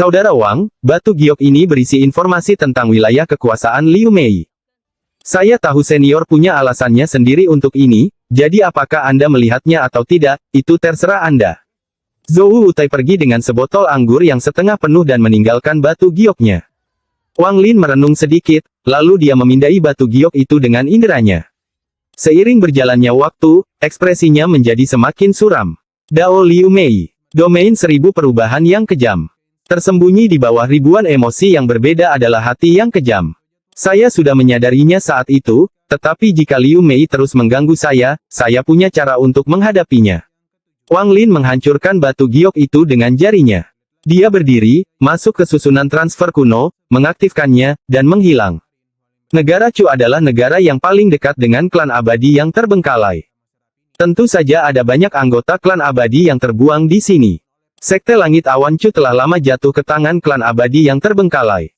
Saudara Wang, batu giok ini berisi informasi tentang wilayah kekuasaan Liu Mei. Saya tahu senior punya alasannya sendiri untuk ini, jadi apakah Anda melihatnya atau tidak, itu terserah Anda. Zhou Wutai pergi dengan sebotol anggur yang setengah penuh dan meninggalkan batu gioknya. Wang Lin merenung sedikit, lalu dia memindai batu giok itu dengan inderanya. Seiring berjalannya waktu, ekspresinya menjadi semakin suram. Dao Liu Mei, domain 1000 perubahan yang kejam. Tersembunyi di bawah ribuan emosi yang berbeda adalah hati yang kejam. Saya sudah menyadarinya saat itu, tetapi jika Liu Mei terus mengganggu saya punya cara untuk menghadapinya. Wang Lin menghancurkan batu giok itu dengan jarinya. Dia berdiri, masuk ke susunan transfer kuno, mengaktifkannya, dan menghilang. Negara Chu adalah negara yang paling dekat dengan klan abadi yang terbengkalai. Tentu saja ada banyak anggota klan abadi yang terbuang di sini. Sekte Langit Awan Chu telah lama jatuh ke tangan klan abadi yang terbengkalai.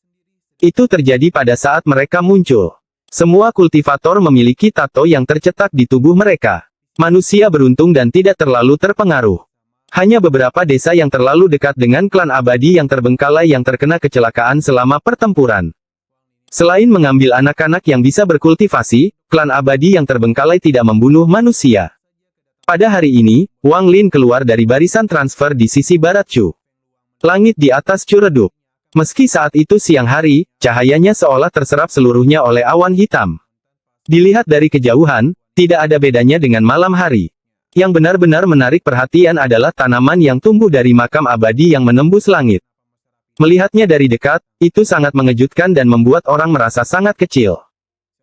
Itu terjadi pada saat mereka muncul. Semua kultivator memiliki tato yang tercetak di tubuh mereka. Manusia beruntung dan tidak terlalu terpengaruh. Hanya beberapa desa yang terlalu dekat dengan klan abadi yang terbengkalai yang terkena kecelakaan selama pertempuran. Selain mengambil anak-anak yang bisa berkultivasi, klan abadi yang terbengkalai tidak membunuh manusia. Pada hari ini, Wang Lin keluar dari barisan transfer di sisi barat Chu. Langit di atas Chu redup. Meski saat itu siang hari, cahayanya seolah terserap seluruhnya oleh awan hitam. Dilihat dari kejauhan, tidak ada bedanya dengan malam hari. Yang benar-benar menarik perhatian adalah tanaman yang tumbuh dari makam abadi yang menembus langit. Melihatnya dari dekat, itu sangat mengejutkan dan membuat orang merasa sangat kecil.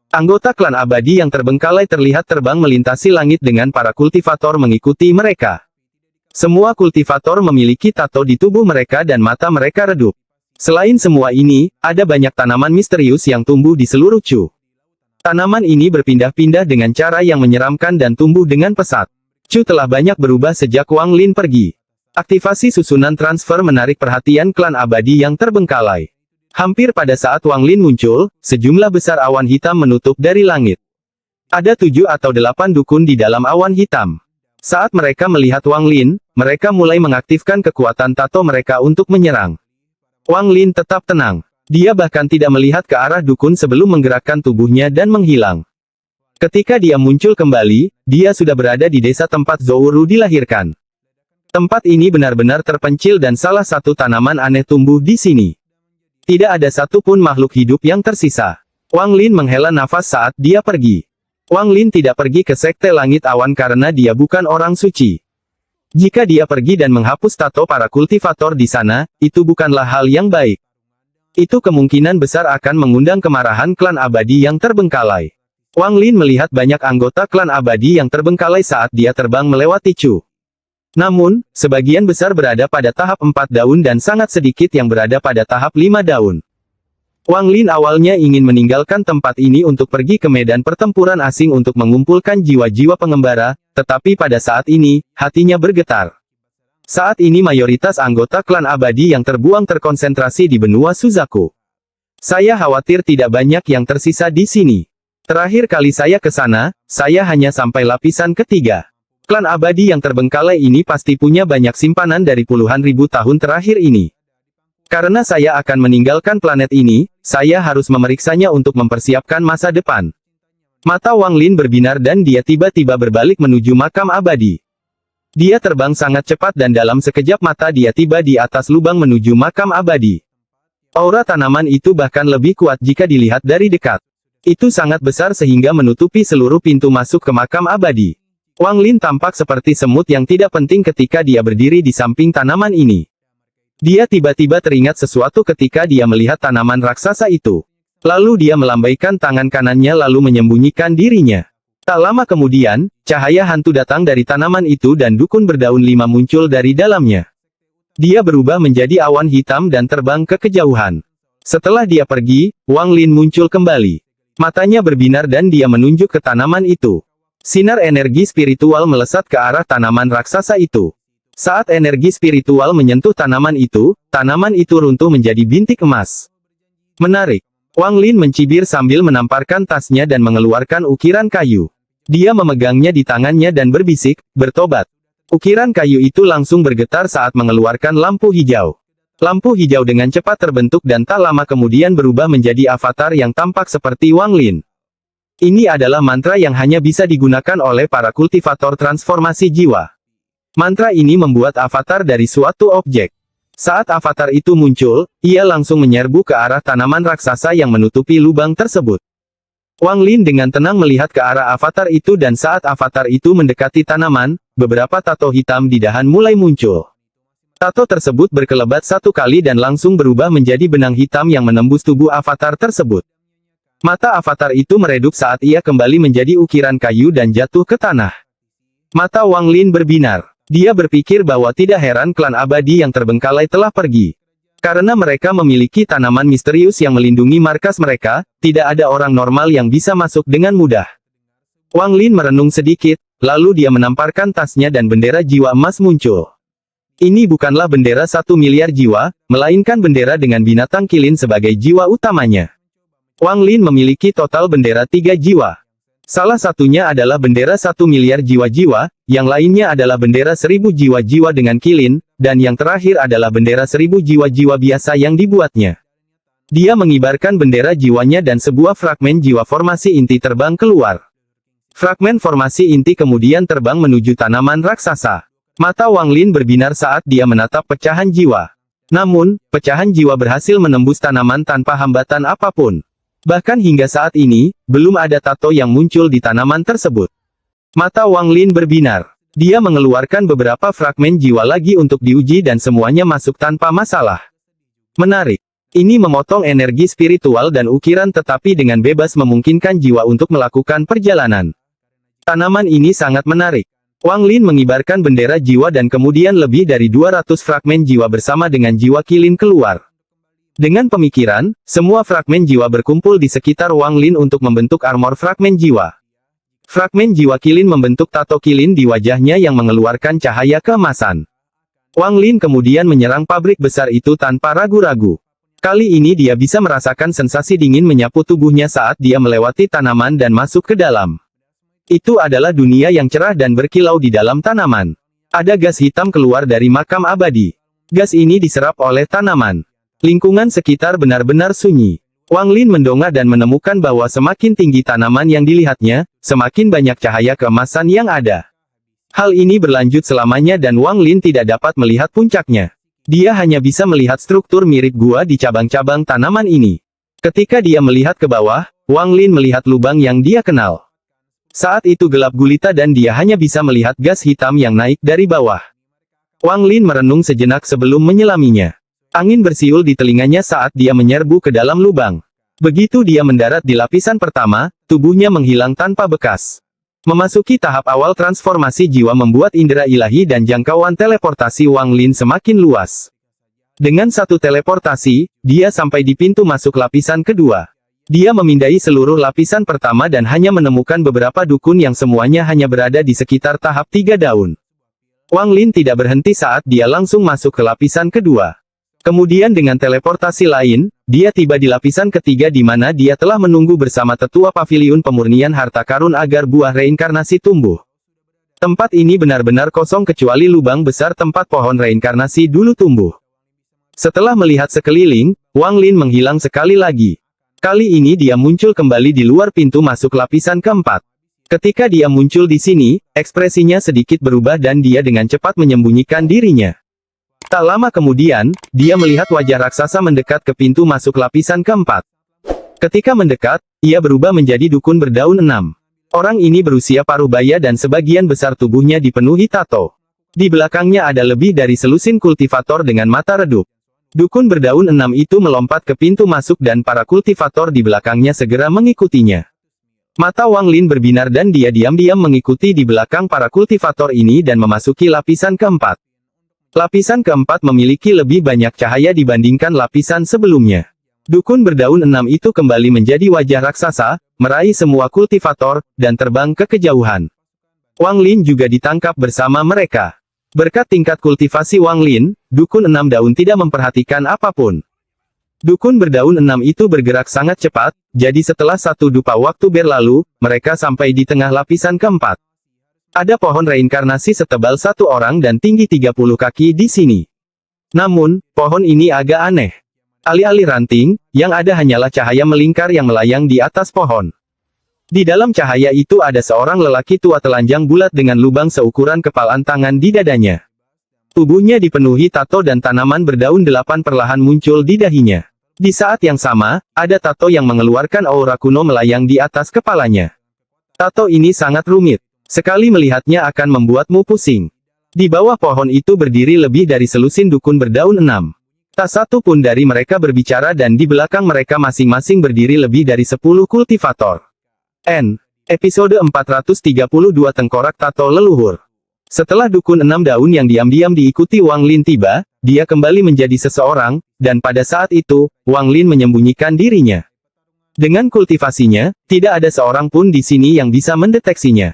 Anggota klan abadi yang terbengkalai terlihat terbang melintasi langit dengan para kultivator mengikuti mereka. Semua kultivator memiliki tato di tubuh mereka dan mata mereka redup. Selain semua ini, ada banyak tanaman misterius yang tumbuh di seluruh Chu. Tanaman ini berpindah-pindah dengan cara yang menyeramkan dan tumbuh dengan pesat. Chu telah banyak berubah sejak Wang Lin pergi. Aktivasi susunan transfer menarik perhatian klan abadi yang terbengkalai. Hampir pada saat Wang Lin muncul, sejumlah besar awan hitam menutup dari langit. Ada 7 atau 8 dukun di dalam awan hitam. Saat mereka melihat Wang Lin, mereka mulai mengaktifkan kekuatan tato mereka untuk menyerang. Wang Lin tetap tenang. Dia bahkan tidak melihat ke arah dukun sebelum menggerakkan tubuhnya dan menghilang. Ketika dia muncul kembali, dia sudah berada di desa tempat Zhou Ru dilahirkan. Tempat ini benar-benar terpencil dan salah satu tanaman aneh tumbuh di sini. Tidak ada satupun makhluk hidup yang tersisa. Wang Lin menghela nafas saat dia pergi. Wang Lin tidak pergi ke Sekte Langit Awan karena dia bukan orang suci. Jika dia pergi dan menghapus tato para kultivator di sana, itu bukanlah hal yang baik. Itu kemungkinan besar akan mengundang kemarahan klan abadi yang terbengkalai. Wang Lin melihat banyak anggota klan abadi yang terbengkalai saat dia terbang melewati Chu. Namun, sebagian besar berada pada tahap 4 daun dan sangat sedikit yang berada pada tahap 5 daun. Wang Lin awalnya ingin meninggalkan tempat ini untuk pergi ke medan pertempuran asing untuk mengumpulkan jiwa-jiwa pengembara, tetapi pada saat ini, hatinya bergetar. Saat ini mayoritas anggota klan abadi yang terbuang terkonsentrasi di benua Suzaku. Saya khawatir tidak banyak yang tersisa di sini. Terakhir kali saya ke sana, saya hanya sampai lapisan ketiga. Klan abadi yang terbengkalai ini pasti punya banyak simpanan dari puluhan ribu tahun terakhir ini. Karena saya akan meninggalkan planet ini, saya harus memeriksanya untuk mempersiapkan masa depan. Mata Wang Lin berbinar dan dia tiba-tiba berbalik menuju makam abadi. Dia terbang sangat cepat dan dalam sekejap mata dia tiba di atas lubang menuju makam abadi. Aura tanaman itu bahkan lebih kuat jika dilihat dari dekat. Itu sangat besar sehingga menutupi seluruh pintu masuk ke makam abadi. Wang Lin tampak seperti semut yang tidak penting ketika dia berdiri di samping tanaman ini. Dia tiba-tiba teringat sesuatu ketika dia melihat tanaman raksasa itu. Lalu dia melambaikan tangan kanannya lalu menyembunyikan dirinya. Tak lama kemudian, cahaya hantu datang dari tanaman itu dan dukun berdaun 5 muncul dari dalamnya. Dia berubah menjadi awan hitam dan terbang ke kejauhan. Setelah dia pergi, Wang Lin muncul kembali. Matanya berbinar dan dia menunjuk ke tanaman itu. Sinar energi spiritual melesat ke arah tanaman raksasa itu. Saat energi spiritual menyentuh tanaman itu runtuh menjadi bintik emas. Menarik. Wang Lin mencibir sambil menamparkan tasnya dan mengeluarkan ukiran kayu. Dia memegangnya di tangannya dan berbisik, bertobat. Ukiran kayu itu langsung bergetar saat mengeluarkan lampu hijau. Lampu hijau dengan cepat terbentuk dan tak lama kemudian berubah menjadi avatar yang tampak seperti Wang Lin. Ini adalah mantra yang hanya bisa digunakan oleh para kultivator transformasi jiwa. Mantra ini membuat avatar dari suatu objek. Saat avatar itu muncul, ia langsung menyerbu ke arah tanaman raksasa yang menutupi lubang tersebut. Wang Lin dengan tenang melihat ke arah avatar itu dan saat avatar itu mendekati tanaman, beberapa tato hitam di dahan mulai muncul. Tato tersebut berkelebat satu kali dan langsung berubah menjadi benang hitam yang menembus tubuh avatar tersebut. Mata avatar itu meredup saat ia kembali menjadi ukiran kayu dan jatuh ke tanah. Mata Wang Lin berbinar. Dia berpikir bahwa tidak heran klan abadi yang terbengkalai telah pergi. Karena mereka memiliki tanaman misterius yang melindungi markas mereka, tidak ada orang normal yang bisa masuk dengan mudah. Wang Lin merenung sedikit, lalu dia menamparkan tasnya dan bendera jiwa emas muncul. Ini bukanlah bendera 1 miliar jiwa, melainkan bendera dengan binatang kilin sebagai jiwa utamanya. Wang Lin memiliki total bendera 3 jiwa. Salah satunya adalah bendera 1 miliar jiwa-jiwa, yang lainnya adalah bendera 1000 jiwa-jiwa dengan kilin, dan yang terakhir adalah bendera 1000 jiwa-jiwa biasa yang dibuatnya. Dia mengibarkan bendera jiwanya dan sebuah fragmen jiwa formasi inti terbang keluar. Fragmen formasi inti kemudian terbang menuju tanaman raksasa. Mata Wang Lin berbinar saat dia menatap pecahan jiwa. Namun, pecahan jiwa berhasil menembus tanaman tanpa hambatan apapun. Bahkan hingga saat ini, belum ada tato yang muncul di tanaman tersebut. Mata Wang Lin berbinar. Dia mengeluarkan beberapa fragmen jiwa lagi untuk diuji dan semuanya masuk tanpa masalah. Menarik. Ini memotong energi spiritual dan ukiran tetapi dengan bebas memungkinkan jiwa untuk melakukan perjalanan. Tanaman ini sangat menarik. Wang Lin mengibarkan bendera jiwa dan kemudian lebih dari 200 fragmen jiwa bersama dengan jiwa kilin keluar. Dengan pemikiran, semua fragmen jiwa berkumpul di sekitar Wang Lin untuk membentuk armor fragmen jiwa. Fragmen jiwa kilin membentuk tato kilin di wajahnya yang mengeluarkan cahaya keemasan. Wang Lin kemudian menyerang pabrik besar itu tanpa ragu-ragu. Kali ini dia bisa merasakan sensasi dingin menyapu tubuhnya saat dia melewati tanaman dan masuk ke dalam. Itu adalah dunia yang cerah dan berkilau di dalam tanaman. Ada gas hitam keluar dari makam abadi. Gas ini diserap oleh tanaman. Lingkungan sekitar benar-benar sunyi. Wang Lin mendongak dan menemukan bahwa semakin tinggi tanaman yang dilihatnya, semakin banyak cahaya keemasan yang ada. Hal ini berlanjut selamanya dan Wang Lin tidak dapat melihat puncaknya. Dia hanya bisa melihat struktur mirip gua di cabang-cabang tanaman ini. Ketika dia melihat ke bawah, Wang Lin melihat lubang yang dia kenal. Saat itu gelap gulita dan dia hanya bisa melihat gas hitam yang naik dari bawah. Wang Lin merenung sejenak sebelum menyelaminya. Angin bersiul di telinganya saat dia menyerbu ke dalam lubang. Begitu dia mendarat di lapisan pertama, tubuhnya menghilang tanpa bekas. Memasuki tahap awal transformasi jiwa membuat indera ilahi dan jangkauan teleportasi Wang Lin semakin luas. Dengan satu teleportasi, dia sampai di pintu masuk lapisan kedua. Dia memindai seluruh lapisan pertama dan hanya menemukan beberapa dukun yang semuanya hanya berada di sekitar tahap 3 daun. Wang Lin tidak berhenti saat dia langsung masuk ke lapisan kedua. Kemudian dengan teleportasi lain, dia tiba di lapisan ketiga di mana dia telah menunggu bersama tetua paviliun pemurnian harta karun agar buah reinkarnasi tumbuh. Tempat ini benar-benar kosong kecuali lubang besar tempat pohon reinkarnasi dulu tumbuh. Setelah melihat sekeliling, Wang Lin menghilang sekali lagi. Kali ini dia muncul kembali di luar pintu masuk lapisan keempat. Ketika dia muncul di sini, ekspresinya sedikit berubah dan dia dengan cepat menyembunyikan dirinya. Tak lama kemudian, dia melihat wajah raksasa mendekat ke pintu masuk lapisan keempat. Ketika mendekat, ia berubah menjadi dukun berdaun 6. Orang ini berusia paruh baya dan sebagian besar tubuhnya dipenuhi tato. Di belakangnya ada lebih dari selusin kultivator dengan mata redup. Dukun berdaun 6 itu melompat ke pintu masuk dan para kultivator di belakangnya segera mengikutinya. Mata Wang Lin berbinar dan dia diam-diam mengikuti di belakang para kultivator ini dan memasuki lapisan keempat. Lapisan keempat memiliki lebih banyak cahaya dibandingkan lapisan sebelumnya. Dukun berdaun 6 itu kembali menjadi wajah raksasa, meraih semua kultivator, dan terbang ke kejauhan. Wang Lin juga ditangkap bersama mereka. Berkat tingkat kultivasi Wang Lin, dukun 6 daun tidak memperhatikan apapun. Dukun berdaun 6 itu bergerak sangat cepat, jadi setelah satu dupa waktu berlalu, mereka sampai di tengah lapisan keempat. Ada pohon reinkarnasi setebal 1 orang dan tinggi 30 kaki di sini. Namun, pohon ini agak aneh. Alih-alih ranting, yang ada hanyalah cahaya melingkar yang melayang di atas pohon. Di dalam cahaya itu ada seorang lelaki tua telanjang bulat dengan lubang seukuran kepalan tangan di dadanya. Tubuhnya dipenuhi tato dan tanaman berdaun 8 perlahan muncul di dahinya. Di saat yang sama, ada tato yang mengeluarkan aura kuno melayang di atas kepalanya. Tato ini sangat rumit. Sekali melihatnya akan membuatmu pusing. Di bawah pohon itu berdiri lebih dari selusin dukun berdaun 6. Tak satu pun dari mereka berbicara dan di belakang mereka masing-masing berdiri lebih dari 10 kultivator. Episode 432 Tengkorak Tato Leluhur. Setelah dukun 6 daun yang diam-diam diikuti Wang Lin tiba, dia kembali menjadi seseorang, dan pada saat itu, Wang Lin menyembunyikan dirinya. Dengan kultivasinya, tidak ada seorang pun di sini yang bisa mendeteksinya.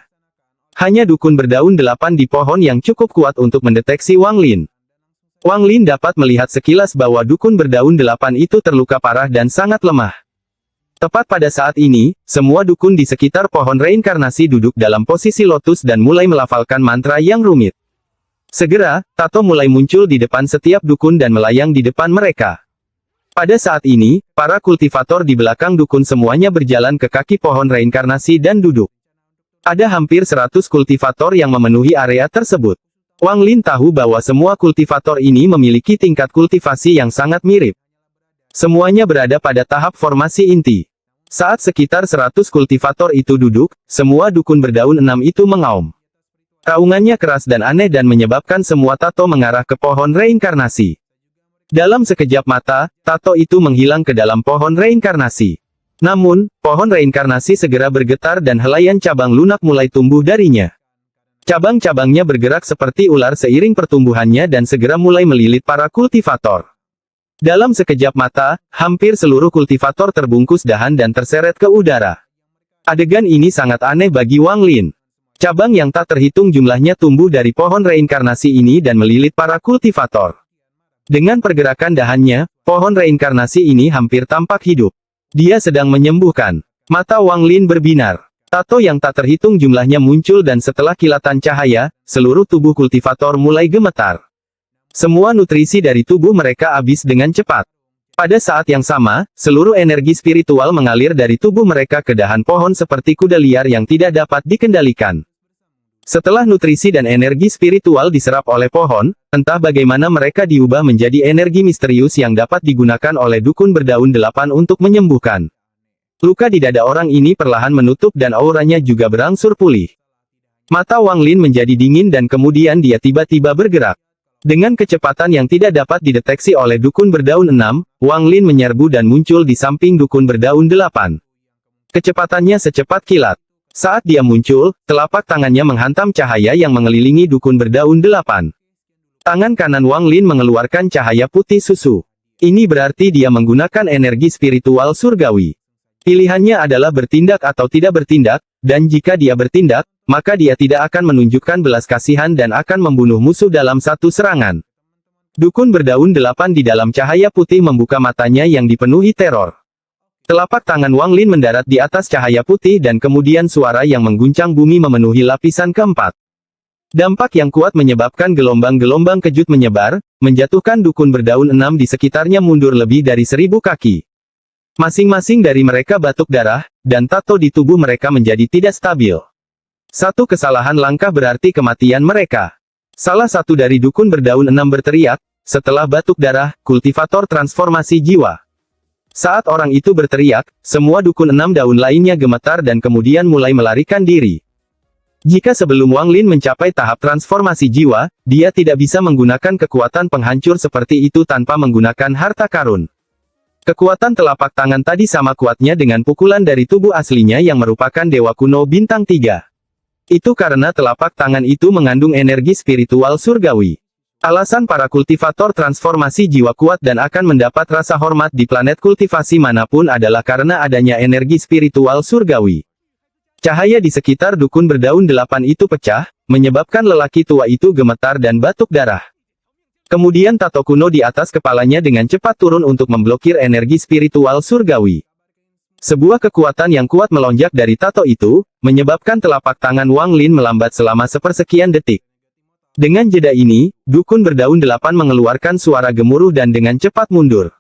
Hanya dukun berdaun 8 di pohon yang cukup kuat untuk mendeteksi Wang Lin. Wang Lin dapat melihat sekilas bahwa dukun berdaun 8 itu terluka parah dan sangat lemah. Tepat pada saat ini, semua dukun di sekitar pohon reinkarnasi duduk dalam posisi lotus dan mulai melafalkan mantra yang rumit. Segera, tato mulai muncul di depan setiap dukun dan melayang di depan mereka. Pada saat ini, para kultivator di belakang dukun semuanya berjalan ke kaki pohon reinkarnasi dan duduk. Ada hampir 100 kultivator yang memenuhi area tersebut. Wang Lin tahu bahwa semua kultivator ini memiliki tingkat kultivasi yang sangat mirip. Semuanya berada pada tahap formasi inti. Saat sekitar 100 kultivator itu duduk, semua dukun berdaun 6 itu mengaum. Raungannya keras dan aneh dan menyebabkan semua tato mengarah ke pohon reinkarnasi. Dalam sekejap mata, tato itu menghilang ke dalam pohon reinkarnasi. Namun, pohon reinkarnasi segera bergetar dan helaian cabang lunak mulai tumbuh darinya. Cabang-cabangnya bergerak seperti ular seiring pertumbuhannya dan segera mulai melilit para kultivator. Dalam sekejap mata, hampir seluruh kultivator terbungkus dahan dan terseret ke udara. Adegan ini sangat aneh bagi Wang Lin. Cabang yang tak terhitung jumlahnya tumbuh dari pohon reinkarnasi ini dan melilit para kultivator. Dengan pergerakan dahannya, pohon reinkarnasi ini hampir tampak hidup. Dia sedang menyembuhkan. Mata Wang Lin berbinar. Tato yang tak terhitung jumlahnya muncul dan setelah kilatan cahaya, seluruh tubuh kultivator mulai gemetar. Semua nutrisi dari tubuh mereka habis dengan cepat. Pada saat yang sama, seluruh energi spiritual mengalir dari tubuh mereka ke dahan pohon seperti kuda liar yang tidak dapat dikendalikan. Setelah nutrisi dan energi spiritual diserap oleh pohon, entah bagaimana mereka diubah menjadi energi misterius yang dapat digunakan oleh dukun berdaun 8 untuk menyembuhkan. Luka di dada orang ini perlahan menutup dan auranya juga berangsur pulih. Mata Wang Lin menjadi dingin dan kemudian dia tiba-tiba bergerak. Dengan kecepatan yang tidak dapat dideteksi oleh dukun berdaun 6, Wang Lin menyerbu dan muncul di samping dukun berdaun 8. Kecepatannya secepat kilat. Saat dia muncul, telapak tangannya menghantam cahaya yang mengelilingi dukun berdaun 8. Tangan kanan Wang Lin mengeluarkan cahaya putih susu. Ini berarti dia menggunakan energi spiritual surgawi. Pilihannya adalah bertindak atau tidak bertindak, dan jika dia bertindak, maka dia tidak akan menunjukkan belas kasihan dan akan membunuh musuh dalam satu serangan. Dukun berdaun 8 di dalam cahaya putih membuka matanya yang dipenuhi teror. Telapak tangan Wang Lin mendarat di atas cahaya putih dan kemudian suara yang mengguncang bumi memenuhi lapisan keempat. Dampak yang kuat menyebabkan gelombang-gelombang kejut menyebar, menjatuhkan dukun berdaun 6 di sekitarnya mundur lebih dari 1000 kaki. Masing-masing dari mereka batuk darah, dan tato di tubuh mereka menjadi tidak stabil. Satu kesalahan langkah berarti kematian mereka. Salah satu dari dukun berdaun 6 berteriak, setelah batuk darah, kultivator transformasi jiwa. Saat orang itu berteriak, semua dukun 6 daun lainnya gemetar dan kemudian mulai melarikan diri. Jika sebelum Wang Lin mencapai tahap transformasi jiwa, dia tidak bisa menggunakan kekuatan penghancur seperti itu tanpa menggunakan harta karun. Kekuatan telapak tangan tadi sama kuatnya dengan pukulan dari tubuh aslinya yang merupakan dewa kuno bintang 3. Itu karena telapak tangan itu mengandung energi spiritual surgawi. Alasan para kultivator transformasi jiwa kuat dan akan mendapat rasa hormat di planet kultivasi manapun adalah karena adanya energi spiritual surgawi. Cahaya di sekitar dukun berdaun 8 itu pecah, menyebabkan lelaki tua itu gemetar dan batuk darah. Kemudian tato kuno di atas kepalanya dengan cepat turun untuk memblokir energi spiritual surgawi. Sebuah kekuatan yang kuat melonjak dari tato itu, menyebabkan telapak tangan Wang Lin melambat selama sepersekian detik. Dengan jeda ini, dukun berdaun 8 mengeluarkan suara gemuruh dan dengan cepat mundur.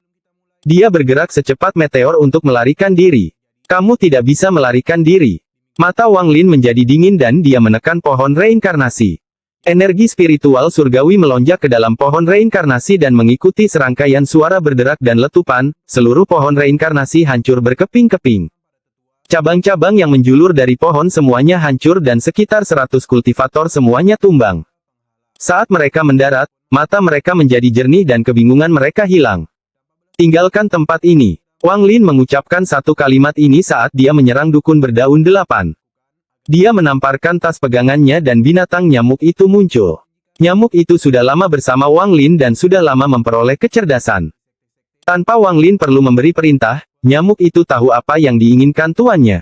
Dia bergerak secepat meteor untuk melarikan diri. Kamu tidak bisa melarikan diri. Mata Wang Lin menjadi dingin dan dia menekan pohon reinkarnasi. Energi spiritual surgawi melonjak ke dalam pohon reinkarnasi dan mengikuti serangkaian suara berderak dan letupan, seluruh pohon reinkarnasi hancur berkeping-keping. Cabang-cabang yang menjulur dari pohon semuanya hancur dan sekitar 100 kultivator semuanya tumbang. Saat mereka mendarat, mata mereka menjadi jernih dan kebingungan mereka hilang. Tinggalkan tempat ini. Wang Lin mengucapkan satu kalimat ini saat dia menyerang dukun berdaun 8. Dia menamparkan tas pegangannya dan binatang nyamuk itu muncul. Nyamuk itu sudah lama bersama Wang Lin dan sudah lama memperoleh kecerdasan. Tanpa Wang Lin perlu memberi perintah, nyamuk itu tahu apa yang diinginkan tuannya.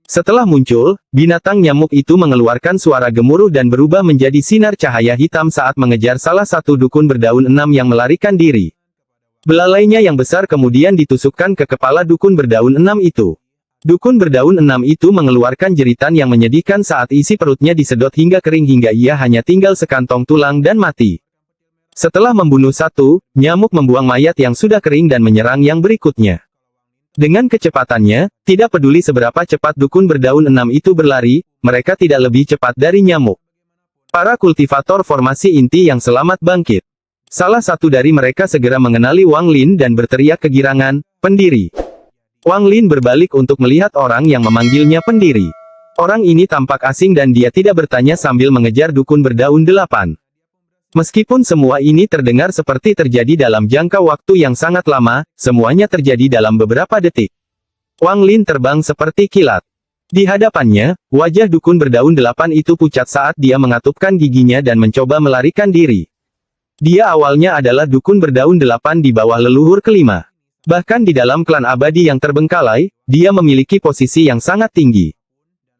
Setelah muncul, binatang nyamuk itu mengeluarkan suara gemuruh dan berubah menjadi sinar cahaya hitam saat mengejar salah satu dukun berdaun 6 yang melarikan diri. Belalainya yang besar kemudian ditusukkan ke kepala dukun berdaun 6 itu. Dukun berdaun 6 itu mengeluarkan jeritan yang menyedihkan saat isi perutnya disedot hingga kering hingga ia hanya tinggal sekantong tulang dan mati. Setelah membunuh satu, nyamuk membuang mayat yang sudah kering dan menyerang yang berikutnya. Dengan kecepatannya, tidak peduli seberapa cepat dukun berdaun 6 itu berlari, mereka tidak lebih cepat dari nyamuk. Para kultivator formasi inti yang selamat bangkit. Salah satu dari mereka segera mengenali Wang Lin dan berteriak kegirangan, "Pendiri!" Wang Lin berbalik untuk melihat orang yang memanggilnya pendiri. Orang ini tampak asing dan dia tidak bertanya sambil mengejar dukun berdaun 8. Meskipun semua ini terdengar seperti terjadi dalam jangka waktu yang sangat lama, semuanya terjadi dalam beberapa detik. Wang Lin terbang seperti kilat. Di hadapannya, wajah dukun berdaun 8 itu pucat saat dia mengatupkan giginya dan mencoba melarikan diri. Dia awalnya adalah dukun berdaun 8 di bawah leluhur kelima. Bahkan di dalam klan abadi yang terbengkalai, dia memiliki posisi yang sangat tinggi.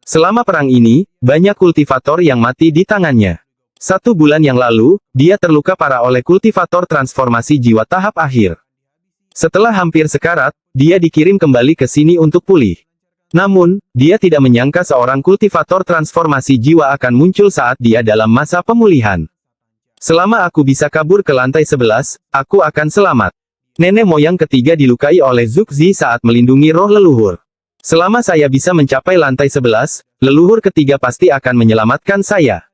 Selama perang ini, banyak kultivator yang mati di tangannya. 1 bulan yang lalu, dia terluka parah oleh kultivator transformasi jiwa tahap akhir. Setelah hampir sekarat, dia dikirim kembali ke sini untuk pulih. Namun, dia tidak menyangka seorang kultivator transformasi jiwa akan muncul saat dia dalam masa pemulihan. Selama aku bisa kabur ke lantai 11, aku akan selamat. Nenek moyang ketiga dilukai oleh Zhu Zi saat melindungi roh leluhur. Selama saya bisa mencapai lantai 11, leluhur ketiga pasti akan menyelamatkan saya.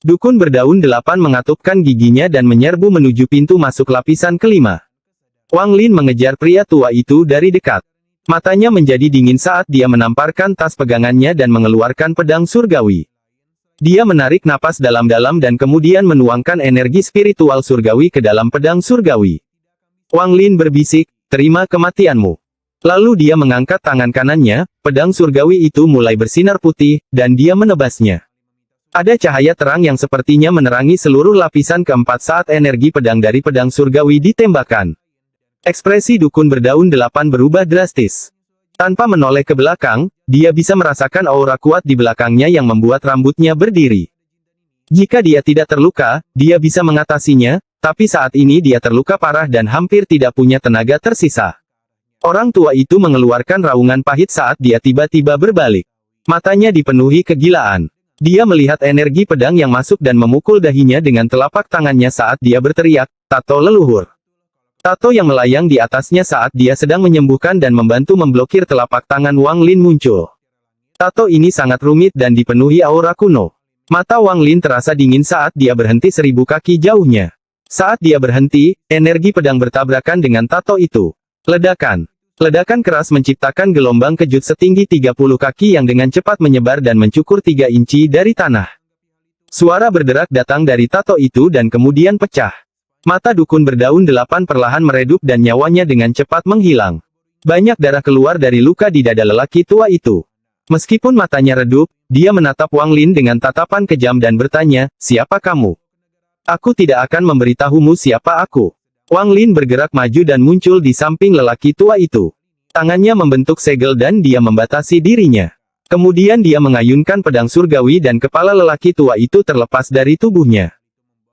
Dukun berdaun 8 mengatupkan giginya dan menyerbu menuju pintu masuk lapisan kelima. Wang Lin mengejar pria tua itu dari dekat. Matanya menjadi dingin saat dia menamparkan tas pegangannya dan mengeluarkan pedang surgawi. Dia menarik napas dalam-dalam dan kemudian menuangkan energi spiritual surgawi ke dalam pedang surgawi. Wang Lin berbisik, "Terima kematianmu." Lalu dia mengangkat tangan kanannya, pedang surgawi itu mulai bersinar putih, dan dia menebasnya. Ada cahaya terang yang sepertinya menerangi seluruh lapisan keempat saat energi pedang dari pedang surgawi ditembakkan. Ekspresi dukun berdaun 8 berubah drastis. Tanpa menoleh ke belakang, dia bisa merasakan aura kuat di belakangnya yang membuat rambutnya berdiri. Jika dia tidak terluka, dia bisa mengatasinya, tapi saat ini dia terluka parah dan hampir tidak punya tenaga tersisa. Orang tua itu mengeluarkan raungan pahit saat dia tiba-tiba berbalik. Matanya dipenuhi kegilaan. Dia melihat energi pedang yang masuk dan memukul dahinya dengan telapak tangannya saat dia berteriak, "Tato leluhur." Tato yang melayang di atasnya saat dia sedang menyembuhkan dan membantu memblokir telapak tangan Wang Lin muncul. Tato ini sangat rumit dan dipenuhi aura kuno. Mata Wang Lin terasa dingin saat dia berhenti 1000 kaki jauhnya. Saat dia berhenti, energi pedang bertabrakan dengan tato itu. Ledakan. Ledakan keras menciptakan gelombang kejut setinggi 30 kaki yang dengan cepat menyebar dan mencukur 3 inci dari tanah. Suara berderak datang dari tato itu dan kemudian pecah. Mata dukun berdaun 8 perlahan meredup dan nyawanya dengan cepat menghilang. Banyak darah keluar dari luka di dada lelaki tua itu. Meskipun matanya redup, dia menatap Wang Lin dengan tatapan kejam dan bertanya, "Siapa kamu?" "Aku tidak akan memberitahumu siapa aku." Wang Lin bergerak maju dan muncul di samping lelaki tua itu. Tangannya membentuk segel dan dia membatasi dirinya. Kemudian dia mengayunkan pedang surgawi dan kepala lelaki tua itu terlepas dari tubuhnya.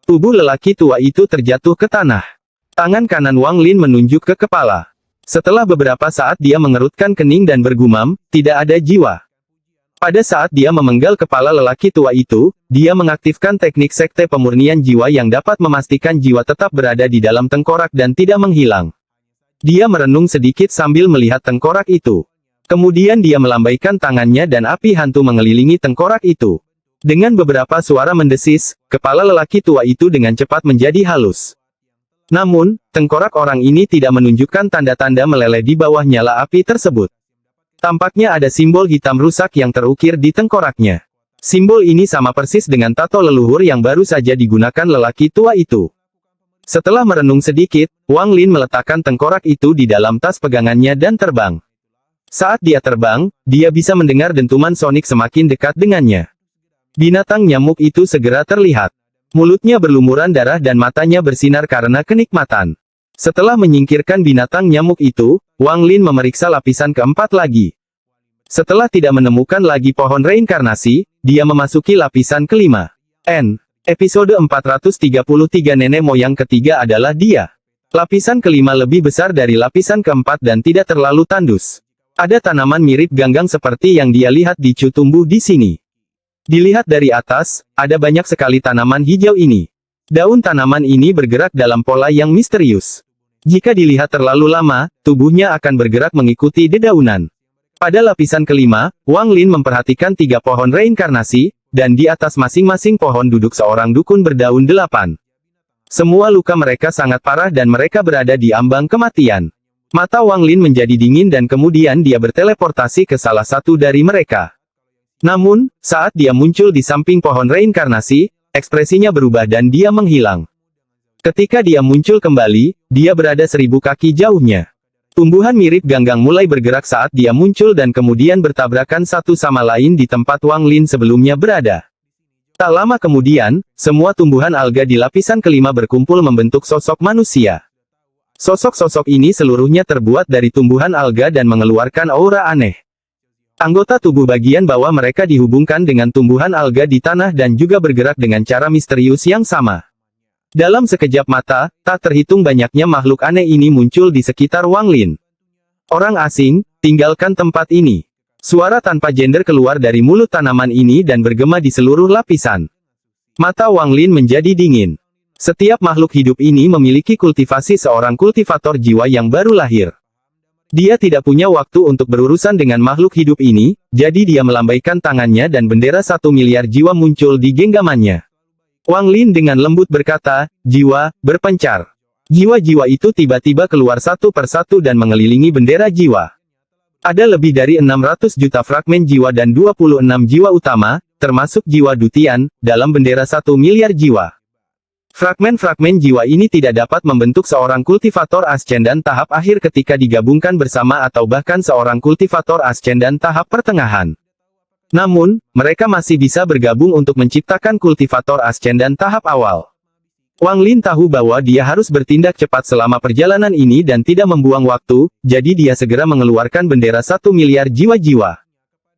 Tubuh lelaki tua itu terjatuh ke tanah. Tangan kanan Wang Lin menunjuk ke kepala. Setelah beberapa saat dia mengerutkan kening dan bergumam, "Tidak ada jiwa." Pada saat dia memenggal kepala lelaki tua itu, dia mengaktifkan teknik sekte pemurnian jiwa yang dapat memastikan jiwa tetap berada di dalam tengkorak dan tidak menghilang. Dia merenung sedikit sambil melihat tengkorak itu. Kemudian dia melambaikan tangannya dan api hantu mengelilingi tengkorak itu. Dengan beberapa suara mendesis, kepala lelaki tua itu dengan cepat menjadi halus. Namun, tengkorak orang ini tidak menunjukkan tanda-tanda meleleh di bawah nyala api tersebut. Tampaknya ada simbol hitam rusak yang terukir di tengkoraknya. Simbol ini sama persis dengan tato leluhur yang baru saja digunakan lelaki tua itu. Setelah merenung sedikit, Wang Lin meletakkan tengkorak itu di dalam tas pegangannya dan terbang. Saat dia terbang, dia bisa mendengar dentuman sonik semakin dekat dengannya. Binatang nyamuk itu segera terlihat. Mulutnya berlumuran darah dan matanya bersinar karena kenikmatan. Setelah menyingkirkan binatang nyamuk itu, Wang Lin memeriksa lapisan keempat lagi. Setelah tidak menemukan lagi pohon reinkarnasi, dia memasuki lapisan kelima. Episode 433 nenek moyang ketiga adalah dia. Lapisan kelima lebih besar dari lapisan keempat dan tidak terlalu tandus. Ada tanaman mirip ganggang seperti yang dia lihat di Chu tumbuh di sini. Dilihat dari atas, ada banyak sekali tanaman hijau ini. Daun tanaman ini bergerak dalam pola yang misterius. Jika dilihat terlalu lama, tubuhnya akan bergerak mengikuti dedaunan. Pada lapisan kelima, Wang Lin memperhatikan 3 pohon reinkarnasi, dan di atas masing-masing pohon duduk seorang dukun berdaun 8. Semua luka mereka sangat parah dan mereka berada di ambang kematian. Mata Wang Lin menjadi dingin dan kemudian dia berteleportasi ke salah satu dari mereka. Namun, saat dia muncul di samping pohon reinkarnasi, ekspresinya berubah dan dia menghilang. Ketika dia muncul kembali, dia berada 1000 kaki jauhnya. Tumbuhan mirip ganggang mulai bergerak saat dia muncul dan kemudian bertabrakan satu sama lain di tempat Wang Lin sebelumnya berada. Tak lama kemudian, semua tumbuhan alga di lapisan kelima berkumpul membentuk sosok manusia. Sosok-sosok ini seluruhnya terbuat dari tumbuhan alga dan mengeluarkan aura aneh. Anggota tubuh bagian bawah mereka dihubungkan dengan tumbuhan alga di tanah dan juga bergerak dengan cara misterius yang sama. Dalam sekejap mata, tak terhitung banyaknya makhluk aneh ini muncul di sekitar Wang Lin. Orang asing, tinggalkan tempat ini. Suara tanpa gender keluar dari mulut tanaman ini dan bergema di seluruh lapisan. Mata Wang Lin menjadi dingin. Setiap makhluk hidup ini memiliki kultivasi seorang kultivator jiwa yang baru lahir. Dia tidak punya waktu untuk berurusan dengan makhluk hidup ini, jadi dia melambaikan tangannya dan bendera 1 miliar jiwa muncul di genggamannya. Wang Lin dengan lembut berkata, jiwa, berpencar. Jiwa-jiwa itu tiba-tiba keluar satu persatu dan mengelilingi bendera jiwa. Ada lebih dari 600 juta fragmen jiwa dan 26 jiwa utama, termasuk jiwa dutian, dalam bendera 1 miliar jiwa. Fragmen-fragmen jiwa ini tidak dapat membentuk seorang kultivator ascendan tahap akhir ketika digabungkan bersama atau bahkan seorang kultivator ascendan tahap pertengahan. Namun, mereka masih bisa bergabung untuk menciptakan kultivator ascendan tahap awal. Wang Lin tahu bahwa dia harus bertindak cepat selama perjalanan ini dan tidak membuang waktu, jadi dia segera mengeluarkan bendera 1 miliar jiwa-jiwa.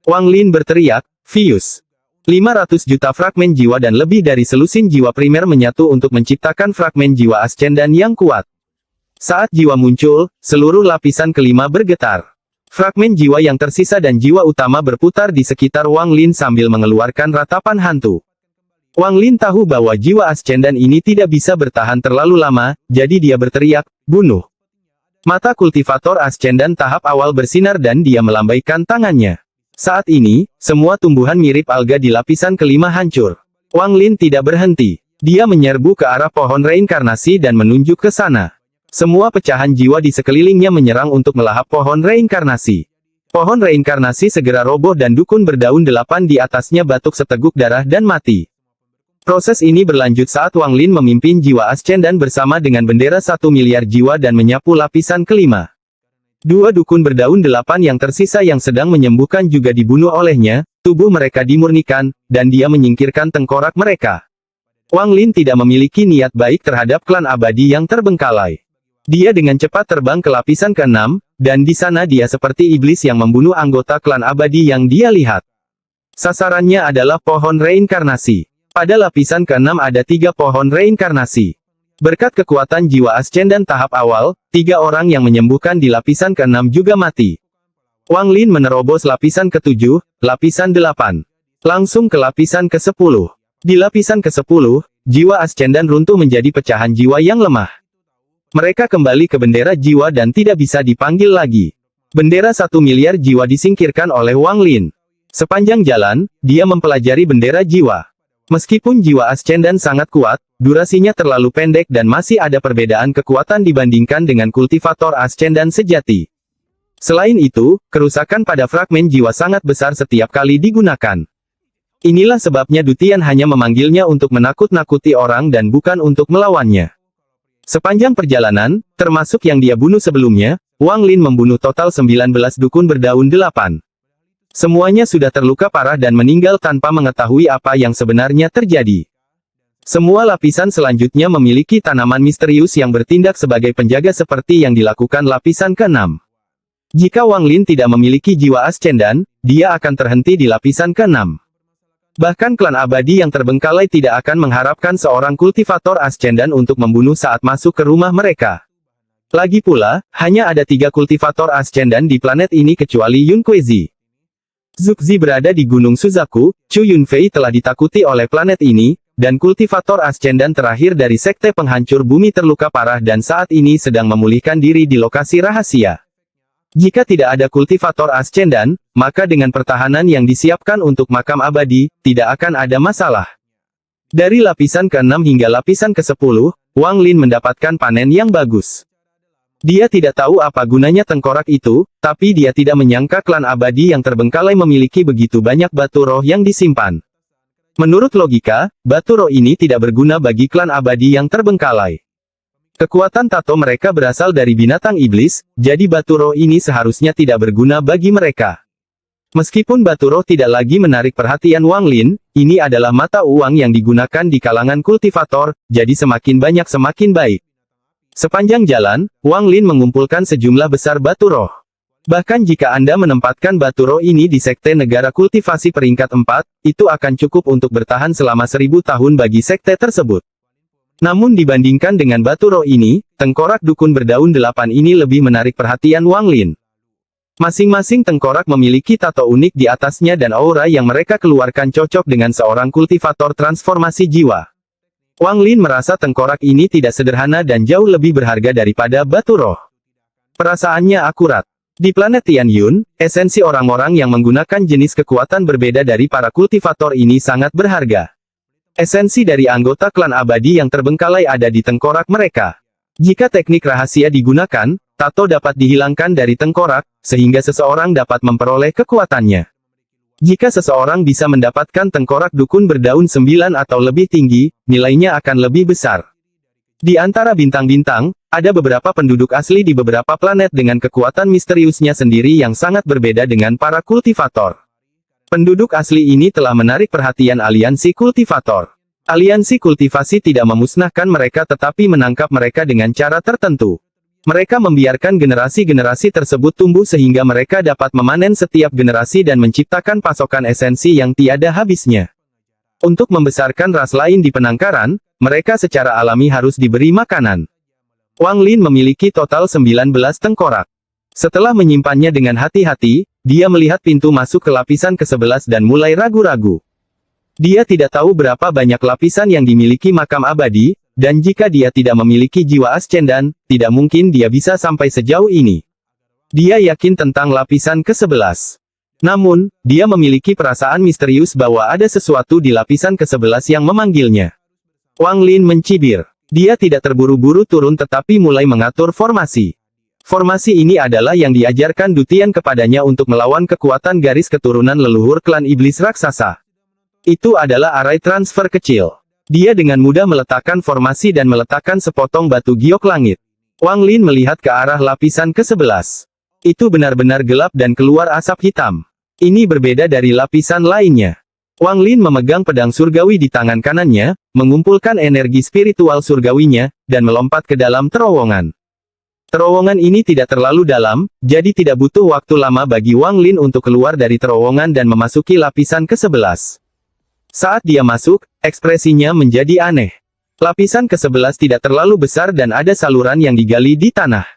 Wang Lin berteriak, Fuse. 500 juta fragmen jiwa dan lebih dari selusin jiwa primer menyatu untuk menciptakan fragmen jiwa ascendan yang kuat. Saat jiwa muncul, seluruh lapisan kelima bergetar. Fragmen jiwa yang tersisa dan jiwa utama berputar di sekitar Wang Lin sambil mengeluarkan ratapan hantu. Wang Lin tahu bahwa jiwa ascendan ini tidak bisa bertahan terlalu lama, jadi dia berteriak, bunuh. Mata kultivator ascendan tahap awal bersinar dan dia melambaikan tangannya. Saat ini, semua tumbuhan mirip alga di lapisan kelima hancur. Wang Lin tidak berhenti. Dia menyerbu ke arah pohon reinkarnasi dan menunjuk ke sana. Semua pecahan jiwa di sekelilingnya menyerang untuk melahap pohon reinkarnasi. Pohon reinkarnasi segera roboh dan dukun berdaun 8 di atasnya batuk seteguk darah dan mati. Proses ini berlanjut saat Wang Lin memimpin jiwa ascendan bersama dengan bendera 1 miliar jiwa dan menyapu lapisan kelima. 2 dukun berdaun 8 yang tersisa yang sedang menyembuhkan juga dibunuh olehnya, tubuh mereka dimurnikan, dan dia menyingkirkan tengkorak mereka. Wang Lin tidak memiliki niat baik terhadap klan abadi yang terbengkalai. Dia dengan cepat terbang ke lapisan ke-6, dan di sana dia seperti iblis yang membunuh anggota klan abadi yang dia lihat. Sasarannya adalah pohon reinkarnasi. Pada lapisan ke-6 ada 3 pohon reinkarnasi. Berkat kekuatan jiwa ascendan tahap awal, 3 orang yang menyembuhkan di lapisan ke-6 juga mati. Wang Lin menerobos lapisan ke-7, lapisan 8. Langsung ke lapisan ke-10. Di lapisan ke-10, jiwa Ascendan runtuh menjadi pecahan jiwa yang lemah. Mereka kembali ke bendera jiwa dan tidak bisa dipanggil lagi. Bendera 1 miliar jiwa disingkirkan oleh Wang Lin. Sepanjang jalan, dia mempelajari bendera jiwa. Meskipun jiwa Ascendan sangat kuat, durasinya terlalu pendek dan masih ada perbedaan kekuatan dibandingkan dengan kultivator Ascendan sejati. Selain itu, kerusakan pada fragmen jiwa sangat besar setiap kali digunakan. Inilah sebabnya Dutian hanya memanggilnya untuk menakut-nakuti orang dan bukan untuk melawannya. Sepanjang perjalanan, termasuk yang dia bunuh sebelumnya, Wang Lin membunuh total 19 dukun berdaun 8. Semuanya sudah terluka parah dan meninggal tanpa mengetahui apa yang sebenarnya terjadi. Semua lapisan selanjutnya memiliki tanaman misterius yang bertindak sebagai penjaga seperti yang dilakukan lapisan ke-6. Jika Wang Lin tidak memiliki jiwa Ascendan, dia akan terhenti di lapisan ke-6. Bahkan klan abadi yang terbengkalai tidak akan mengharapkan seorang kultivator Ascendan untuk membunuh saat masuk ke rumah mereka. Lagi pula, hanya ada 3 kultivator Ascendan di planet ini kecuali Yun Kuezi. Zhuxi berada di Gunung Suzaku, Chu Yunfei telah ditakuti oleh planet ini, dan kultivator Ascendan terakhir dari sekte penghancur bumi terluka parah dan saat ini sedang memulihkan diri di lokasi rahasia. Jika tidak ada kultivator Ascendan, maka dengan pertahanan yang disiapkan untuk makam abadi, tidak akan ada masalah. Dari lapisan ke-6 hingga lapisan ke-10, Wang Lin mendapatkan panen yang bagus. Dia tidak tahu apa gunanya tengkorak itu, tapi dia tidak menyangka klan abadi yang terbengkalai memiliki begitu banyak batu roh yang disimpan. Menurut logika, batu roh ini tidak berguna bagi klan abadi yang terbengkalai. Kekuatan tato mereka berasal dari binatang iblis, jadi batu roh ini seharusnya tidak berguna bagi mereka. Meskipun batu roh tidak lagi menarik perhatian Wang Lin, ini adalah mata uang yang digunakan di kalangan kultivator, jadi semakin banyak semakin baik. Sepanjang jalan, Wang Lin mengumpulkan sejumlah besar batu roh. Bahkan jika Anda menempatkan batu roh ini di sekte negara kultivasi peringkat 4, itu akan cukup untuk bertahan selama 1000 tahun bagi sekte tersebut. Namun dibandingkan dengan batu roh ini, tengkorak dukun berdaun 8 ini lebih menarik perhatian Wang Lin. Masing-masing tengkorak memiliki tato unik di atasnya dan aura yang mereka keluarkan cocok dengan seorang kultivator transformasi jiwa. Wang Lin merasa tengkorak ini tidak sederhana dan jauh lebih berharga daripada batu roh. Perasaannya akurat. Di planet Tianyun, esensi orang-orang yang menggunakan jenis kekuatan berbeda dari para kultivator ini sangat berharga. Esensi dari anggota klan abadi yang terbengkalai ada di tengkorak mereka. Jika teknik rahasia digunakan, tato dapat dihilangkan dari tengkorak, sehingga seseorang dapat memperoleh kekuatannya. Jika seseorang bisa mendapatkan tengkorak dukun berdaun 9 atau lebih tinggi, nilainya akan lebih besar. Di antara bintang-bintang, ada beberapa penduduk asli di beberapa planet dengan kekuatan misteriusnya sendiri yang sangat berbeda dengan para kultivator. Penduduk asli ini telah menarik perhatian aliansi kultivator. Aliansi kultivasi tidak memusnahkan mereka tetapi menangkap mereka dengan cara tertentu. Mereka membiarkan generasi-generasi tersebut tumbuh sehingga mereka dapat memanen setiap generasi dan menciptakan pasokan esensi yang tiada habisnya. Untuk membesarkan ras lain di penangkaran, mereka secara alami harus diberi makanan. Wang Lin memiliki total 19 tengkorak. Setelah menyimpannya dengan hati-hati, dia melihat pintu masuk ke lapisan ke-11 dan mulai ragu-ragu. Dia tidak tahu berapa banyak lapisan yang dimiliki makam abadi, dan jika dia tidak memiliki jiwa Ascendan, tidak mungkin dia bisa sampai sejauh ini. Dia yakin tentang lapisan ke-11. Namun, dia memiliki perasaan misterius bahwa ada sesuatu di lapisan ke-11 yang memanggilnya. Wang Lin mencibir. Dia tidak terburu-buru turun tetapi mulai mengatur formasi. Formasi ini adalah yang diajarkan Dutian kepadanya untuk melawan kekuatan garis keturunan leluhur klan iblis raksasa. Itu adalah arai transfer kecil. Dia dengan mudah meletakkan formasi dan meletakkan sepotong batu giok langit. Wang Lin melihat ke arah lapisan ke-11. Itu benar-benar gelap dan keluar asap hitam. Ini berbeda dari lapisan lainnya. Wang Lin memegang pedang surgawi di tangan kanannya, mengumpulkan energi spiritual surgawinya, dan melompat ke dalam terowongan. Terowongan ini tidak terlalu dalam, jadi tidak butuh waktu lama bagi Wang Lin untuk keluar dari terowongan dan memasuki lapisan ke-11. Saat dia masuk, ekspresinya menjadi aneh. Lapisan ke-11 tidak terlalu besar dan ada saluran yang digali di tanah.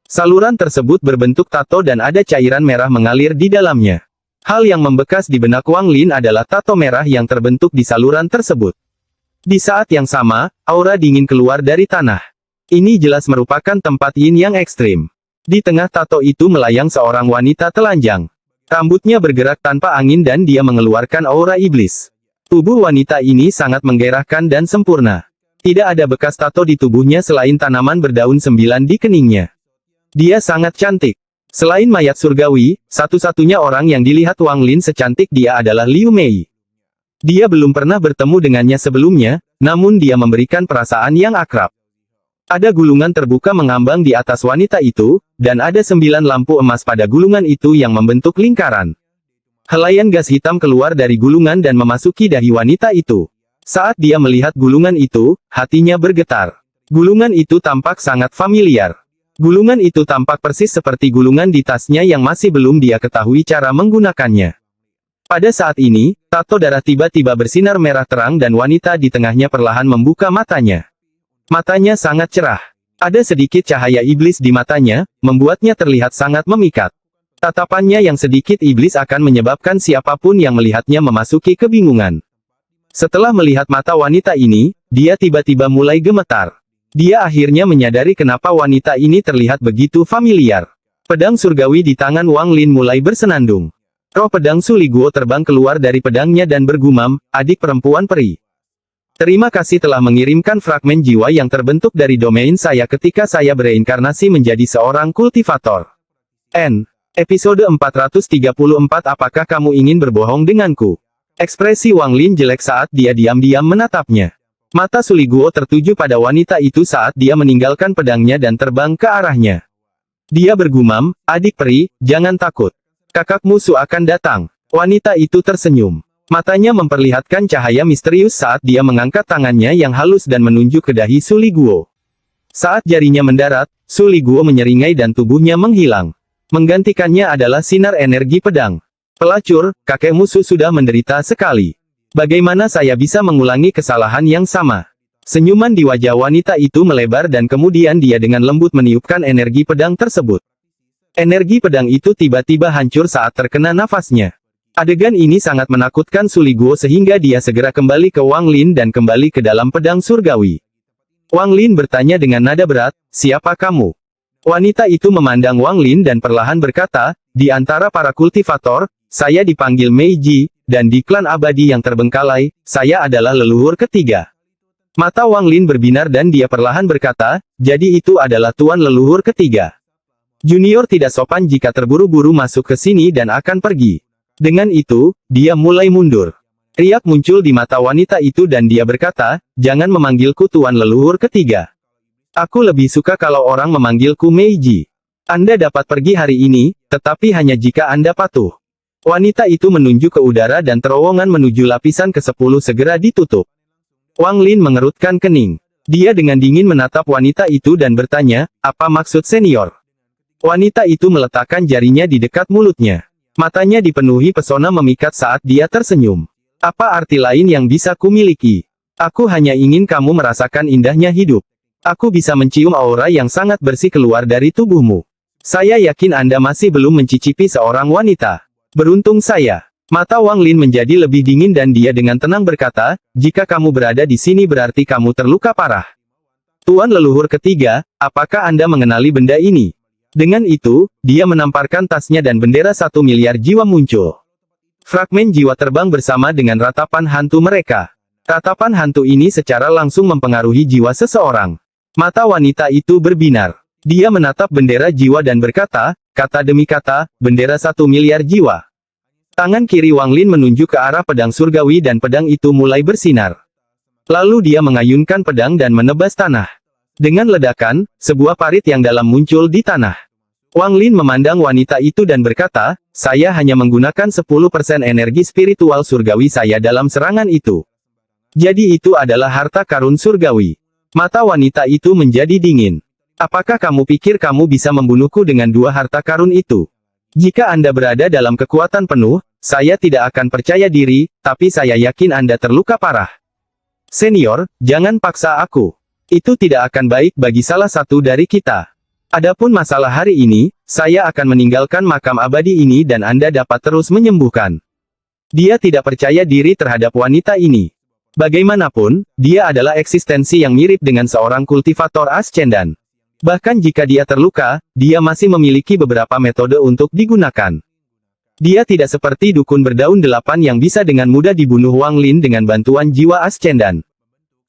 Saluran tersebut berbentuk tato dan ada cairan merah mengalir di dalamnya. Hal yang membekas di benak Wang Lin adalah tato merah yang terbentuk di saluran tersebut. Di saat yang sama, aura dingin keluar dari tanah. Ini jelas merupakan tempat yin yang ekstrim. Di tengah tato itu melayang seorang wanita telanjang. Rambutnya bergerak tanpa angin dan dia mengeluarkan aura iblis. Tubuh wanita ini sangat menggairahkan dan sempurna. Tidak ada bekas tato di tubuhnya selain tanaman berdaun 9 di keningnya. Dia sangat cantik. Selain mayat surgawi, satu-satunya orang yang dilihat Wang Lin secantik dia adalah Liu Mei. Dia belum pernah bertemu dengannya sebelumnya, namun dia memberikan perasaan yang akrab. Ada gulungan terbuka mengambang di atas wanita itu, dan ada 9 lampu emas pada gulungan itu yang membentuk lingkaran. Helaian gas hitam keluar dari gulungan dan memasuki dahi wanita itu. Saat dia melihat gulungan itu, hatinya bergetar. Gulungan itu tampak sangat familiar. Gulungan itu tampak persis seperti gulungan di tasnya yang masih belum dia ketahui cara menggunakannya. Pada saat ini, tato darah tiba-tiba bersinar merah terang dan wanita di tengahnya perlahan membuka matanya. Matanya sangat cerah. Ada sedikit cahaya iblis di matanya, membuatnya terlihat sangat memikat. Tatapannya yang sedikit iblis akan menyebabkan siapapun yang melihatnya memasuki kebingungan. Setelah melihat mata wanita ini, dia tiba-tiba mulai gemetar. Dia akhirnya menyadari kenapa wanita ini terlihat begitu familiar. Pedang surgawi di tangan Wang Lin mulai bersenandung. Roh pedang Su Liguo terbang keluar dari pedangnya dan bergumam, "Adik perempuan peri. Terima kasih telah mengirimkan fragmen jiwa yang terbentuk dari domain saya ketika saya bereinkarnasi menjadi seorang kultivator." Episode 434. Apakah kamu ingin berbohong denganku? Ekspresi Wang Lin jelek saat dia diam-diam menatapnya. Mata Su Liguo tertuju pada wanita itu saat dia meninggalkan pedangnya dan terbang ke arahnya. Dia bergumam, "Adik peri, jangan takut. Kakakmu Su akan datang." Wanita itu tersenyum. Matanya memperlihatkan cahaya misterius saat dia mengangkat tangannya yang halus dan menunjuk ke dahi Su Liguo. Saat jarinya mendarat, Su Liguo menyeringai dan tubuhnya menghilang. Menggantikannya adalah sinar energi pedang. "Pelacur, kakek musuh sudah menderita sekali. Bagaimana saya bisa mengulangi kesalahan yang sama?" Senyuman di wajah wanita itu melebar dan kemudian dia dengan lembut meniupkan energi pedang tersebut. Energi pedang itu tiba-tiba hancur saat terkena nafasnya. Adegan ini sangat menakutkan Su Liguo sehingga dia segera kembali ke Wang Lin dan kembali ke dalam pedang surgawi. Wang Lin bertanya dengan nada berat, "Siapa kamu?" Wanita itu memandang Wang Lin dan perlahan berkata, "Di antara para kultivator, saya dipanggil Meiji, dan di klan abadi yang terbengkalai, saya adalah leluhur ketiga." Mata Wang Lin berbinar dan dia perlahan berkata, "Jadi itu adalah tuan leluhur ketiga. Junior tidak sopan jika terburu-buru masuk ke sini dan akan pergi." Dengan itu, dia mulai mundur. Riak muncul di mata wanita itu dan dia berkata, "Jangan memanggilku tuan leluhur ketiga. Aku lebih suka kalau orang memanggilku Meiji. Anda dapat pergi hari ini, tetapi hanya jika Anda patuh." Wanita itu menunjuk ke udara dan terowongan menuju lapisan ke-10 segera ditutup. Wang Lin mengerutkan kening. Dia dengan dingin menatap wanita itu dan bertanya, "Apa maksud senior?" Wanita itu meletakkan jarinya di dekat mulutnya. Matanya dipenuhi pesona memikat saat dia tersenyum. "Apa arti lain yang bisa kumiliki? Aku hanya ingin kamu merasakan indahnya hidup. Aku bisa mencium aura yang sangat bersih keluar dari tubuhmu. Saya yakin Anda masih belum mencicipi seorang wanita. Beruntung saya." Mata Wang Lin menjadi lebih dingin dan dia dengan tenang berkata, "Jika kamu berada di sini berarti kamu terluka parah. Tuan leluhur ketiga, apakah Anda mengenali benda ini?" Dengan itu, dia menamparkan tasnya dan bendera 1 miliar jiwa muncul. Fragmen jiwa terbang bersama dengan ratapan hantu mereka. Ratapan hantu ini secara langsung mempengaruhi jiwa seseorang. Mata wanita itu berbinar. Dia menatap bendera jiwa dan berkata, kata demi kata, "Bendera 1 miliar jiwa." Tangan kiri Wang Lin menunjuk ke arah pedang surgawi dan pedang itu mulai bersinar. Lalu dia mengayunkan pedang dan menebas tanah. Dengan ledakan, sebuah parit yang dalam muncul di tanah. Wang Lin memandang wanita itu dan berkata, "Saya hanya menggunakan 10% energi spiritual surgawi saya dalam serangan itu. Jadi itu adalah harta karun surgawi." Mata wanita itu menjadi dingin. "Apakah kamu pikir kamu bisa membunuhku dengan 2 harta karun itu? Jika Anda berada dalam kekuatan penuh, saya tidak akan percaya diri, tapi saya yakin Anda terluka parah. Senior, jangan paksa aku. Itu tidak akan baik bagi salah satu dari kita." Adapun masalah hari ini, saya akan meninggalkan makam abadi ini dan Anda dapat terus menyembuhkan. Dia tidak percaya diri terhadap wanita ini. Bagaimanapun, dia adalah eksistensi yang mirip dengan seorang kultivator ascendan. Bahkan jika dia terluka, dia masih memiliki beberapa metode untuk digunakan. Dia tidak seperti dukun berdaun 8 yang bisa dengan mudah dibunuh Wang Lin dengan bantuan jiwa ascendan.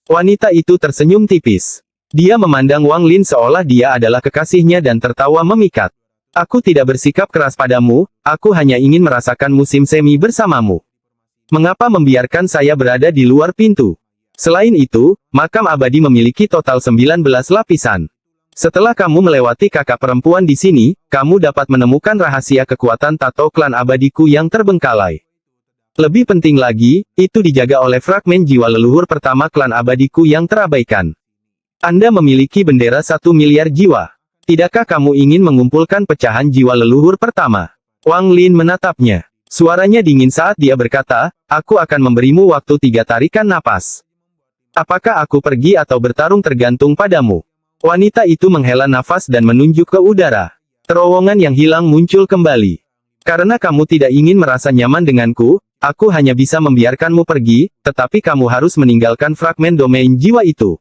Wanita itu tersenyum tipis. Dia memandang Wang Lin seolah dia adalah kekasihnya dan tertawa memikat. Aku tidak bersikap keras padamu, aku hanya ingin merasakan musim semi bersamamu. Mengapa membiarkan saya berada di luar pintu? Selain itu, makam abadi memiliki total 19 lapisan. Setelah kamu melewati kakak perempuan di sini, kamu dapat menemukan rahasia kekuatan tato klan abadiku yang terbengkalai. Lebih penting lagi, itu dijaga oleh fragmen jiwa leluhur pertama klan abadiku yang terabaikan. Anda memiliki bendera 1 miliar jiwa. Tidakkah kamu ingin mengumpulkan pecahan jiwa leluhur pertama? Wang Lin menatapnya. Suaranya dingin saat dia berkata, aku akan memberimu waktu 3 tarikan napas. Apakah aku pergi atau bertarung tergantung padamu. Wanita itu menghela nafas dan menunjuk ke udara. Terowongan yang hilang muncul kembali. Karena kamu tidak ingin merasa nyaman denganku, aku hanya bisa membiarkanmu pergi, tetapi kamu harus meninggalkan fragmen domain jiwa itu.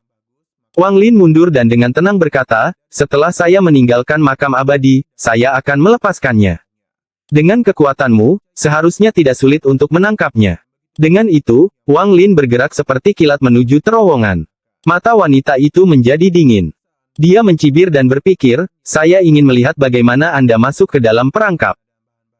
Wang Lin mundur dan dengan tenang berkata, setelah saya meninggalkan makam abadi, saya akan melepaskannya. Dengan kekuatanmu, seharusnya tidak sulit untuk menangkapnya. Dengan itu, Wang Lin bergerak seperti kilat menuju terowongan. Mata wanita itu menjadi dingin. Dia mencibir dan berpikir, saya ingin melihat bagaimana Anda masuk ke dalam perangkap.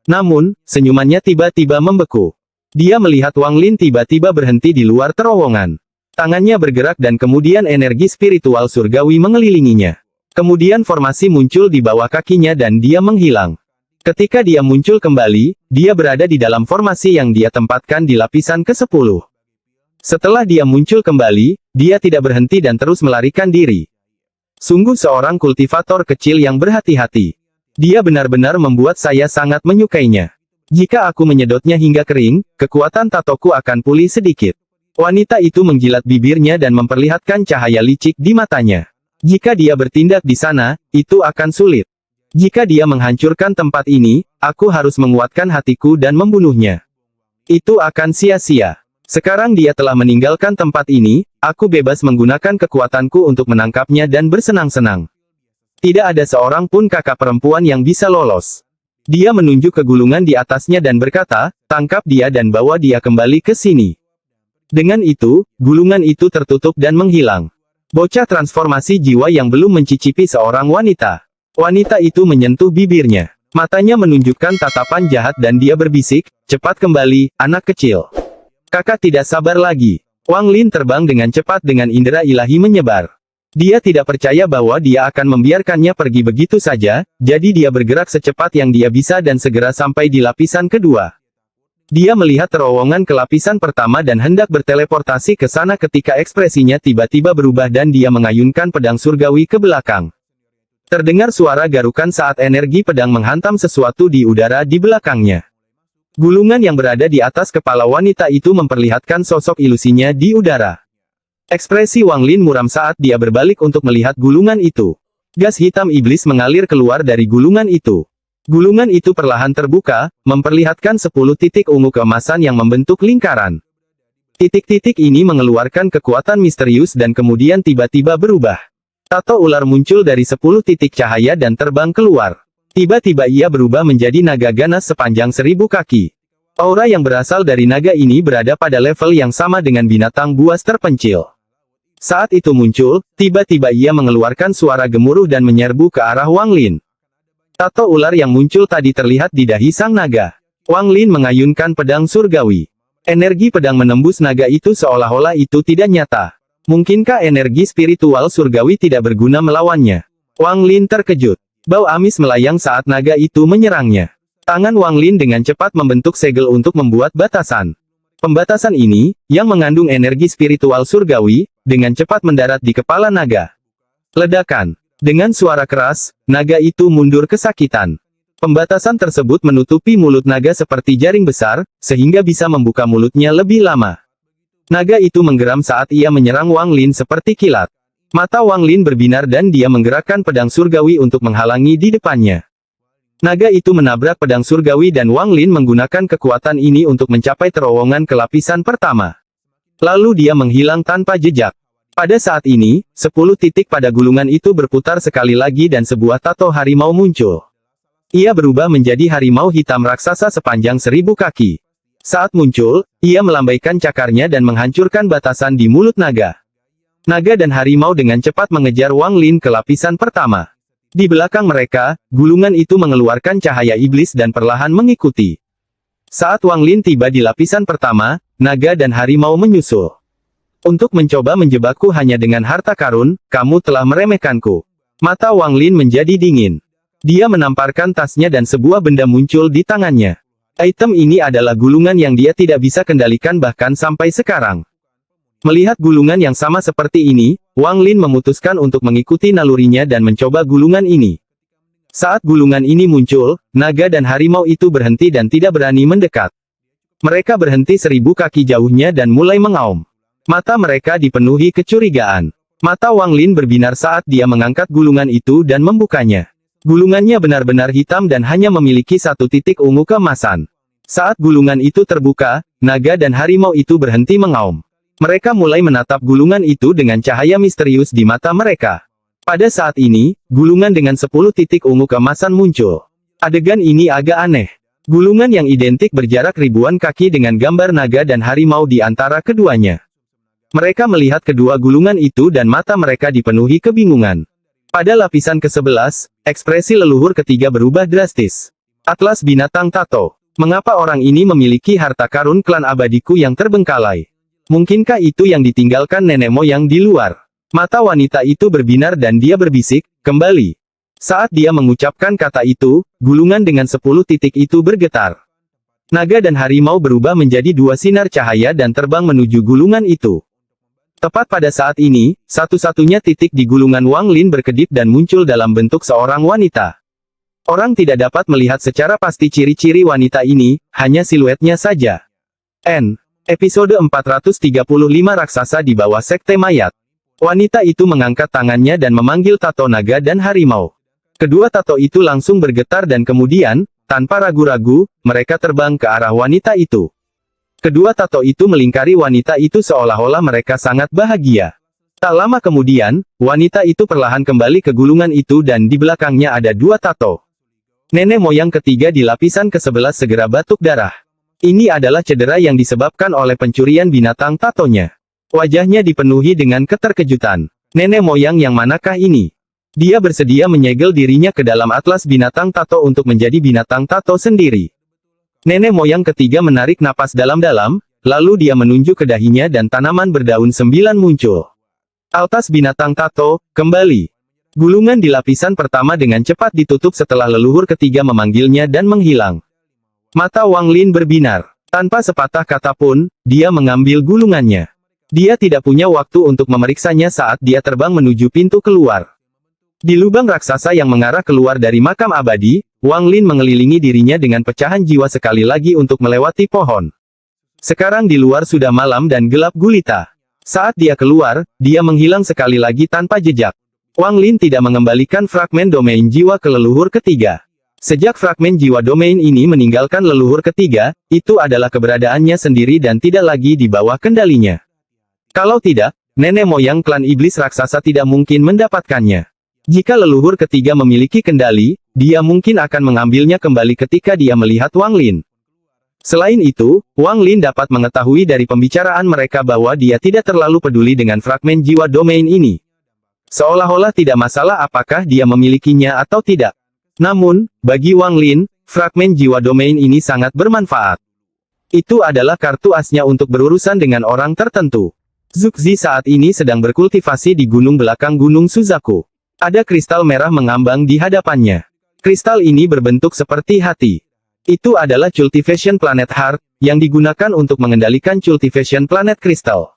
Namun, senyumannya tiba-tiba membeku. Dia melihat Wang Lin tiba-tiba berhenti di luar terowongan. Tangannya bergerak dan kemudian energi spiritual surgawi mengelilinginya. Kemudian formasi muncul di bawah kakinya dan dia menghilang. Ketika dia muncul kembali, dia berada di dalam formasi yang dia tempatkan di lapisan ke-10. Setelah dia muncul kembali, dia tidak berhenti dan terus melarikan diri. Sungguh seorang kultivator kecil yang berhati-hati. Dia benar-benar membuat saya sangat menyukainya. Jika aku menyedotnya hingga kering, kekuatan tatoku akan pulih sedikit. Wanita itu menjilat bibirnya dan memperlihatkan cahaya licik di matanya. Jika dia bertindak di sana, itu akan sulit. Jika dia menghancurkan tempat ini, aku harus menguatkan hatiku dan membunuhnya. Itu akan sia-sia. Sekarang dia telah meninggalkan tempat ini, aku bebas menggunakan kekuatanku untuk menangkapnya dan bersenang-senang. Tidak ada seorang pun kakak perempuan yang bisa lolos. Dia menunjuk ke gulungan di atasnya dan berkata, tangkap dia dan bawa dia kembali ke sini. Dengan itu, gulungan itu tertutup dan menghilang. Bocah transformasi jiwa yang belum mencicipi seorang wanita. Wanita itu menyentuh bibirnya. Matanya menunjukkan tatapan jahat dan dia berbisik, cepat kembali, anak kecil. Kakak tidak sabar lagi. Wang Lin terbang dengan cepat dengan indera ilahi menyebar. Dia tidak percaya bahwa dia akan membiarkannya pergi begitu saja, jadi dia bergerak secepat yang dia bisa dan segera sampai di lapisan kedua. Dia melihat terowongan ke lapisan pertama dan hendak berteleportasi ke sana ketika ekspresinya tiba-tiba berubah dan dia mengayunkan pedang surgawi ke belakang. Terdengar suara garukan saat energi pedang menghantam sesuatu di udara di belakangnya. Gulungan yang berada di atas kepala wanita itu memperlihatkan sosok ilusinya di udara. Ekspresi Wang Lin muram saat dia berbalik untuk melihat gulungan itu. Gas hitam iblis mengalir keluar dari gulungan itu. Gulungan itu perlahan terbuka, memperlihatkan 10 titik ungu keemasan yang membentuk lingkaran. Titik-titik ini mengeluarkan kekuatan misterius dan kemudian tiba-tiba berubah. Tato ular muncul dari 10 titik cahaya dan terbang keluar. Tiba-tiba ia berubah menjadi naga ganas sepanjang 1000 kaki. Aura yang berasal dari naga ini berada pada level yang sama dengan binatang buas terpencil. Saat itu muncul, tiba-tiba ia mengeluarkan suara gemuruh dan menyerbu ke arah Wang Lin. Tato ular yang muncul tadi terlihat di dahi sang naga. Wang Lin mengayunkan pedang surgawi. Energi pedang menembus naga itu seolah-olah itu tidak nyata. Mungkinkah energi spiritual surgawi tidak berguna melawannya? Wang Lin terkejut. Bau amis melayang saat naga itu menyerangnya. Tangan Wang Lin dengan cepat membentuk segel untuk membuat batasan. Pembatasan ini, yang mengandung energi spiritual surgawi, dengan cepat mendarat di kepala naga. Ledakan. Dengan suara keras, naga itu mundur kesakitan. Pembatasan tersebut menutupi mulut naga seperti jaring besar, sehingga bisa membuka mulutnya lebih lama. Naga itu menggeram saat ia menyerang Wang Lin seperti kilat. Mata Wang Lin berbinar dan dia menggerakkan pedang surgawi untuk menghalangi di depannya. Naga itu menabrak pedang surgawi dan Wang Lin menggunakan kekuatan ini untuk mencapai terowongan ke lapisan pertama. Lalu dia menghilang tanpa jejak. Pada saat ini, 10 titik pada gulungan itu berputar sekali lagi dan sebuah tato harimau muncul. Ia berubah menjadi harimau hitam raksasa sepanjang 1000 kaki. Saat muncul, ia melambaikan cakarnya dan menghancurkan batasan di mulut naga. Naga dan harimau dengan cepat mengejar Wang Lin ke lapisan pertama. Di belakang mereka, gulungan itu mengeluarkan cahaya iblis dan perlahan mengikuti. Saat Wang Lin tiba di lapisan pertama, naga dan harimau menyusul. Untuk mencoba menjebakku hanya dengan harta karun, kamu telah meremehkanku. Mata Wang Lin menjadi dingin. Dia menamparkan tasnya dan sebuah benda muncul di tangannya. Item ini adalah gulungan yang dia tidak bisa kendalikan bahkan sampai sekarang. Melihat gulungan yang sama seperti ini, Wang Lin memutuskan untuk mengikuti nalurinya dan mencoba gulungan ini. Saat gulungan ini muncul, naga dan harimau itu berhenti dan tidak berani mendekat. Mereka berhenti 1000 kaki jauhnya dan mulai mengaum. Mata mereka dipenuhi kecurigaan. Mata Wang Lin berbinar saat dia mengangkat gulungan itu dan membukanya. Gulungannya benar-benar hitam dan hanya memiliki 1 titik ungu keemasan. Saat gulungan itu terbuka, naga dan harimau itu berhenti mengaum. Mereka mulai menatap gulungan itu dengan cahaya misterius di mata mereka. Pada saat ini, gulungan dengan 10 titik ungu keemasan muncul. Adegan ini agak aneh. Gulungan yang identik berjarak ribuan kaki dengan gambar naga dan harimau di antara keduanya. Mereka melihat kedua gulungan itu dan mata mereka dipenuhi kebingungan. Pada lapisan ke-11, ekspresi leluhur ketiga berubah drastis. Atlas binatang tato. Mengapa orang ini memiliki harta karun klan abadiku yang terbengkalai? Mungkinkah itu yang ditinggalkan nenek moyang di luar? Mata wanita itu berbinar dan dia berbisik, kembali. Saat dia mengucapkan kata itu, gulungan dengan 10 titik itu bergetar. Naga dan harimau berubah menjadi 2 sinar cahaya dan terbang menuju gulungan itu. Tepat pada saat ini, satu-satunya titik di gulungan Wang Lin berkedip dan muncul dalam bentuk seorang wanita. Orang tidak dapat melihat secara pasti ciri-ciri wanita ini, hanya siluetnya saja. Episode 435 Raksasa di bawah Sekte Mayat. Wanita itu mengangkat tangannya dan memanggil tato naga dan harimau. Kedua tato itu langsung bergetar dan kemudian, tanpa ragu-ragu, mereka terbang ke arah wanita itu. Kedua tato itu melingkari wanita itu seolah-olah mereka sangat bahagia. Tak lama kemudian, wanita itu perlahan kembali ke gulungan itu dan di belakangnya ada 2 tato. Nenek moyang ketiga di lapisan ke-11 segera batuk darah. Ini adalah cedera yang disebabkan oleh pencurian binatang tatonya. Wajahnya dipenuhi dengan keterkejutan. Nenek moyang yang manakah ini? Dia bersedia menyegel dirinya ke dalam atlas binatang tato untuk menjadi binatang tato sendiri. Nenek moyang ketiga menarik napas dalam-dalam, lalu dia menunjuk ke dahinya dan tanaman berdaun 9 muncul. Altas binatang tato, kembali. Gulungan di lapisan pertama dengan cepat ditutup setelah leluhur ketiga memanggilnya dan menghilang. Mata Wang Lin berbinar. Tanpa sepatah kata pun, dia mengambil gulungannya. Dia tidak punya waktu untuk memeriksanya saat dia terbang menuju pintu keluar. Di lubang raksasa yang mengarah keluar dari makam abadi, Wang Lin mengelilingi dirinya dengan pecahan jiwa sekali lagi untuk melewati pohon. Sekarang di luar sudah malam dan gelap gulita. Saat dia keluar, dia menghilang sekali lagi tanpa jejak. Wang Lin tidak mengembalikan fragmen domain jiwa ke leluhur ketiga. Sejak fragmen jiwa domain ini meninggalkan leluhur ketiga, itu adalah keberadaannya sendiri dan tidak lagi di bawah kendalinya. Kalau tidak, nenek moyang klan iblis raksasa tidak mungkin mendapatkannya. Jika leluhur ketiga memiliki kendali, dia mungkin akan mengambilnya kembali ketika dia melihat Wang Lin. Selain itu, Wang Lin dapat mengetahui dari pembicaraan mereka bahwa dia tidak terlalu peduli dengan fragmen jiwa domain ini. Seolah-olah tidak masalah apakah dia memilikinya atau tidak. Namun, bagi Wang Lin, fragmen jiwa domain ini sangat bermanfaat. Itu adalah kartu asnya untuk berurusan dengan orang tertentu. Zuxi saat ini sedang berkultivasi di gunung belakang Gunung Suzaku. Ada kristal merah mengambang di hadapannya. Kristal ini berbentuk seperti hati. Itu adalah Cultivation Planet Heart, yang digunakan untuk mengendalikan Cultivation Planet Crystal.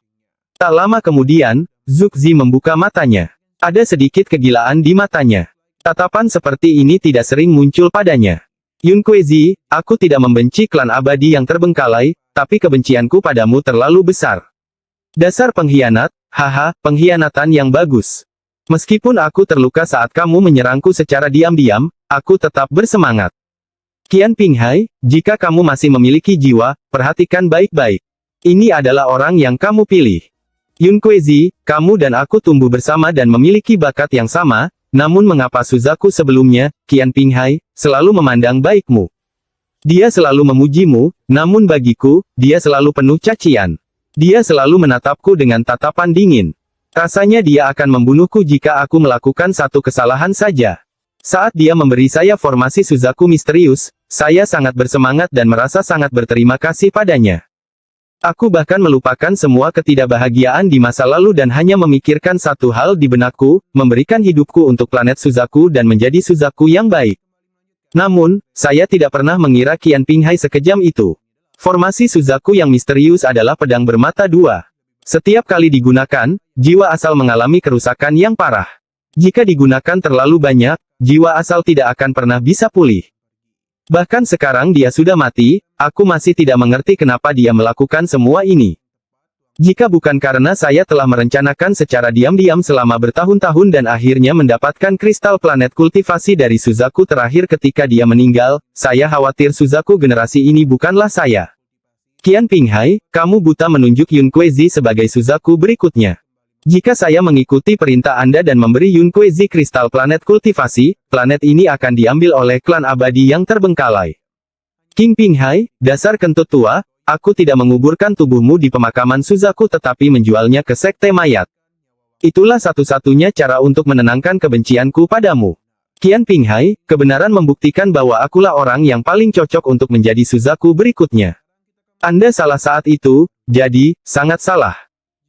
Tak lama kemudian, Zuxi membuka matanya. Ada sedikit kegilaan di matanya. Tatapan seperti ini tidak sering muncul padanya. Yun Kuezi, aku tidak membenci klan abadi yang terbengkalai, tapi kebencianku padamu terlalu besar. Dasar pengkhianat, Haha, pengkhianatan yang bagus. Meskipun aku terluka saat kamu menyerangku secara diam-diam, aku tetap bersemangat. Qian Pinghai, jika kamu masih memiliki jiwa, perhatikan baik-baik. Ini adalah orang yang kamu pilih. Yun Kuezi, kamu dan aku tumbuh bersama dan memiliki bakat yang sama, namun mengapa Suzaku sebelumnya, Qian Pinghai, selalu memandang baikmu? Dia selalu memujimu, namun bagiku, dia selalu penuh cacian. Dia selalu menatapku dengan tatapan dingin. Rasanya dia akan membunuhku jika aku melakukan satu kesalahan saja. Saat dia memberi saya formasi Suzaku misterius, saya sangat bersemangat dan merasa sangat berterima kasih padanya. Aku bahkan melupakan semua ketidakbahagiaan di masa lalu dan hanya memikirkan satu hal di benakku, memberikan hidupku untuk planet Suzaku dan menjadi Suzaku yang baik. Namun, saya tidak pernah mengira Qian Pinghai sekejam itu. Formasi Suzaku yang misterius adalah pedang bermata dua. Setiap kali digunakan, jiwa asal mengalami kerusakan yang parah. Jika digunakan terlalu banyak, jiwa asal tidak akan pernah bisa pulih. Bahkan sekarang dia sudah mati, aku masih tidak mengerti kenapa dia melakukan semua ini. Jika bukan karena saya telah merencanakan secara diam-diam selama bertahun-tahun dan akhirnya mendapatkan kristal planet kultivasi dari Suzaku terakhir ketika dia meninggal, saya khawatir Suzaku generasi ini bukanlah saya. Qian Pinghai, kamu buta menunjuk Yun Kuezi sebagai Suzaku berikutnya. Jika saya mengikuti perintah Anda dan memberi Yun Kuezi kristal planet kultivasi, planet ini akan diambil oleh klan abadi yang terbengkalai. King Pinghai, dasar kentut tua, aku tidak menguburkan tubuhmu di pemakaman Suzaku tetapi menjualnya ke sekte mayat. Itulah satu-satunya cara untuk menenangkan kebencianku padamu. Qian Pinghai, kebenaran membuktikan bahwa akulah orang yang paling cocok untuk menjadi Suzaku berikutnya. Anda salah saat itu, jadi, sangat salah.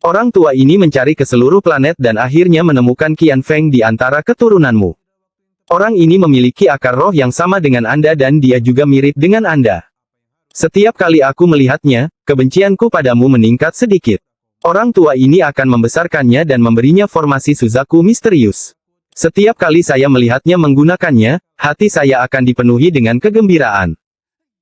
Orang tua ini mencari ke seluruh planet dan akhirnya menemukan Qian Feng di antara keturunanmu. Orang ini memiliki akar roh yang sama dengan Anda dan dia juga mirip dengan Anda. Setiap kali aku melihatnya, kebencianku padamu meningkat sedikit. Orang tua ini akan membesarkannya dan memberinya formasi Suzaku misterius. Setiap kali saya melihatnya menggunakannya, hati saya akan dipenuhi dengan kegembiraan.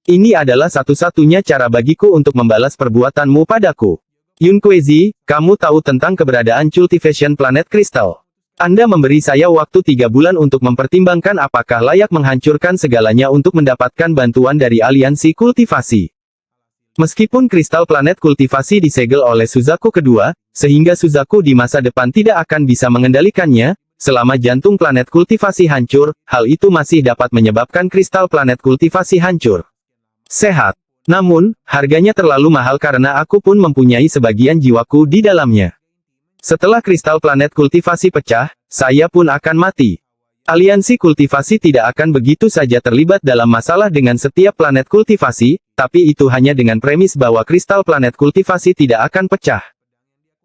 Ini adalah satu-satunya cara bagiku untuk membalas perbuatanmu padaku. Yun Kuezi, kamu tahu tentang keberadaan Cultivation Planet Crystal. Anda memberi saya waktu 3 bulan untuk mempertimbangkan apakah layak menghancurkan segalanya untuk mendapatkan bantuan dari aliansi kultivasi. Meskipun kristal planet kultivasi disegel oleh Suzaku kedua, sehingga Suzaku di masa depan tidak akan bisa mengendalikannya, selama jantung planet kultivasi hancur, hal itu masih dapat menyebabkan kristal planet kultivasi hancur. Sehat. Namun, harganya terlalu mahal karena aku pun mempunyai sebagian jiwaku di dalamnya. Setelah kristal planet kultivasi pecah, saya pun akan mati. Aliansi kultivasi tidak akan begitu saja terlibat dalam masalah dengan setiap planet kultivasi, tapi itu hanya dengan premis bahwa kristal planet kultivasi tidak akan pecah.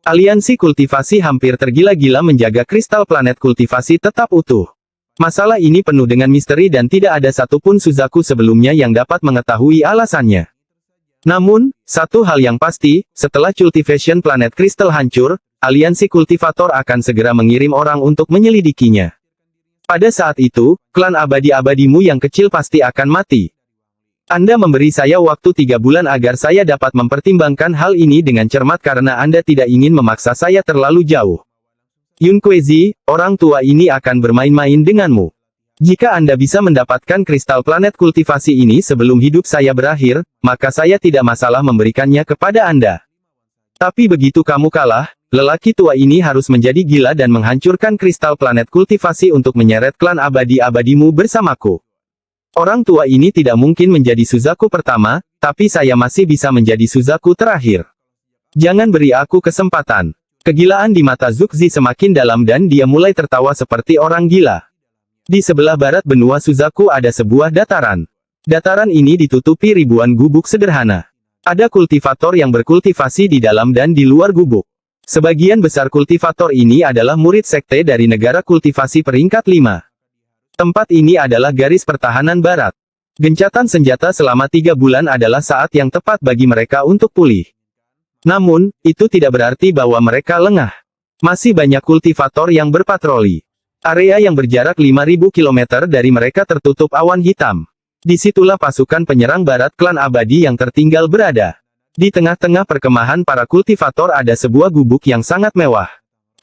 Aliansi kultivasi hampir tergila-gila menjaga kristal planet kultivasi tetap utuh. Masalah ini penuh dengan misteri dan tidak ada satupun Suzaku sebelumnya yang dapat mengetahui alasannya. Namun, satu hal yang pasti, setelah Cultivation Planet Crystal hancur, aliansi kultivator akan segera mengirim orang untuk menyelidikinya. Pada saat itu, klan abadi-abadimu yang kecil pasti akan mati. Anda memberi saya waktu 3 bulan agar saya dapat mempertimbangkan hal ini dengan cermat karena Anda tidak ingin memaksa saya terlalu jauh. Yun Kuezi, orang tua ini akan bermain-main denganmu. Jika Anda bisa mendapatkan kristal planet kultivasi ini sebelum hidup saya berakhir, maka saya tidak masalah memberikannya kepada Anda. Tapi begitu kamu kalah, lelaki tua ini harus menjadi gila dan menghancurkan kristal planet kultivasi untuk menyeret klan abadi-abadimu bersamaku. Orang tua ini tidak mungkin menjadi Suzaku pertama, tapi saya masih bisa menjadi Suzaku terakhir. Jangan beri aku kesempatan. Kegilaan di mata Zuxi semakin dalam dan dia mulai tertawa seperti orang gila. Di sebelah barat benua Suzaku ada sebuah dataran. Dataran ini ditutupi ribuan gubuk sederhana. Ada kultivator yang berkultivasi di dalam dan di luar gubuk. Sebagian besar kultivator ini adalah murid sekte dari negara kultivasi peringkat 5. Tempat ini adalah garis pertahanan barat. Gencatan senjata selama 3 bulan adalah saat yang tepat bagi mereka untuk pulih. Namun, itu tidak berarti bahwa mereka lengah. Masih banyak kultivator yang berpatroli. Area yang berjarak 5.000 km dari mereka tertutup awan hitam. Disitulah pasukan penyerang barat klan abadi yang tertinggal berada. Di tengah-tengah perkemahan para kultivator ada sebuah gubuk yang sangat mewah.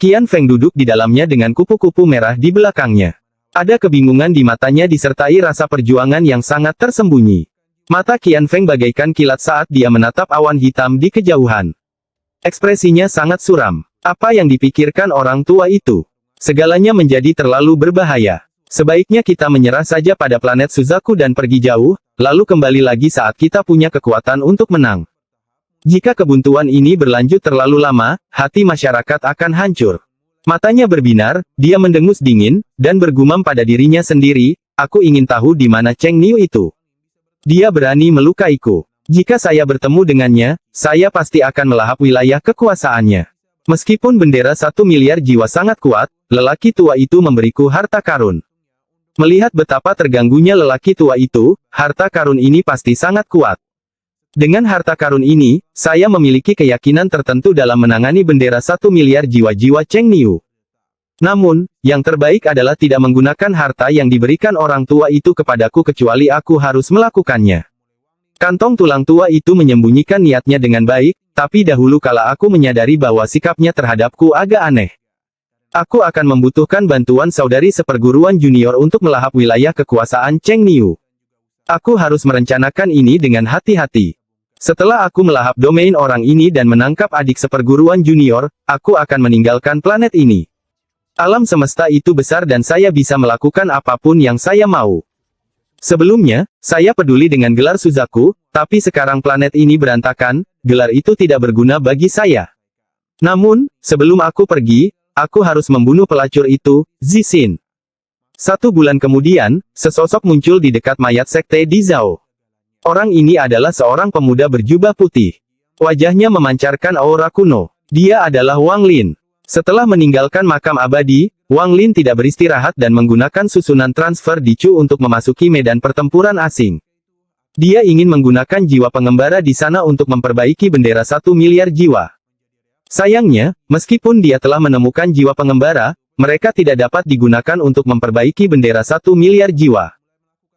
Qian Feng duduk di dalamnya dengan kupu-kupu merah di belakangnya. Ada kebingungan di matanya disertai rasa perjuangan yang sangat tersembunyi. Mata Qian Feng bagaikan kilat saat dia menatap awan hitam di kejauhan. Ekspresinya sangat suram. Apa yang dipikirkan orang tua itu? Segalanya menjadi terlalu berbahaya. Sebaiknya kita menyerah saja pada planet Suzaku dan pergi jauh, lalu kembali lagi saat kita punya kekuatan untuk menang. Jika kebuntuan ini berlanjut terlalu lama, hati masyarakat akan hancur. Matanya berbinar, dia mendengus dingin, dan bergumam pada dirinya sendiri, aku ingin tahu di mana Cheng Niu itu. Dia berani melukaiku. Jika saya bertemu dengannya, saya pasti akan melahap wilayah kekuasaannya. Meskipun bendera 1 miliar jiwa sangat kuat, lelaki tua itu memberiku harta karun. Melihat betapa terganggunya lelaki tua itu, harta karun ini pasti sangat kuat. Dengan harta karun ini, saya memiliki keyakinan tertentu dalam menangani bendera 1 miliar jiwa-jiwa Cheng Niu. Namun, yang terbaik adalah tidak menggunakan harta yang diberikan orang tua itu kepadaku kecuali aku harus melakukannya. Kantong tulang tua itu menyembunyikan niatnya dengan baik, tapi dahulu kala aku menyadari bahwa sikapnya terhadapku agak aneh. Aku akan membutuhkan bantuan saudari seperguruan junior untuk melahap wilayah kekuasaan Cheng Niu. Aku harus merencanakan ini dengan hati-hati. Setelah aku melahap domain orang ini dan menangkap adik seperguruan junior, aku akan meninggalkan planet ini. Alam semesta itu besar dan saya bisa melakukan apapun yang saya mau. Sebelumnya, saya peduli dengan gelar Suzaku, tapi sekarang planet ini berantakan, gelar itu tidak berguna bagi saya. Namun, sebelum aku pergi, aku harus membunuh pelacur itu, Zixin. 1 bulan kemudian, sesosok muncul di dekat mayat sekte di Zhao. Orang ini adalah seorang pemuda berjubah putih. Wajahnya memancarkan aura kuno. Dia adalah Wang Lin. Setelah meninggalkan makam abadi, Wang Lin tidak beristirahat dan menggunakan susunan transfer di Chu untuk memasuki medan pertempuran asing. Dia ingin menggunakan jiwa pengembara di sana untuk memperbaiki bendera 1 miliar jiwa. Sayangnya, meskipun dia telah menemukan jiwa pengembara, mereka tidak dapat digunakan untuk memperbaiki bendera 1 miliar jiwa.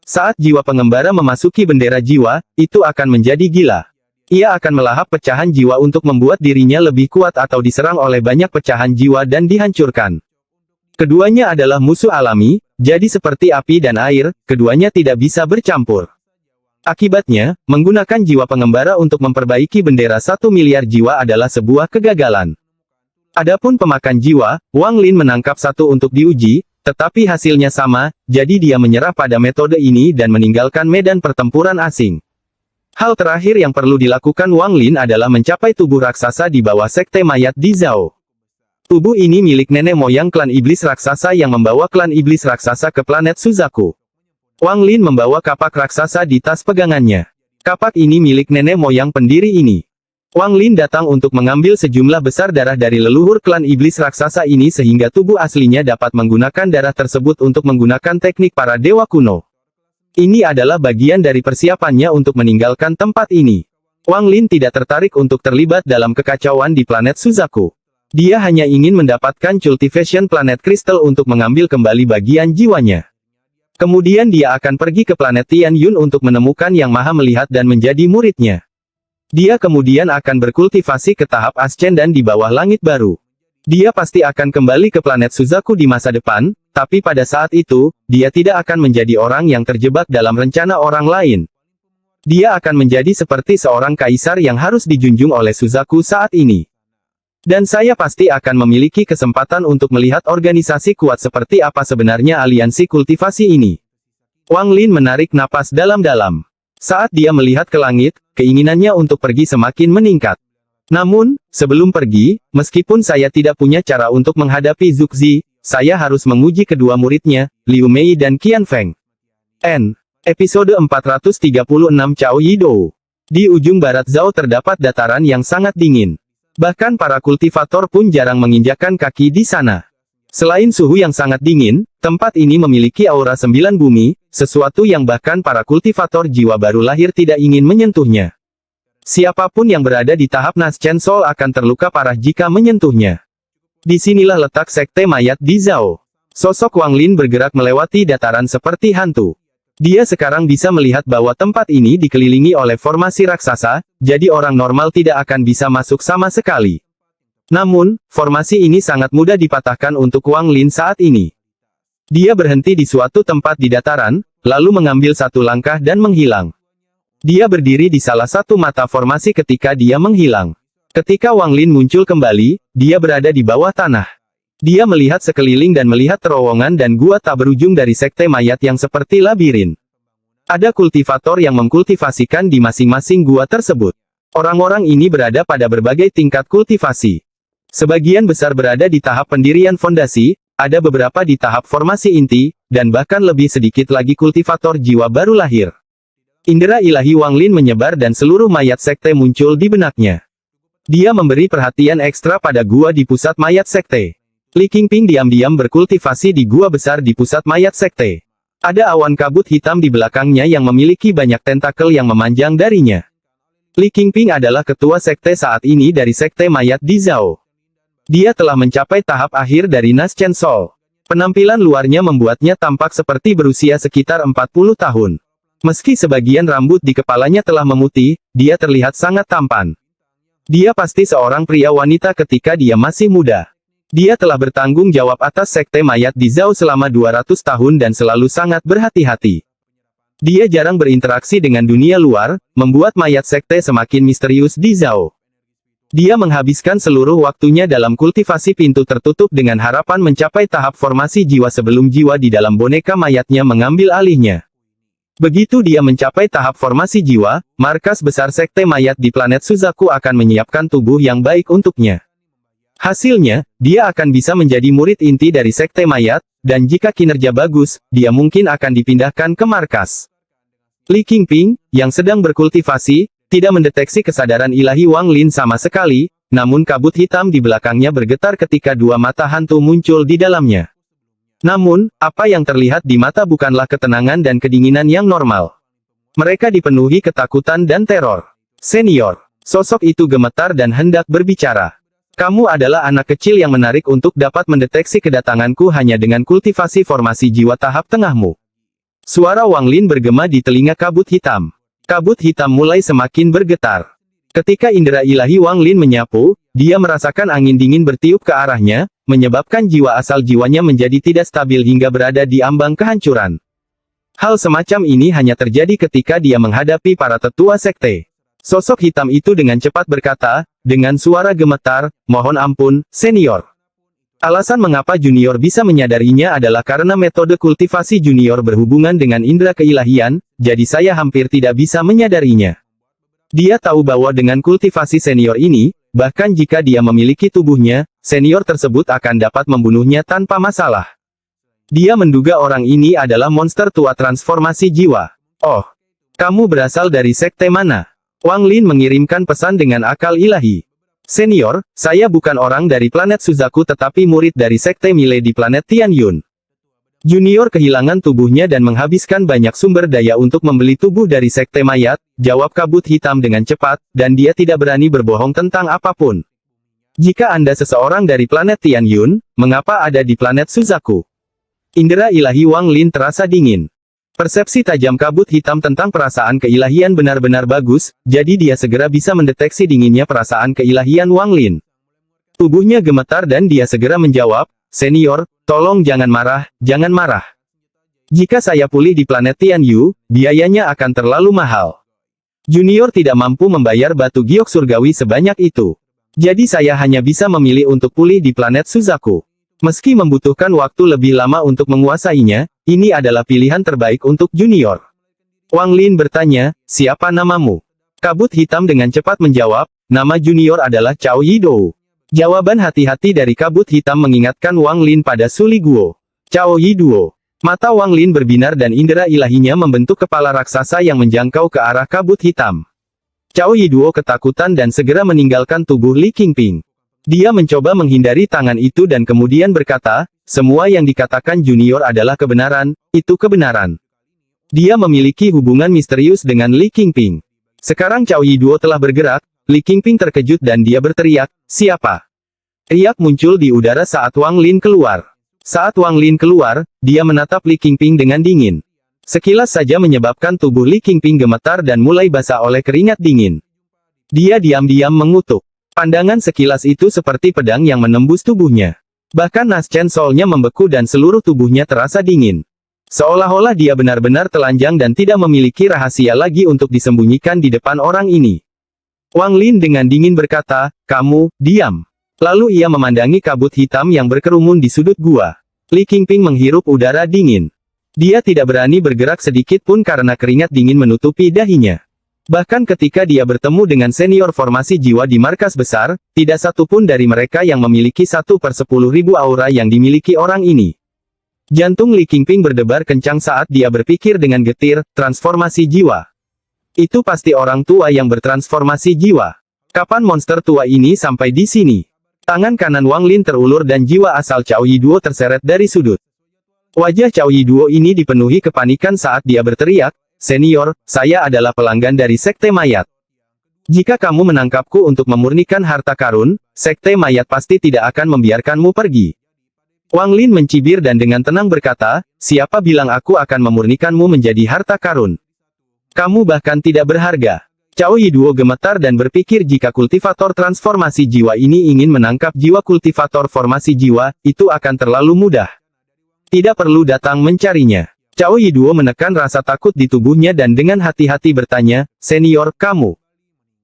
Saat jiwa pengembara memasuki bendera jiwa, itu akan menjadi gila. Ia akan melahap pecahan jiwa untuk membuat dirinya lebih kuat atau diserang oleh banyak pecahan jiwa dan dihancurkan. Keduanya adalah musuh alami, jadi seperti api dan air, keduanya tidak bisa bercampur. Akibatnya, menggunakan jiwa pengembara untuk memperbaiki bendera 1 miliar jiwa adalah sebuah kegagalan. Adapun pemakan jiwa, Wang Lin menangkap satu untuk diuji, tetapi hasilnya sama, jadi dia menyerah pada metode ini dan meninggalkan medan pertempuran asing. Hal terakhir yang perlu dilakukan Wang Lin adalah mencapai tubuh raksasa di bawah sekte mayat di Zhao. Tubuh ini milik nenek moyang klan iblis raksasa yang membawa klan iblis raksasa ke planet Suzaku. Wang Lin membawa kapak raksasa di tas pegangannya. Kapak ini milik nenek moyang pendiri ini. Wang Lin datang untuk mengambil sejumlah besar darah dari leluhur klan iblis raksasa ini sehingga tubuh aslinya dapat menggunakan darah tersebut untuk menggunakan teknik para dewa kuno. Ini adalah bagian dari persiapannya untuk meninggalkan tempat ini. Wang Lin tidak tertarik untuk terlibat dalam kekacauan di planet Suzaku. Dia hanya ingin mendapatkan cultivation planet kristal untuk mengambil kembali bagian jiwanya. Kemudian dia akan pergi ke planet Tian Yun untuk menemukan Yang Maha Melihat dan menjadi muridnya. Dia kemudian akan berkultivasi ke tahap Ascend dan di bawah langit baru. Dia pasti akan kembali ke planet Suzaku di masa depan, tapi pada saat itu, dia tidak akan menjadi orang yang terjebak dalam rencana orang lain. Dia akan menjadi seperti seorang kaisar yang harus dijunjung oleh Suzaku saat ini. Dan saya pasti akan memiliki kesempatan untuk melihat organisasi kuat seperti apa sebenarnya aliansi kultivasi ini. Wang Lin menarik napas dalam-dalam. Saat dia melihat ke langit, keinginannya untuk pergi semakin meningkat. Namun, sebelum pergi, meskipun saya tidak punya cara untuk menghadapi Zuxi, saya harus menguji kedua muridnya, Liu Mei dan Qian Feng. Episode 436 Cao Yidou. Di ujung barat Zhao terdapat dataran yang sangat dingin. Bahkan para kultivator pun jarang menginjakkan kaki di sana. Selain suhu yang sangat dingin, tempat ini memiliki aura 9 bumi, sesuatu yang bahkan para kultivator jiwa baru lahir tidak ingin menyentuhnya. Siapapun yang berada di tahap Naschen Soul akan terluka parah jika menyentuhnya. Disinilah letak sekte mayat di Zhao. Sosok Wang Lin bergerak melewati dataran seperti hantu. Dia sekarang bisa melihat bahwa tempat ini dikelilingi oleh formasi raksasa, jadi orang normal tidak akan bisa masuk sama sekali. Namun, formasi ini sangat mudah dipatahkan untuk Wang Lin saat ini. Dia berhenti di suatu tempat di dataran, lalu mengambil satu langkah dan menghilang. Dia berdiri di salah satu mata formasi ketika dia menghilang. Ketika Wang Lin muncul kembali, dia berada di bawah tanah. Dia melihat sekeliling dan melihat terowongan dan gua tak berujung dari sekte mayat yang seperti labirin. Ada kultivator yang mengkultivasikan di masing-masing gua tersebut. Orang-orang ini berada pada berbagai tingkat kultivasi. Sebagian besar berada di tahap pendirian fondasi, ada beberapa di tahap formasi inti, dan bahkan lebih sedikit lagi kultivator jiwa baru lahir. Indera ilahi Wang Lin menyebar dan seluruh mayat sekte muncul di benaknya. Dia memberi perhatian ekstra pada gua di pusat mayat sekte. Li Qingping diam-diam berkultivasi di gua besar di pusat mayat sekte. Ada awan kabut hitam di belakangnya yang memiliki banyak tentakel yang memanjang darinya. Li Qingping adalah ketua sekte saat ini dari sekte mayat di Zhao. Dia telah mencapai tahap akhir dari Nas Chen Sol. Penampilan luarnya membuatnya tampak seperti berusia sekitar 40 tahun. Meski sebagian rambut di kepalanya telah memutih, dia terlihat sangat tampan. Dia pasti seorang pria wanita ketika dia masih muda. Dia telah bertanggung jawab atas sekte mayat di Zhao selama 200 tahun dan selalu sangat berhati-hati. Dia jarang berinteraksi dengan dunia luar, membuat mayat sekte semakin misterius di Zhao. Dia menghabiskan seluruh waktunya dalam kultivasi pintu tertutup dengan harapan mencapai tahap formasi jiwa sebelum jiwa di dalam boneka mayatnya mengambil alihnya. Begitu dia mencapai tahap formasi jiwa, markas besar sekte mayat di planet Suzaku akan menyiapkan tubuh yang baik untuknya. Hasilnya, dia akan bisa menjadi murid inti dari sekte mayat, dan jika kinerja bagus, dia mungkin akan dipindahkan ke markas. Li Qingping, yang sedang berkultivasi, tidak mendeteksi kesadaran ilahi Wang Lin sama sekali, namun kabut hitam di belakangnya bergetar ketika dua mata hantu muncul di dalamnya. Namun, apa yang terlihat di mata bukanlah ketenangan dan kedinginan yang normal. Mereka dipenuhi ketakutan dan teror. Senior, sosok itu gemetar dan hendak berbicara. Kamu adalah anak kecil yang menarik untuk dapat mendeteksi kedatanganku hanya dengan kultivasi formasi jiwa tahap tengahmu. Suara Wang Lin bergema di telinga kabut hitam. Kabut hitam mulai semakin bergetar. Ketika indera ilahi Wang Lin menyapu, dia merasakan angin dingin bertiup ke arahnya, menyebabkan jiwa asal jiwanya menjadi tidak stabil hingga berada di ambang kehancuran. Hal semacam ini hanya terjadi ketika dia menghadapi para tetua sekte. Sosok hitam itu dengan cepat berkata, dengan suara gemetar, mohon ampun, senior. Alasan mengapa junior bisa menyadarinya adalah karena metode kultivasi junior berhubungan dengan indera keilahian, jadi saya hampir tidak bisa menyadarinya. Dia tahu bahwa dengan kultivasi senior ini, bahkan jika dia memiliki tubuhnya, senior tersebut akan dapat membunuhnya tanpa masalah. Dia menduga orang ini adalah monster tua transformasi jiwa. Oh, kamu berasal dari sekte mana? Wang Lin mengirimkan pesan dengan akal ilahi. Senior, saya bukan orang dari planet Suzaku tetapi murid dari sekte Mile di planet Tianyun. Junior kehilangan tubuhnya dan menghabiskan banyak sumber daya untuk membeli tubuh dari sekte mayat, jawab kabut hitam dengan cepat, dan dia tidak berani berbohong tentang apapun. Jika Anda seseorang dari planet Tianyun, mengapa ada di planet Suzaku? Indera ilahi Wang Lin terasa dingin. Persepsi tajam kabut hitam tentang perasaan keilahian benar-benar bagus, jadi dia segera bisa mendeteksi dinginnya perasaan keilahian Wang Lin. Tubuhnya gemetar dan dia segera menjawab, senior, tolong jangan marah, jangan marah. Jika saya pulih di planet Tianyu, biayanya akan terlalu mahal. Junior tidak mampu membayar batu giok surgawi sebanyak itu. Jadi saya hanya bisa memilih untuk pulih di planet Suzaku. Meski membutuhkan waktu lebih lama untuk menguasainya, ini adalah pilihan terbaik untuk junior. Wang Lin bertanya, siapa namamu? Kabut hitam dengan cepat menjawab, nama junior adalah Cao Yidou. Jawaban hati-hati dari kabut hitam mengingatkan Wang Lin pada Suli Guo. Cao Yidou. Mata Wang Lin berbinar dan indera ilahinya membentuk kepala raksasa yang menjangkau ke arah kabut hitam. Cao Yidou ketakutan dan segera meninggalkan tubuh Li Qingping. Dia mencoba menghindari tangan itu dan kemudian berkata, semua yang dikatakan junior adalah kebenaran, itu kebenaran. Dia memiliki hubungan misterius dengan Li Qingping. Sekarang Cao Yidou telah bergerak, Li Qingping terkejut dan dia berteriak, siapa? Riak muncul di udara saat Wang Lin keluar. Saat Wang Lin keluar, dia menatap Li Qingping dengan dingin. Sekilas saja menyebabkan tubuh Li Qingping gemetar dan mulai basah oleh keringat dingin. Dia diam-diam mengutuk. Pandangan sekilas itu seperti pedang yang menembus tubuhnya. Bahkan Nas Chen Soul-nya membeku dan seluruh tubuhnya terasa dingin. Seolah-olah dia benar-benar telanjang dan tidak memiliki rahasia lagi untuk disembunyikan di depan orang ini. Wang Lin dengan dingin berkata, "Kamu, diam." Lalu ia memandangi kabut hitam yang berkerumun di sudut gua. Li Qingping menghirup udara dingin. Dia tidak berani bergerak sedikit pun karena keringat dingin menutupi dahinya. Bahkan ketika dia bertemu dengan senior formasi jiwa di markas besar, tidak satu pun dari mereka yang memiliki 1/10.000 aura yang dimiliki orang ini. Jantung Li Qingping berdebar kencang saat dia berpikir dengan getir, transformasi jiwa. Itu pasti orang tua yang bertransformasi jiwa. Kapan monster tua ini sampai di sini? Tangan kanan Wang Lin terulur dan jiwa asal Cao Yiduo terseret dari sudut. Wajah Cao Yiduo ini dipenuhi kepanikan saat dia berteriak, "Senior, saya adalah pelanggan dari Sekte Mayat. Jika kamu menangkapku untuk memurnikan harta karun, Sekte Mayat pasti tidak akan membiarkanmu pergi." Wang Lin mencibir dan dengan tenang berkata, "Siapa bilang aku akan memurnikanmu menjadi harta karun? Kamu bahkan tidak berharga." Cao Yiduo gemetar dan berpikir jika kultivator transformasi jiwa ini ingin menangkap jiwa kultivator formasi jiwa, itu akan terlalu mudah. Tidak perlu datang mencarinya. Cao Yiduo menekan rasa takut di tubuhnya dan dengan hati-hati bertanya, "Senior, kamu.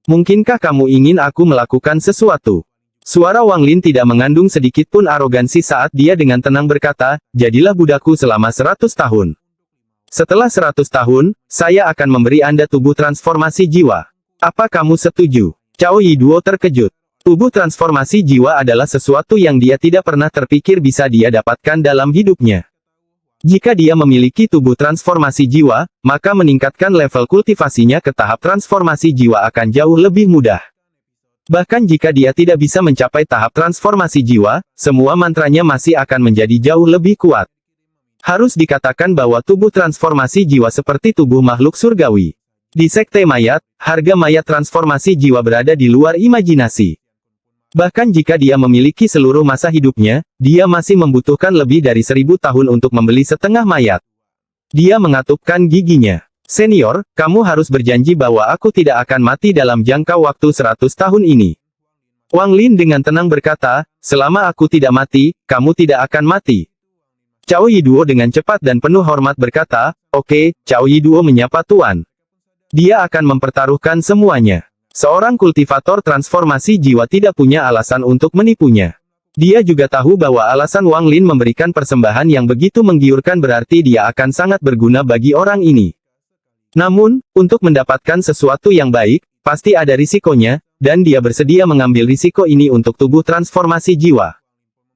Mungkinkah kamu ingin aku melakukan sesuatu?" Suara Wang Lin tidak mengandung sedikit pun arogansi saat dia dengan tenang berkata, "Jadilah budakku selama 100 tahun. Setelah 100 tahun, saya akan memberi Anda tubuh transformasi jiwa. Apa kamu setuju?" Cao Yiduo terkejut. Tubuh transformasi jiwa adalah sesuatu yang dia tidak pernah terpikir bisa dia dapatkan dalam hidupnya. Jika dia memiliki tubuh transformasi jiwa, maka meningkatkan level kultivasinya ke tahap transformasi jiwa akan jauh lebih mudah. Bahkan jika dia tidak bisa mencapai tahap transformasi jiwa, semua mantranya masih akan menjadi jauh lebih kuat. Harus dikatakan bahwa tubuh transformasi jiwa seperti tubuh makhluk surgawi. Di Sekte Mayat, harga mayat transformasi jiwa berada di luar imajinasi. Bahkan jika dia memiliki seluruh masa hidupnya, dia masih membutuhkan lebih dari 1000 tahun untuk membeli setengah mayat. Dia mengatupkan giginya. "Senior, kamu harus berjanji bahwa aku tidak akan mati dalam jangka waktu 100 tahun ini." Wang Lin dengan tenang berkata, "Selama aku tidak mati, kamu tidak akan mati." Cao Yiduo dengan cepat dan penuh hormat berkata, "Oke." Cao Yiduo menyapa Tuan. Dia akan mempertaruhkan semuanya. Seorang kultivator transformasi jiwa tidak punya alasan untuk menipunya. Dia juga tahu bahwa alasan Wang Lin memberikan persembahan yang begitu menggiurkan berarti dia akan sangat berguna bagi orang ini. Namun, untuk mendapatkan sesuatu yang baik, pasti ada risikonya, dan dia bersedia mengambil risiko ini untuk tubuh transformasi jiwa.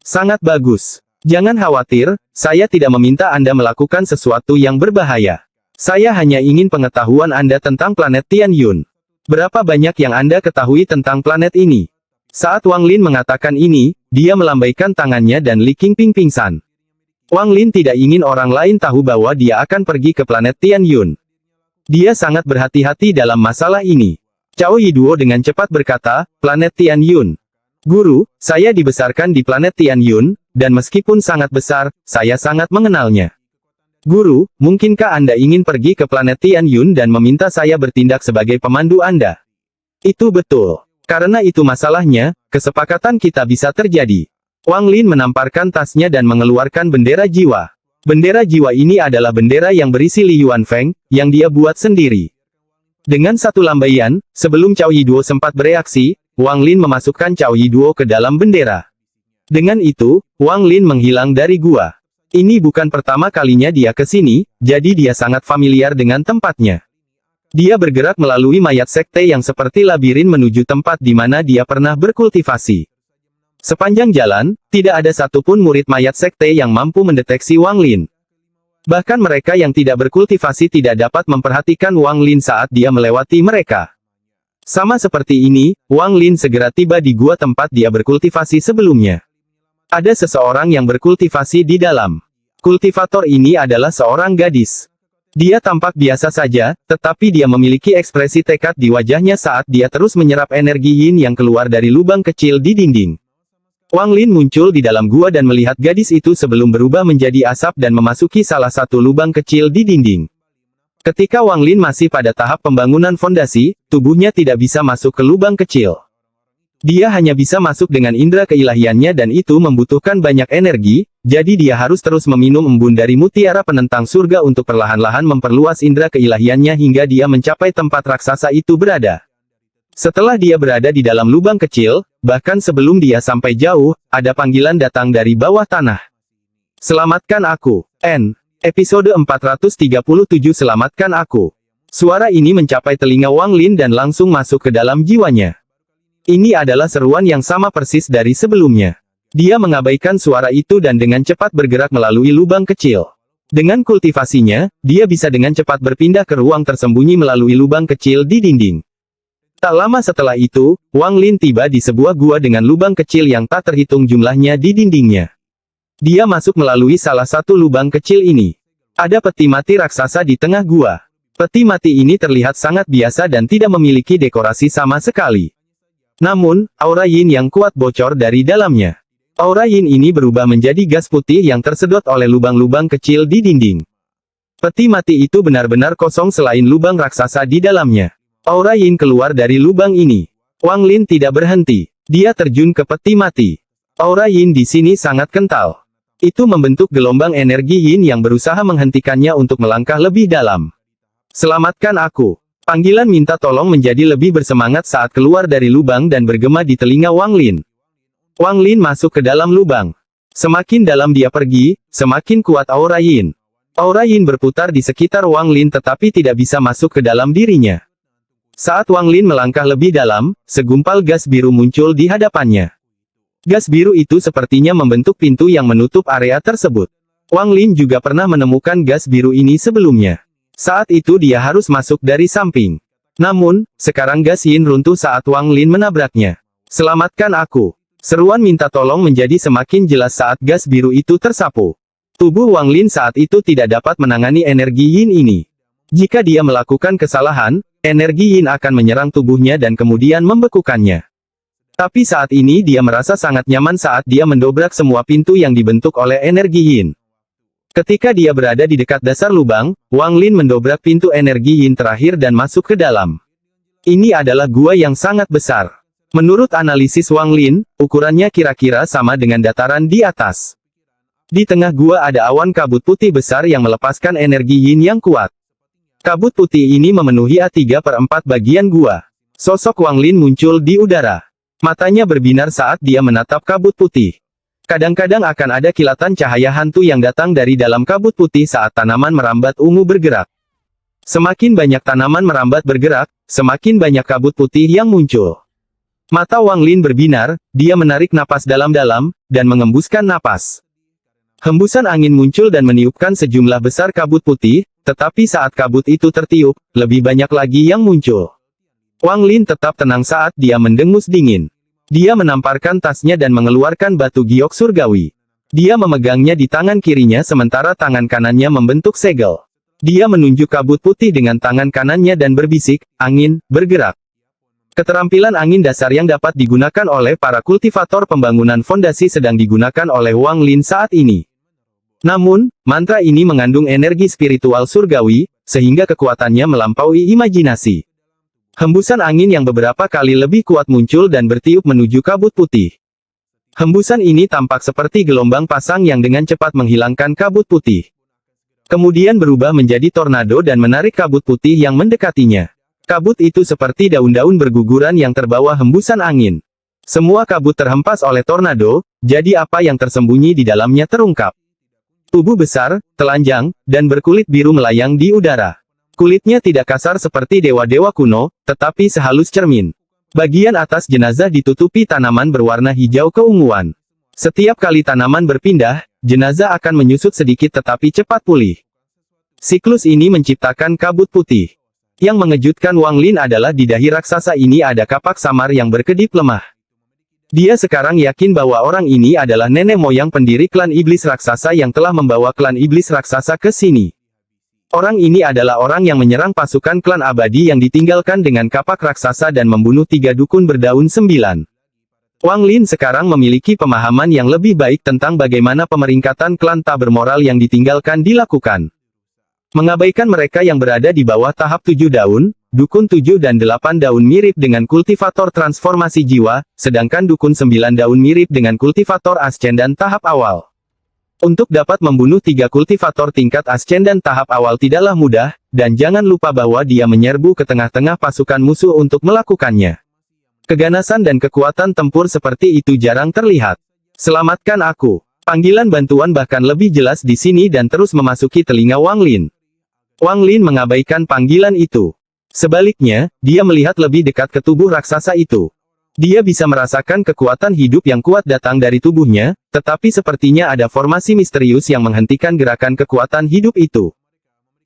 Sangat bagus. Jangan khawatir, saya tidak meminta Anda melakukan sesuatu yang berbahaya. Saya hanya ingin pengetahuan Anda tentang planet Tianyun. Berapa banyak yang Anda ketahui tentang planet ini?" Saat Wang Lin mengatakan ini, dia melambaikan tangannya dan Li Qingping pingsan. Wang Lin tidak ingin orang lain tahu bahwa dia akan pergi ke planet Tianyun. Dia sangat berhati-hati dalam masalah ini. Cao Yiduo dengan cepat berkata, "Planet Tianyun. Guru, saya dibesarkan di planet Tianyun, dan meskipun sangat besar, saya sangat mengenalnya. Guru, mungkinkah Anda ingin pergi ke planet Tianyun dan meminta saya bertindak sebagai pemandu Anda?" "Itu betul. Karena itu masalahnya, kesepakatan kita bisa terjadi." Wang Lin menamparkan tasnya dan mengeluarkan bendera jiwa. Bendera jiwa ini adalah bendera yang berisi Li Yuanfeng, yang dia buat sendiri. Dengan satu lambaian, sebelum Cao Yiduo sempat bereaksi, Wang Lin memasukkan Cao Yiduo ke dalam bendera. Dengan itu, Wang Lin menghilang dari gua. Ini bukan pertama kalinya dia ke sini, jadi dia sangat familiar dengan tempatnya. Dia bergerak melalui mayat sekte yang seperti labirin menuju tempat di mana dia pernah berkultivasi. Sepanjang jalan, tidak ada satupun murid mayat sekte yang mampu mendeteksi Wang Lin. Bahkan mereka yang tidak berkultivasi tidak dapat memperhatikan Wang Lin saat dia melewati mereka. Sama seperti ini, Wang Lin segera tiba di gua tempat dia berkultivasi sebelumnya. Ada seseorang yang berkultivasi di dalam. Kultivator ini adalah seorang gadis. Dia tampak biasa saja, tetapi dia memiliki ekspresi tekad di wajahnya saat dia terus menyerap energi yin yang keluar dari lubang kecil di dinding. Wang Lin muncul di dalam gua dan melihat gadis itu sebelum berubah menjadi asap dan memasuki salah satu lubang kecil di dinding. Ketika Wang Lin masih pada tahap pembangunan fondasi, tubuhnya tidak bisa masuk ke lubang kecil. Dia hanya bisa masuk dengan indera keilahiannya dan itu membutuhkan banyak energi, jadi dia harus terus meminum embun dari mutiara penentang surga untuk perlahan-lahan memperluas indera keilahiannya hingga dia mencapai tempat raksasa itu berada. Setelah dia berada di dalam lubang kecil, bahkan sebelum dia sampai jauh, ada panggilan datang dari bawah tanah. Selamatkan aku. Episode 437 Selamatkan aku. Suara ini mencapai telinga Wang Lin dan langsung masuk ke dalam jiwanya. Ini adalah seruan yang sama persis dari sebelumnya. Dia mengabaikan suara itu dan dengan cepat bergerak melalui lubang kecil. Dengan kultivasinya, dia bisa dengan cepat berpindah ke ruang tersembunyi melalui lubang kecil di dinding. Tak lama setelah itu, Wang Lin tiba di sebuah gua dengan lubang kecil yang tak terhitung jumlahnya di dindingnya. Dia masuk melalui salah satu lubang kecil ini. Ada peti mati raksasa di tengah gua. Peti mati ini terlihat sangat biasa dan tidak memiliki dekorasi sama sekali. Namun, aura yin yang kuat bocor dari dalamnya. Aura yin ini berubah menjadi gas putih yang tersedot oleh lubang-lubang kecil di dinding. Peti mati itu benar-benar kosong selain lubang raksasa di dalamnya. Aura yin keluar dari lubang ini. Wang Lin tidak berhenti. Dia terjun ke peti mati. Aura yin di sini sangat kental. Itu membentuk gelombang energi yin yang berusaha menghentikannya untuk melangkah lebih dalam. Selamatkan aku. Panggilan minta tolong menjadi lebih bersemangat saat keluar dari lubang dan bergema di telinga Wang Lin. Wang Lin masuk ke dalam lubang. Semakin dalam dia pergi, semakin kuat aura yin. Aura yin berputar di sekitar Wang Lin tetapi tidak bisa masuk ke dalam dirinya. Saat Wang Lin melangkah lebih dalam, segumpal gas biru muncul di hadapannya. Gas biru itu sepertinya membentuk pintu yang menutup area tersebut. Wang Lin juga pernah menemukan gas biru ini sebelumnya. Saat itu dia harus masuk dari samping. Namun, sekarang gas yin runtuh saat Wang Lin menabraknya. Selamatkan aku. Seruan minta tolong menjadi semakin jelas saat gas biru itu tersapu. Tubuh Wang Lin saat itu tidak dapat menangani energi yin ini. Jika dia melakukan kesalahan, energi yin akan menyerang tubuhnya dan kemudian membekukannya. Tapi saat ini dia merasa sangat nyaman saat dia mendobrak semua pintu yang dibentuk oleh energi yin. Ketika dia berada di dekat dasar lubang, Wang Lin mendobrak pintu energi yin terakhir dan masuk ke dalam. Ini adalah gua yang sangat besar. Menurut analisis Wang Lin, ukurannya kira-kira sama dengan dataran di atas. Di tengah gua ada awan kabut putih besar yang melepaskan energi yin yang kuat. Kabut putih ini memenuhi 3/4 bagian gua. Sosok Wang Lin muncul di udara. Matanya berbinar saat dia menatap kabut putih. Kadang-kadang akan ada kilatan cahaya hantu yang datang dari dalam kabut putih saat tanaman merambat ungu bergerak. Semakin banyak tanaman merambat bergerak, semakin banyak kabut putih yang muncul. Mata Wang Lin berbinar, dia menarik napas dalam-dalam, dan mengembuskan napas. Hembusan angin muncul dan meniupkan sejumlah besar kabut putih, tetapi saat kabut itu tertiup, lebih banyak lagi yang muncul. Wang Lin tetap tenang saat dia mendengus dingin. Dia menamparkan tasnya dan mengeluarkan batu giok surgawi. Dia memegangnya di tangan kirinya sementara tangan kanannya membentuk segel. Dia menunjuk kabut putih dengan tangan kanannya dan berbisik, "Angin, bergerak." Keterampilan angin dasar yang dapat digunakan oleh para kultivator pembangunan fondasi sedang digunakan oleh Wang Lin saat ini. Namun, mantra ini mengandung energi spiritual surgawi, sehingga kekuatannya melampaui imajinasi. Hembusan angin yang beberapa kali lebih kuat muncul dan bertiup menuju kabut putih. Hembusan ini tampak seperti gelombang pasang yang dengan cepat menghilangkan kabut putih. Kemudian berubah menjadi tornado dan menarik kabut putih yang mendekatinya. Kabut itu seperti daun-daun berguguran yang terbawa hembusan angin. Semua kabut terhempas oleh tornado, jadi apa yang tersembunyi di dalamnya terungkap. Tubuh besar, telanjang, dan berkulit biru melayang di udara. Kulitnya tidak kasar seperti dewa-dewa kuno, tetapi sehalus cermin. Bagian atas jenazah ditutupi tanaman berwarna hijau keunguan. Setiap kali tanaman berpindah, jenazah akan menyusut sedikit tetapi cepat pulih. Siklus ini menciptakan kabut putih. Yang mengejutkan Wang Lin adalah di dahi raksasa ini ada kapak samar yang berkedip lemah. Dia sekarang yakin bahwa orang ini adalah nenek moyang pendiri klan iblis raksasa yang telah membawa klan iblis raksasa ke sini. Orang ini adalah orang yang menyerang pasukan klan abadi yang ditinggalkan dengan kapak raksasa dan membunuh 3 dukun berdaun 9. Wang Lin sekarang memiliki pemahaman yang lebih baik tentang bagaimana pemeringkatan klan tak bermoral yang ditinggalkan dilakukan. Mengabaikan mereka yang berada di bawah tahap 7 daun, dukun 7 dan 8 daun mirip dengan kultivator transformasi jiwa, sedangkan dukun 9 daun mirip dengan kultivator ascendan tahap awal. Untuk dapat membunuh 3 kultivator tingkat ascendan tahap awal tidaklah mudah, dan jangan lupa bahwa dia menyerbu ke tengah-tengah pasukan musuh untuk melakukannya. Keganasan dan kekuatan tempur seperti itu jarang terlihat. Selamatkan aku. Panggilan bantuan bahkan lebih jelas di sini dan terus memasuki telinga Wang Lin. Wang Lin mengabaikan panggilan itu. Sebaliknya, dia melihat lebih dekat ke tubuh raksasa itu. Dia bisa merasakan kekuatan hidup yang kuat datang dari tubuhnya, tetapi sepertinya ada formasi misterius yang menghentikan gerakan kekuatan hidup itu.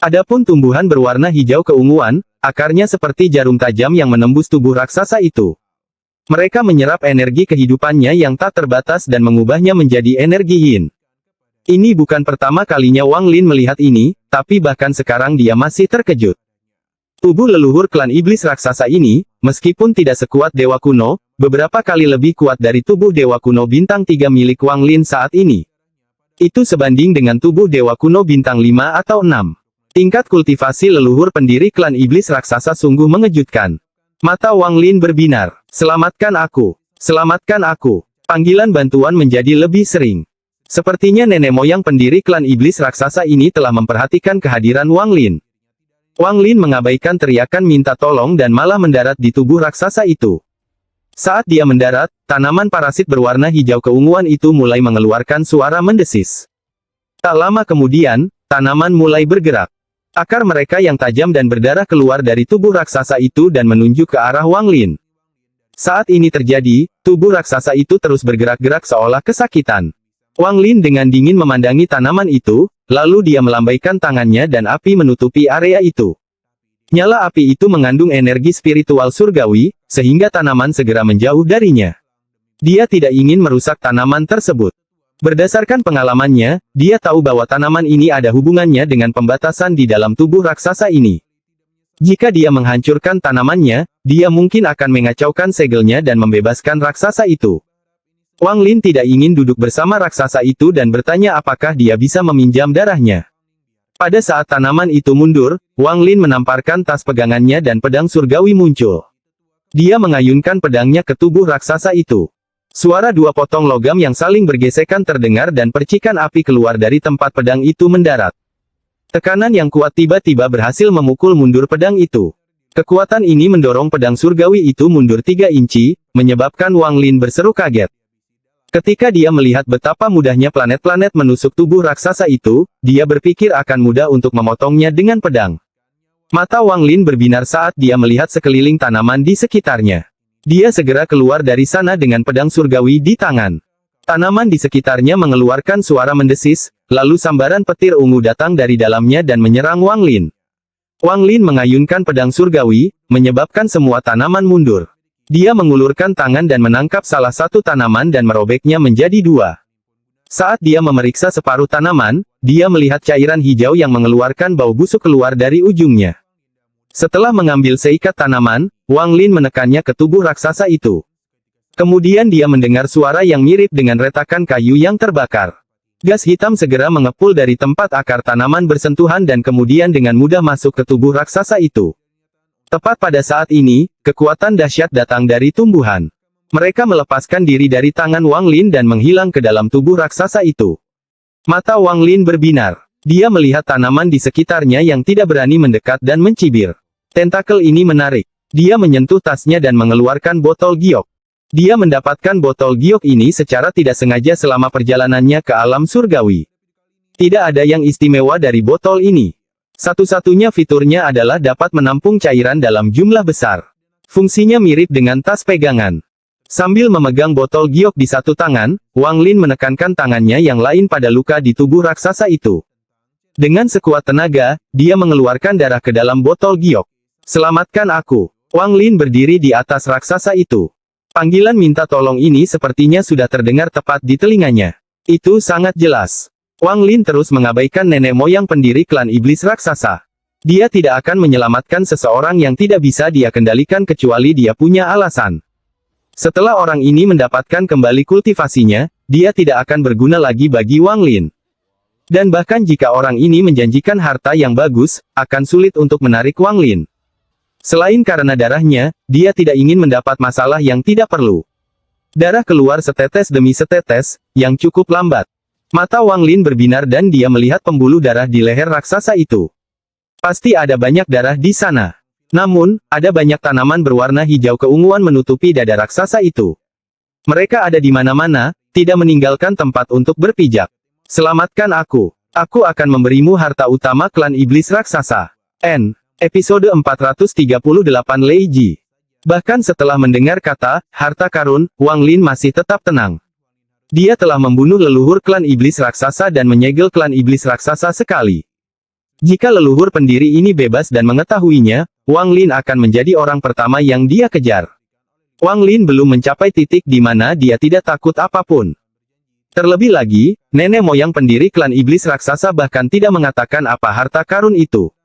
Adapun tumbuhan berwarna hijau keunguan, akarnya seperti jarum tajam yang menembus tubuh raksasa itu. Mereka menyerap energi kehidupannya yang tak terbatas dan mengubahnya menjadi energi yin. Ini bukan pertama kalinya Wang Lin melihat ini, tapi bahkan sekarang dia masih terkejut. Tubuh leluhur klan iblis raksasa ini, meskipun tidak sekuat Dewa Kuno, beberapa kali lebih kuat dari tubuh Dewa Kuno Bintang 3 milik Wang Lin saat ini. Itu sebanding dengan tubuh Dewa Kuno Bintang 5 atau 6. Tingkat kultivasi leluhur pendiri klan iblis raksasa sungguh mengejutkan. Mata Wang Lin berbinar. Selamatkan aku. Selamatkan aku. Panggilan bantuan menjadi lebih sering. Sepertinya nenek moyang pendiri klan iblis raksasa ini telah memperhatikan kehadiran Wang Lin. Wang Lin mengabaikan teriakan minta tolong dan malah mendarat di tubuh raksasa itu. Saat dia mendarat, tanaman parasit berwarna hijau keunguan itu mulai mengeluarkan suara mendesis. Tak lama kemudian, tanaman mulai bergerak. Akar mereka yang tajam dan berdarah keluar dari tubuh raksasa itu dan menunjuk ke arah Wang Lin. Saat ini terjadi, tubuh raksasa itu terus bergerak-gerak seolah kesakitan. Wang Lin dengan dingin memandangi tanaman itu, lalu dia melambaikan tangannya dan api menutupi area itu. Nyala api itu mengandung energi spiritual surgawi, sehingga tanaman segera menjauh darinya. Dia tidak ingin merusak tanaman tersebut. Berdasarkan pengalamannya, dia tahu bahwa tanaman ini ada hubungannya dengan pembatasan di dalam tubuh raksasa ini. Jika dia menghancurkan tanamannya, dia mungkin akan mengacaukan segelnya dan membebaskan raksasa itu. Wang Lin tidak ingin duduk bersama raksasa itu dan bertanya apakah dia bisa meminjam darahnya. Pada saat tanaman itu mundur, Wang Lin menamparkan tas pegangannya dan pedang surgawi muncul. Dia mengayunkan pedangnya ke tubuh raksasa itu. Suara dua potong logam yang saling bergesekan terdengar dan percikan api keluar dari tempat pedang itu mendarat. Tekanan yang kuat tiba-tiba berhasil memukul mundur pedang itu. Kekuatan ini mendorong pedang surgawi itu mundur 3 inci, menyebabkan Wang Lin berseru kaget. Ketika dia melihat betapa mudahnya planet-planet menusuk tubuh raksasa itu, dia berpikir akan mudah untuk memotongnya dengan pedang. Mata Wang Lin berbinar saat dia melihat sekeliling tanaman di sekitarnya. Dia segera keluar dari sana dengan pedang surgawi di tangan. Tanaman di sekitarnya mengeluarkan suara mendesis, lalu sambaran petir ungu datang dari dalamnya dan menyerang Wang Lin. Wang Lin mengayunkan pedang surgawi, menyebabkan semua tanaman mundur. Dia mengulurkan tangan dan menangkap salah satu tanaman dan merobeknya menjadi 2. Saat dia memeriksa separuh tanaman, dia melihat cairan hijau yang mengeluarkan bau busuk keluar dari ujungnya. Setelah mengambil seikat tanaman, Wang Lin menekannya ke tubuh raksasa itu. Kemudian dia mendengar suara yang mirip dengan retakan kayu yang terbakar. Gas hitam segera mengepul dari tempat akar tanaman bersentuhan dan kemudian dengan mudah masuk ke tubuh raksasa itu. Tepat pada saat ini, kekuatan dahsyat datang dari tumbuhan. Mereka melepaskan diri dari tangan Wang Lin dan menghilang ke dalam tubuh raksasa itu. Mata Wang Lin berbinar. Dia melihat tanaman di sekitarnya yang tidak berani mendekat dan mencibir. Tentakel ini menarik. Dia menyentuh tasnya dan mengeluarkan botol giok. Dia mendapatkan botol giok ini secara tidak sengaja selama perjalanannya ke alam surgawi. Tidak ada yang istimewa dari botol ini. Satu-satunya fiturnya adalah dapat menampung cairan dalam jumlah besar. Fungsinya mirip dengan tas pegangan. Sambil memegang botol giok di satu tangan, Wang Lin menekankan tangannya yang lain pada luka di tubuh raksasa itu. Dengan sekuat tenaga, dia mengeluarkan darah ke dalam botol giok. Selamatkan aku. Wang Lin berdiri di atas raksasa itu. Panggilan minta tolong ini sepertinya sudah terdengar tepat di telinganya. Itu sangat jelas. Wang Lin terus mengabaikan nenek moyang pendiri klan iblis raksasa. Dia tidak akan menyelamatkan seseorang yang tidak bisa dia kendalikan kecuali dia punya alasan. Setelah orang ini mendapatkan kembali kultivasinya, dia tidak akan berguna lagi bagi Wang Lin. Dan bahkan jika orang ini menjanjikan harta yang bagus, akan sulit untuk menarik Wang Lin. Selain karena darahnya, dia tidak ingin mendapat masalah yang tidak perlu. Darah keluar setetes demi setetes, yang cukup lambat. Mata Wang Lin berbinar dan dia melihat pembuluh darah di leher raksasa itu. Pasti ada banyak darah di sana. Namun, ada banyak tanaman berwarna hijau keunguan menutupi dada raksasa itu. Mereka ada di mana-mana, tidak meninggalkan tempat untuk berpijak. Selamatkan aku. Aku akan memberimu harta utama klan iblis raksasa. N. Episode 438 Lei Ji. Bahkan setelah mendengar kata, harta karun, Wang Lin masih tetap tenang. Dia telah membunuh leluhur klan iblis raksasa dan menyegel klan iblis raksasa sekali. Jika leluhur pendiri ini bebas dan mengetahuinya, Wang Lin akan menjadi orang pertama yang dia kejar. Wang Lin belum mencapai titik di mana dia tidak takut apapun. Terlebih lagi, nenek moyang pendiri klan iblis raksasa bahkan tidak mengatakan apa harta karun itu.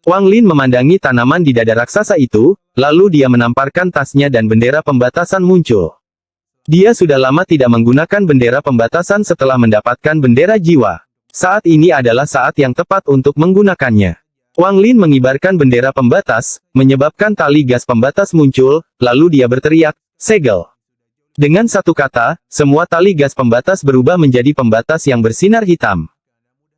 Wang Lin memandangi tanaman di dada raksasa itu, lalu dia menamparkan tasnya dan bendera pembatasan muncul. Dia sudah lama tidak menggunakan bendera pembatasan setelah mendapatkan bendera jiwa. Saat ini adalah saat yang tepat untuk menggunakannya. Wang Lin mengibarkan bendera pembatas, menyebabkan tali gas pembatas muncul, lalu dia berteriak, segel. Dengan satu kata, semua tali gas pembatas berubah menjadi pembatas yang bersinar hitam.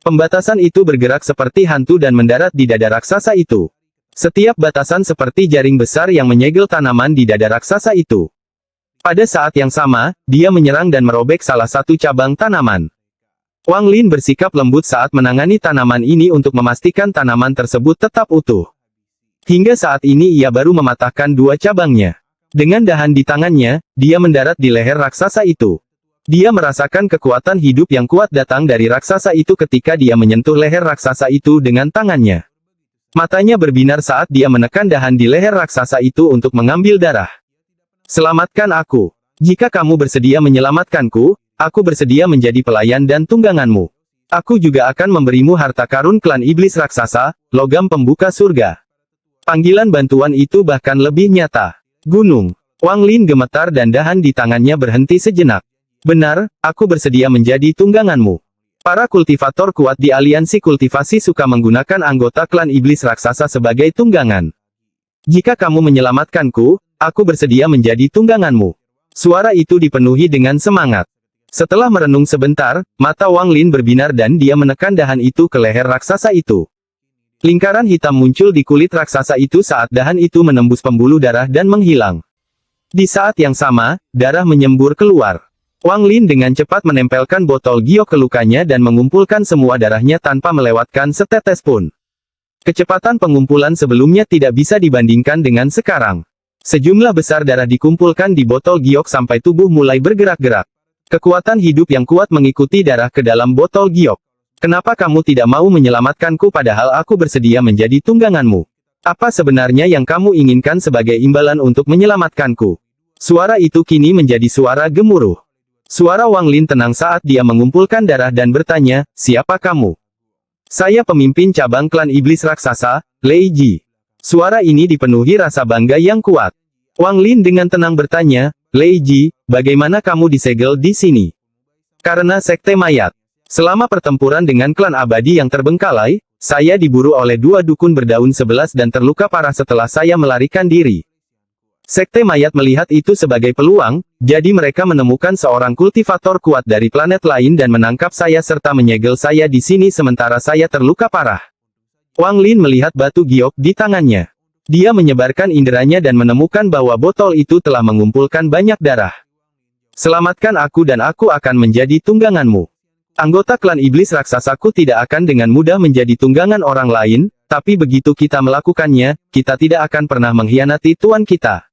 Pembatasan itu bergerak seperti hantu dan mendarat di dada raksasa itu. Setiap batasan seperti jaring besar yang menyegel tanaman di dada raksasa itu. Pada saat yang sama, dia menyerang dan merobek salah satu cabang tanaman. Wang Lin bersikap lembut saat menangani tanaman ini untuk memastikan tanaman tersebut tetap utuh. Hingga saat ini ia baru mematahkan dua cabangnya. Dengan dahan di tangannya, dia mendarat di leher raksasa itu. Dia merasakan kekuatan hidup yang kuat datang dari raksasa itu ketika dia menyentuh leher raksasa itu dengan tangannya. Matanya berbinar saat dia menekan dahan di leher raksasa itu untuk mengambil darah. Selamatkan aku. Jika kamu bersedia menyelamatkanku, aku bersedia menjadi pelayan dan tungganganmu. Aku juga akan memberimu harta karun klan iblis raksasa, logam pembuka surga. Panggilan bantuan itu bahkan lebih nyata. Gunung. Wang Lin gemetar dan dahan di tangannya berhenti sejenak. Benar, aku bersedia menjadi tungganganmu. Para kultivator kuat di aliansi kultivasi suka menggunakan anggota klan iblis raksasa sebagai tunggangan. Jika kamu menyelamatkanku, aku bersedia menjadi tungganganmu. Suara itu dipenuhi dengan semangat. Setelah merenung sebentar, mata Wang Lin berbinar dan dia menekan dahan itu ke leher raksasa itu. Lingkaran hitam muncul di kulit raksasa itu saat dahan itu menembus pembuluh darah dan menghilang. Di saat yang sama, darah menyembur keluar. Wang Lin dengan cepat menempelkan botol giok ke lukanya dan mengumpulkan semua darahnya tanpa melewatkan setetes pun. Kecepatan pengumpulan sebelumnya tidak bisa dibandingkan dengan sekarang. Sejumlah besar darah dikumpulkan di botol giok sampai tubuh mulai bergerak-gerak. Kekuatan hidup yang kuat mengikuti darah ke dalam botol giok. Kenapa kamu tidak mau menyelamatkanku padahal aku bersedia menjadi tungganganmu? Apa sebenarnya yang kamu inginkan sebagai imbalan untuk menyelamatkanku? Suara itu kini menjadi suara gemuruh. Suara Wang Lin tenang saat dia mengumpulkan darah dan bertanya, siapa kamu? Saya pemimpin cabang klan iblis raksasa, Lei Ji. Suara ini dipenuhi rasa bangga yang kuat. Wang Lin dengan tenang bertanya, Lei Ji, bagaimana kamu disegel di sini? Karena sekte mayat. Selama pertempuran dengan klan abadi yang terbengkalai, saya diburu oleh dua dukun berdaun 11 dan terluka parah setelah saya melarikan diri. Sekte mayat melihat itu sebagai peluang, jadi mereka menemukan seorang kultivator kuat dari planet lain dan menangkap saya serta menyegel saya di sini sementara saya terluka parah. Wang Lin melihat batu giok di tangannya. Dia menyebarkan inderanya dan menemukan bahwa botol itu telah mengumpulkan banyak darah. Selamatkan aku dan aku akan menjadi tungganganmu. Anggota klan iblis raksasaku tidak akan dengan mudah menjadi tunggangan orang lain, tapi begitu kita melakukannya, kita tidak akan pernah mengkhianati tuan kita.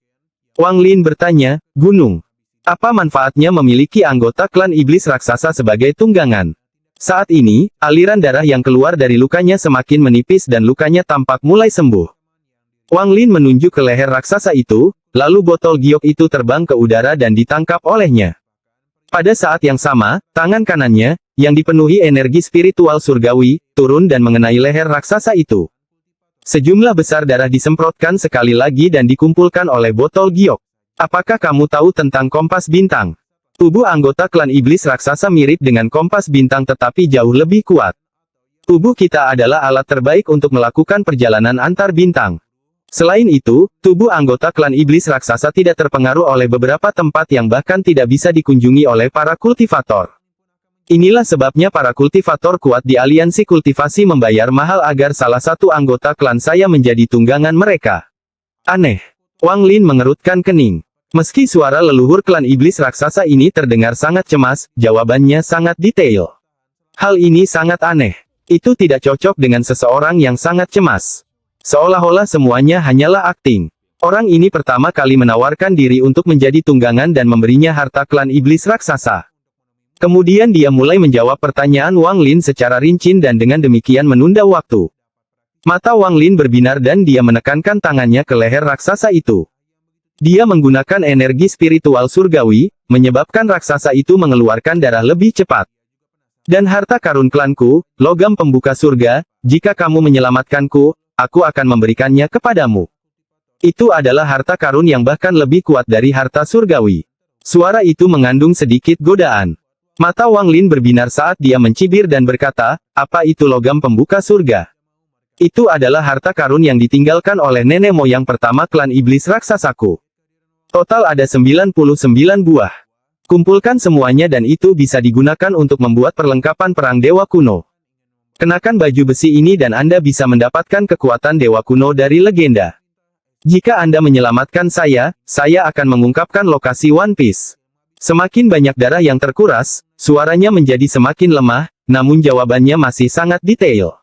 Wang Lin bertanya, Gunung. Apa manfaatnya memiliki anggota klan iblis raksasa sebagai tunggangan? Saat ini, aliran darah yang keluar dari lukanya semakin menipis dan lukanya tampak mulai sembuh. Wang Lin menunjuk ke leher raksasa itu, lalu botol giok itu terbang ke udara dan ditangkap olehnya. Pada saat yang sama, tangan kanannya, yang dipenuhi energi spiritual surgawi, turun dan mengenai leher raksasa itu. Sejumlah besar darah disemprotkan sekali lagi dan dikumpulkan oleh botol giok. Apakah kamu tahu tentang kompas bintang? Tubuh anggota klan iblis raksasa mirip dengan kompas bintang tetapi jauh lebih kuat. Tubuh kita adalah alat terbaik untuk melakukan perjalanan antar bintang. Selain itu, tubuh anggota klan iblis raksasa tidak terpengaruh oleh beberapa tempat yang bahkan tidak bisa dikunjungi oleh para kultivator. Inilah sebabnya para kultivator kuat di aliansi kultivasi membayar mahal agar salah satu anggota klan saya menjadi tunggangan mereka. Aneh. Wang Lin mengerutkan kening. Meski suara leluhur klan iblis raksasa ini terdengar sangat cemas, jawabannya sangat detail. Hal ini sangat aneh. Itu tidak cocok dengan seseorang yang sangat cemas. Seolah-olah semuanya hanyalah akting. Orang ini pertama kali menawarkan diri untuk menjadi tunggangan dan memberinya harta klan iblis raksasa. Kemudian dia mulai menjawab pertanyaan Wang Lin secara rinci dan dengan demikian menunda waktu. Mata Wang Lin berbinar dan dia menekankan tangannya ke leher raksasa itu. Dia menggunakan energi spiritual surgawi, menyebabkan raksasa itu mengeluarkan darah lebih cepat. Dan harta karun klanku, logam pembuka surga, jika kamu menyelamatkanku, aku akan memberikannya kepadamu. Itu adalah harta karun yang bahkan lebih kuat dari harta surgawi. Suara itu mengandung sedikit godaan. Mata Wang Lin berbinar saat dia mencibir dan berkata, apa itu logam pembuka surga? Itu adalah harta karun yang ditinggalkan oleh nenek moyang pertama klan iblis raksasaku. Total ada 99 buah. Kumpulkan semuanya dan itu bisa digunakan untuk membuat perlengkapan perang dewa kuno. Kenakan baju besi ini dan Anda bisa mendapatkan kekuatan dewa kuno dari legenda. Jika Anda menyelamatkan saya akan mengungkapkan lokasi One Piece. Semakin banyak darah yang terkuras, suaranya menjadi semakin lemah, namun jawabannya masih sangat detail.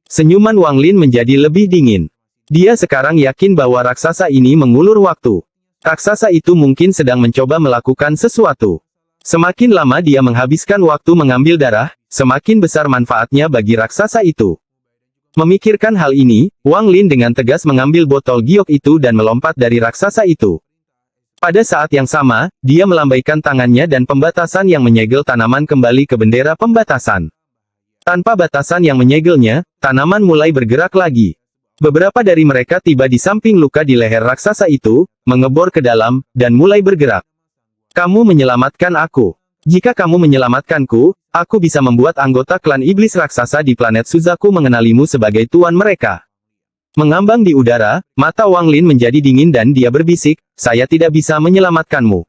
Senyuman Wang Lin menjadi lebih dingin. Dia sekarang yakin bahwa raksasa ini mengulur waktu. Raksasa itu mungkin sedang mencoba melakukan sesuatu. Semakin lama dia menghabiskan waktu mengambil darah, semakin besar manfaatnya bagi raksasa itu. Memikirkan hal ini, Wang Lin dengan tegas mengambil botol giok itu dan melompat dari raksasa itu. Pada saat yang sama, dia melambaikan tangannya dan pembatasan yang menyegel tanaman kembali ke bendera pembatasan. Tanpa batasan yang menyegelnya, tanaman mulai bergerak lagi. Beberapa dari mereka tiba di samping luka di leher raksasa itu, mengebor ke dalam, dan mulai bergerak. Kamu menyelamatkan aku. Jika kamu menyelamatkanku, aku bisa membuat anggota klan iblis raksasa di planet Suzaku mengenalimu sebagai tuan mereka. Mengambang di udara, mata Wang Lin menjadi dingin dan dia berbisik, saya tidak bisa menyelamatkanmu.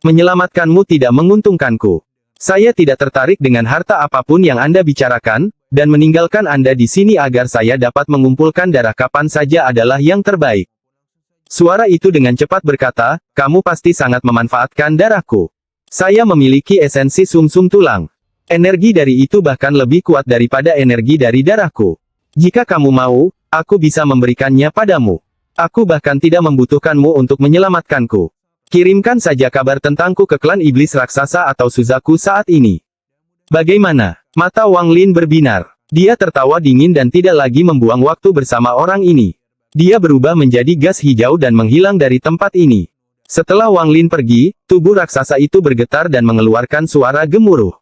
Menyelamatkanmu tidak menguntungkanku. Saya tidak tertarik dengan harta apapun yang Anda bicarakan, dan meninggalkan Anda di sini agar saya dapat mengumpulkan darah kapan saja adalah yang terbaik. Suara itu dengan cepat berkata, kamu pasti sangat memanfaatkan darahku. Saya memiliki esensi sumsum tulang. Energi dari itu bahkan lebih kuat daripada energi dari darahku. Jika kamu mau, aku bisa memberikannya padamu. Aku bahkan tidak membutuhkanmu untuk menyelamatkanku. Kirimkan saja kabar tentangku ke klan iblis raksasa atau Suzaku saat ini. Bagaimana? Mata Wang Lin berbinar. Dia tertawa dingin dan tidak lagi membuang waktu bersama orang ini. Dia berubah menjadi gas hijau dan menghilang dari tempat ini. Setelah Wang Lin pergi, tubuh raksasa itu bergetar dan mengeluarkan suara gemuruh.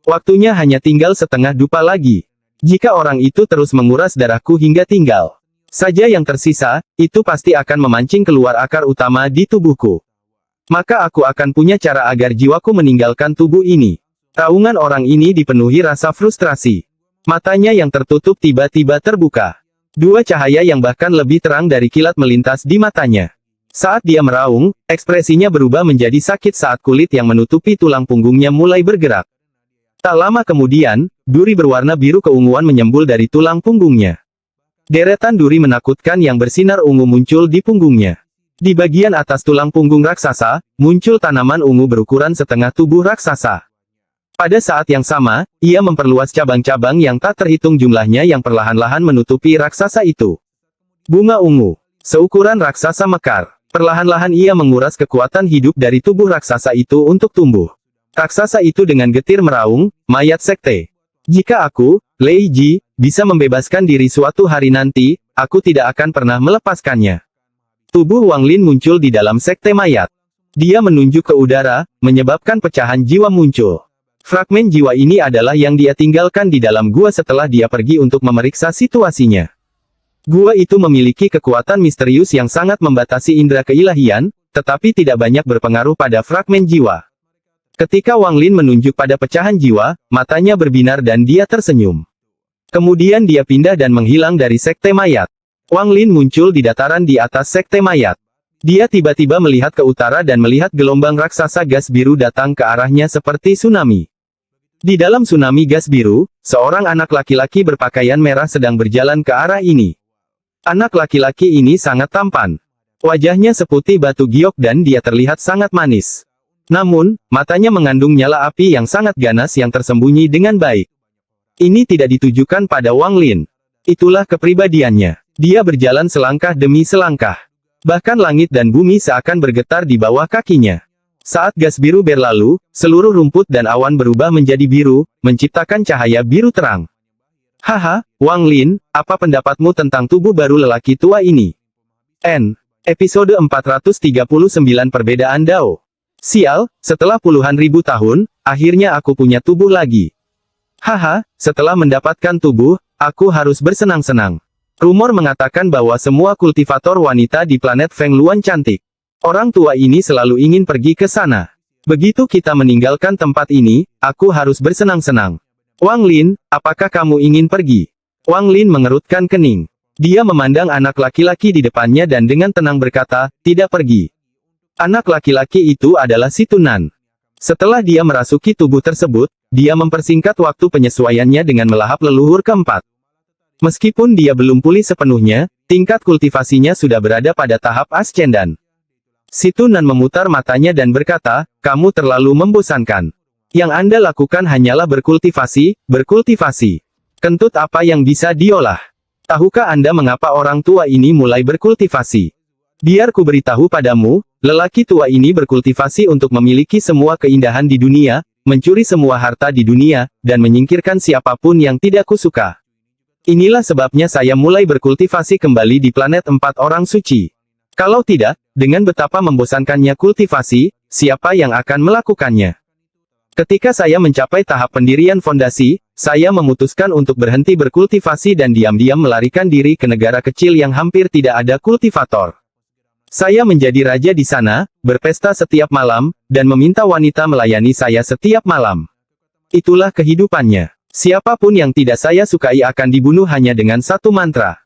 Waktunya hanya tinggal setengah dupa lagi. Jika orang itu terus menguras darahku hingga tinggal saja yang tersisa, itu pasti akan memancing keluar akar utama di tubuhku. Maka aku akan punya cara agar jiwaku meninggalkan tubuh ini. Raungan orang ini dipenuhi rasa frustrasi. Matanya yang tertutup tiba-tiba terbuka. Dua cahaya yang bahkan lebih terang dari kilat melintas di matanya. Saat dia meraung, ekspresinya berubah menjadi sakit saat kulit yang menutupi tulang punggungnya mulai bergerak. Tak lama kemudian, duri berwarna biru keunguan menyembul dari tulang punggungnya. Deretan duri menakutkan yang bersinar ungu muncul di punggungnya. Di bagian atas tulang punggung raksasa, muncul tanaman ungu berukuran setengah tubuh raksasa. Pada saat yang sama, ia memperluas cabang-cabang yang tak terhitung jumlahnya yang perlahan-lahan menutupi raksasa itu. Bunga ungu, seukuran raksasa mekar. Perlahan-lahan ia menguras kekuatan hidup dari tubuh raksasa itu untuk tumbuh. Raksasa itu dengan getir meraung, mayat sekte. Jika aku, Lei Ji, bisa membebaskan diri suatu hari nanti, aku tidak akan pernah melepaskannya. Tubuh Wang Lin muncul di dalam sekte mayat. Dia menunjuk ke udara, menyebabkan pecahan jiwa muncul. Fragmen jiwa ini adalah yang dia tinggalkan di dalam gua setelah dia pergi untuk memeriksa situasinya. Gua itu memiliki kekuatan misterius yang sangat membatasi indera keilahian, tetapi tidak banyak berpengaruh pada fragmen jiwa. Ketika Wang Lin menunjuk pada pecahan jiwa, matanya berbinar dan dia tersenyum. Kemudian dia pindah dan menghilang dari sekte mayat. Wang Lin muncul di dataran di atas sekte mayat. Dia tiba-tiba melihat ke utara dan melihat gelombang raksasa gas biru datang ke arahnya seperti tsunami. Di dalam tsunami gas biru, seorang anak laki-laki berpakaian merah sedang berjalan ke arah ini. Anak laki-laki ini sangat tampan. Wajahnya seputih batu giok dan dia terlihat sangat manis. Namun, matanya mengandung nyala api yang sangat ganas yang tersembunyi dengan baik. Ini tidak ditujukan pada Wang Lin. Itulah kepribadiannya. Dia berjalan selangkah demi selangkah. Bahkan langit dan bumi seakan bergetar di bawah kakinya. Saat gas biru berlalu, seluruh rumput dan awan berubah menjadi biru, menciptakan cahaya biru terang. Haha, Wang Lin, apa pendapatmu tentang tubuh baru lelaki tua ini? Episode 439 Perbedaan Dao. Sial, setelah puluhan ribu tahun, akhirnya aku punya tubuh lagi. Haha, setelah mendapatkan tubuh, aku harus bersenang-senang. Rumor mengatakan bahwa semua kultivator wanita di planet Feng Luan cantik. Orang tua ini selalu ingin pergi ke sana. Begitu kita meninggalkan tempat ini, aku harus bersenang-senang. Wang Lin, apakah kamu ingin pergi? Wang Lin mengerutkan kening. Dia memandang anak laki-laki di depannya dan dengan tenang berkata, tidak pergi. Anak laki-laki itu adalah si Tunan. Setelah dia merasuki tubuh tersebut, dia mempersingkat waktu penyesuaiannya dengan melahap leluhur keempat. Meskipun dia belum pulih sepenuhnya, tingkat kultivasinya sudah berada pada tahap ascendan. Si Tunan memutar matanya dan berkata, kamu terlalu membosankan. Yang Anda lakukan hanyalah berkultivasi. Kentut apa yang bisa diolah? Tahukah Anda mengapa orang tua ini mulai berkultivasi? Biar ku beritahu padamu, lelaki tua ini berkultivasi untuk memiliki semua keindahan di dunia, mencuri semua harta di dunia, dan menyingkirkan siapapun yang tidak kusuka. Inilah sebabnya saya mulai berkultivasi kembali di planet 4 orang suci. Kalau tidak, dengan betapa membosankannya kultivasi, siapa yang akan melakukannya? Ketika saya mencapai tahap pendirian fondasi, saya memutuskan untuk berhenti berkultivasi dan diam-diam melarikan diri ke negara kecil yang hampir tidak ada kultivator. Saya menjadi raja di sana, berpesta setiap malam, dan meminta wanita melayani saya setiap malam. Itulah kehidupannya. Siapapun yang tidak saya sukai akan dibunuh hanya dengan satu mantra.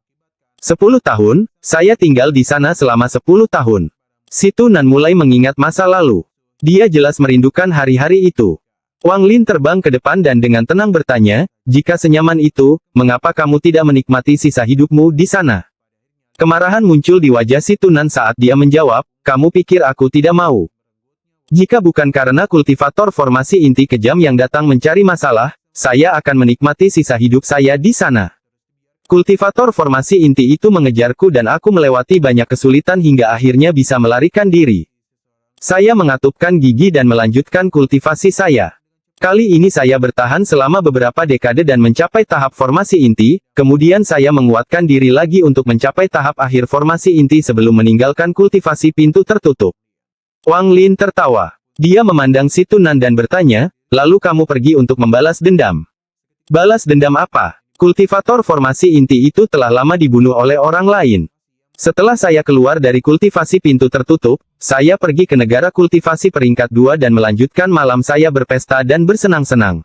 10 tahun, saya tinggal di sana selama 10 tahun. Si Tunan mulai mengingat masa lalu. Dia jelas merindukan hari-hari itu. Wang Lin terbang ke depan dan dengan tenang bertanya, jika senyaman itu, mengapa kamu tidak menikmati sisa hidupmu di sana? Kemarahan muncul di wajah si Tunan saat dia menjawab, kamu pikir aku tidak mau? Jika bukan karena kultivator formasi inti kejam yang datang mencari masalah, saya akan menikmati sisa hidup saya di sana. Kultivator formasi inti itu mengejarku dan aku melewati banyak kesulitan hingga akhirnya bisa melarikan diri. Saya mengatupkan gigi dan melanjutkan kultivasi saya. Kali ini saya bertahan selama beberapa dekade dan mencapai tahap formasi inti, kemudian saya menguatkan diri lagi untuk mencapai tahap akhir formasi inti sebelum meninggalkan kultivasi pintu tertutup. Wang Lin tertawa. Dia memandang si Tunan dan bertanya, lalu kamu pergi untuk membalas dendam. Balas dendam apa? Kultivator formasi inti itu telah lama dibunuh oleh orang lain. Setelah saya keluar dari kultivasi pintu tertutup, saya pergi ke negara kultivasi peringkat 2 dan melanjutkan malam saya berpesta dan bersenang-senang.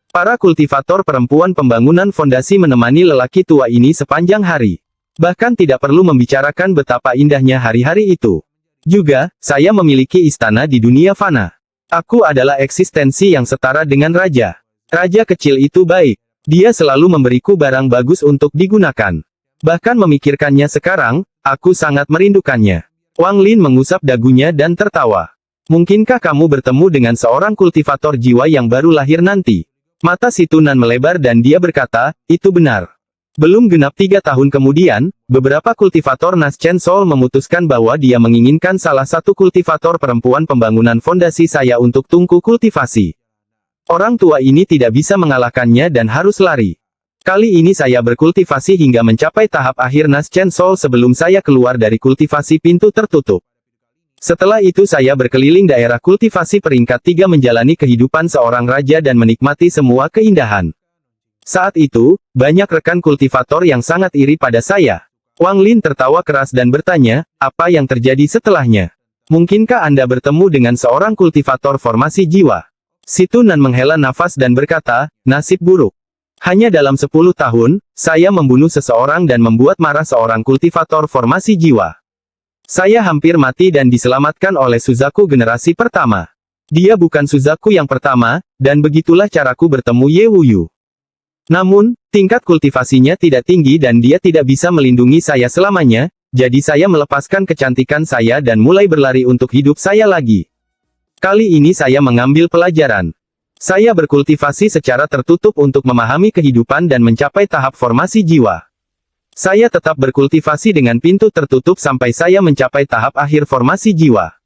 Para kultivator perempuan pembangunan fondasi menemani lelaki tua ini sepanjang hari. Bahkan tidak perlu membicarakan betapa indahnya hari-hari itu. Juga, saya memiliki istana di dunia fana. Aku adalah eksistensi yang setara dengan raja. Raja kecil itu baik. Dia selalu memberiku barang bagus untuk digunakan. Bahkan memikirkannya sekarang, aku sangat merindukannya. Wang Lin mengusap dagunya dan tertawa. Mungkinkah kamu bertemu dengan seorang kultivator jiwa yang baru lahir nanti? Mata si Tunan melebar dan dia berkata, itu benar. Belum genap 3 tahun kemudian, beberapa kultivator Nas Chen Sol memutuskan bahwa dia menginginkan salah satu kultivator perempuan pembangunan fondasi saya untuk tungku kultivasi. Orang tua ini tidak bisa mengalahkannya dan harus lari. Kali ini saya berkultivasi hingga mencapai tahap akhir Nas Chen Sol sebelum saya keluar dari kultivasi pintu tertutup. Setelah itu saya berkeliling daerah kultivasi peringkat 3 menjalani kehidupan seorang raja dan menikmati semua keindahan. Saat itu, banyak rekan kultivator yang sangat iri pada saya. Wang Lin tertawa keras dan bertanya, apa yang terjadi setelahnya? Mungkinkah Anda bertemu dengan seorang kultivator formasi jiwa? Si Tunan menghela nafas dan berkata, nasib buruk. Hanya dalam 10 tahun, saya membunuh seseorang dan membuat marah seorang kultivator formasi jiwa. Saya hampir mati dan diselamatkan oleh Suzaku generasi pertama. Dia bukan Suzaku yang pertama, dan begitulah caraku bertemu Ye Wuyu. Namun, tingkat kultivasinya tidak tinggi dan dia tidak bisa melindungi saya selamanya, jadi saya melepaskan kecantikan saya dan mulai berlari untuk hidup saya lagi. Kali ini saya mengambil pelajaran. Saya berkultivasi secara tertutup untuk memahami kehidupan dan mencapai tahap formasi jiwa. Saya tetap berkultivasi dengan pintu tertutup sampai saya mencapai tahap akhir formasi jiwa.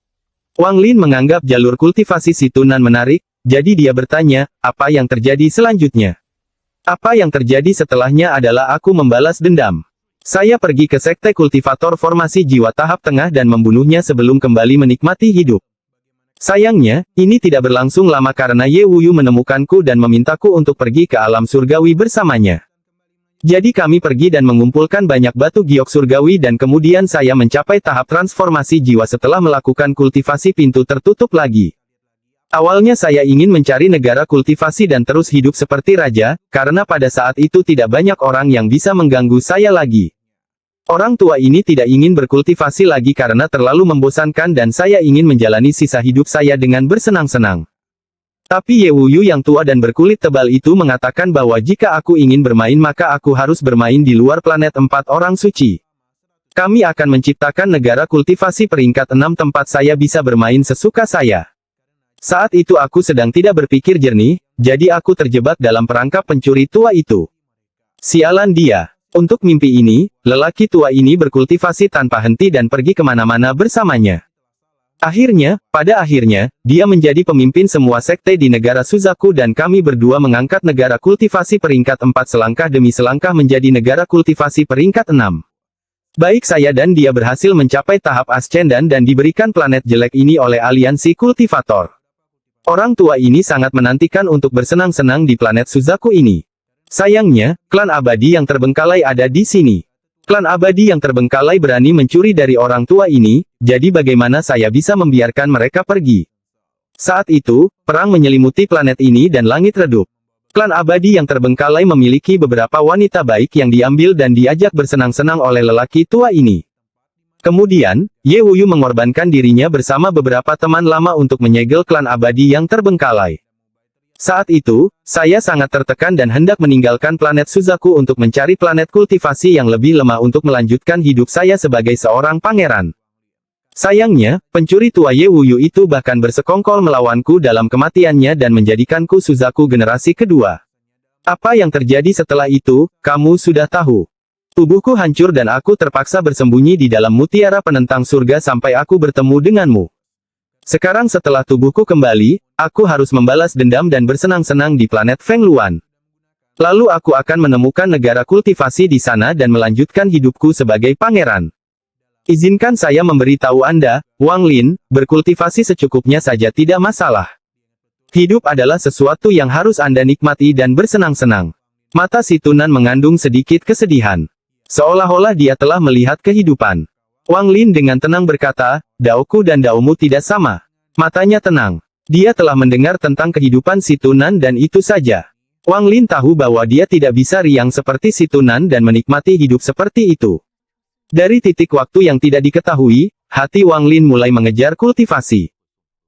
Wang Lin menganggap jalur kultivasi si Tunan menarik, jadi dia bertanya, apa yang terjadi selanjutnya? Apa yang terjadi setelahnya adalah aku membalas dendam. Saya pergi ke sekte kultivator formasi jiwa tahap tengah dan membunuhnya sebelum kembali menikmati hidup. Sayangnya, ini tidak berlangsung lama karena Ye Wuyu menemukanku dan memintaku untuk pergi ke alam surgawi bersamanya. Jadi kami pergi dan mengumpulkan banyak batu giok surgawi dan kemudian saya mencapai tahap transformasi jiwa setelah melakukan kultivasi pintu tertutup lagi. Awalnya saya ingin mencari negara kultivasi dan terus hidup seperti raja, karena pada saat itu tidak banyak orang yang bisa mengganggu saya lagi. Orang tua ini tidak ingin berkultivasi lagi karena terlalu membosankan dan saya ingin menjalani sisa hidup saya dengan bersenang-senang. Tapi Ye Wuyu yang tua dan berkulit tebal itu mengatakan bahwa jika aku ingin bermain maka aku harus bermain di luar planet 4 orang suci. Kami akan menciptakan negara kultivasi peringkat 6 tempat saya bisa bermain sesuka saya. Saat itu aku sedang tidak berpikir jernih, jadi aku terjebak dalam perangkap pencuri tua itu. Sialan dia. Untuk mimpi ini, lelaki tua ini berkultivasi tanpa henti dan pergi kemana-mana bersamanya. Pada akhirnya, dia menjadi pemimpin semua sekte di negara Suzaku dan kami berdua mengangkat negara kultivasi peringkat 4 selangkah demi selangkah menjadi negara kultivasi peringkat 6. Baik saya dan dia berhasil mencapai tahap ascendan dan diberikan planet jelek ini oleh aliansi kultivator. Orang tua ini sangat menantikan untuk bersenang-senang di planet Suzaku ini. Sayangnya, klan abadi yang terbengkalai ada di sini. Klan abadi yang terbengkalai berani mencuri dari orang tua ini, jadi bagaimana saya bisa membiarkan mereka pergi? Saat itu, perang menyelimuti planet ini dan langit redup. Klan abadi yang terbengkalai memiliki beberapa wanita baik yang diambil dan diajak bersenang-senang oleh lelaki tua ini. Kemudian, Ye Wuyu mengorbankan dirinya bersama beberapa teman lama untuk menyegel klan abadi yang terbengkalai. Saat itu, saya sangat tertekan dan hendak meninggalkan planet Suzaku untuk mencari planet kultivasi yang lebih lemah untuk melanjutkan hidup saya sebagai seorang pangeran. Sayangnya, pencuri tua Ye Wuyu itu bahkan bersekongkol melawanku dalam kematiannya dan menjadikanku Suzaku generasi kedua. Apa yang terjadi setelah itu, kamu sudah tahu. Tubuhku hancur dan aku terpaksa bersembunyi di dalam mutiara penentang surga sampai aku bertemu denganmu. Sekarang setelah tubuhku kembali, aku harus membalas dendam dan bersenang-senang di planet Feng Luan. Lalu aku akan menemukan negara kultivasi di sana dan melanjutkan hidupku sebagai pangeran. Izinkan saya memberitahu Anda, Wang Lin, berkultivasi secukupnya saja tidak masalah. Hidup adalah sesuatu yang harus Anda nikmati dan bersenang-senang. Mata si Tunan mengandung sedikit kesedihan. Seolah-olah dia telah melihat kehidupan. Wang Lin dengan tenang berkata, Daoku dan Daomu tidak sama. Matanya tenang. Dia telah mendengar tentang kehidupan si Tunan dan itu saja. Wang Lin tahu bahwa dia tidak bisa riang seperti si Tunan dan menikmati hidup seperti itu. Dari titik waktu yang tidak diketahui, hati Wang Lin mulai mengejar kultivasi.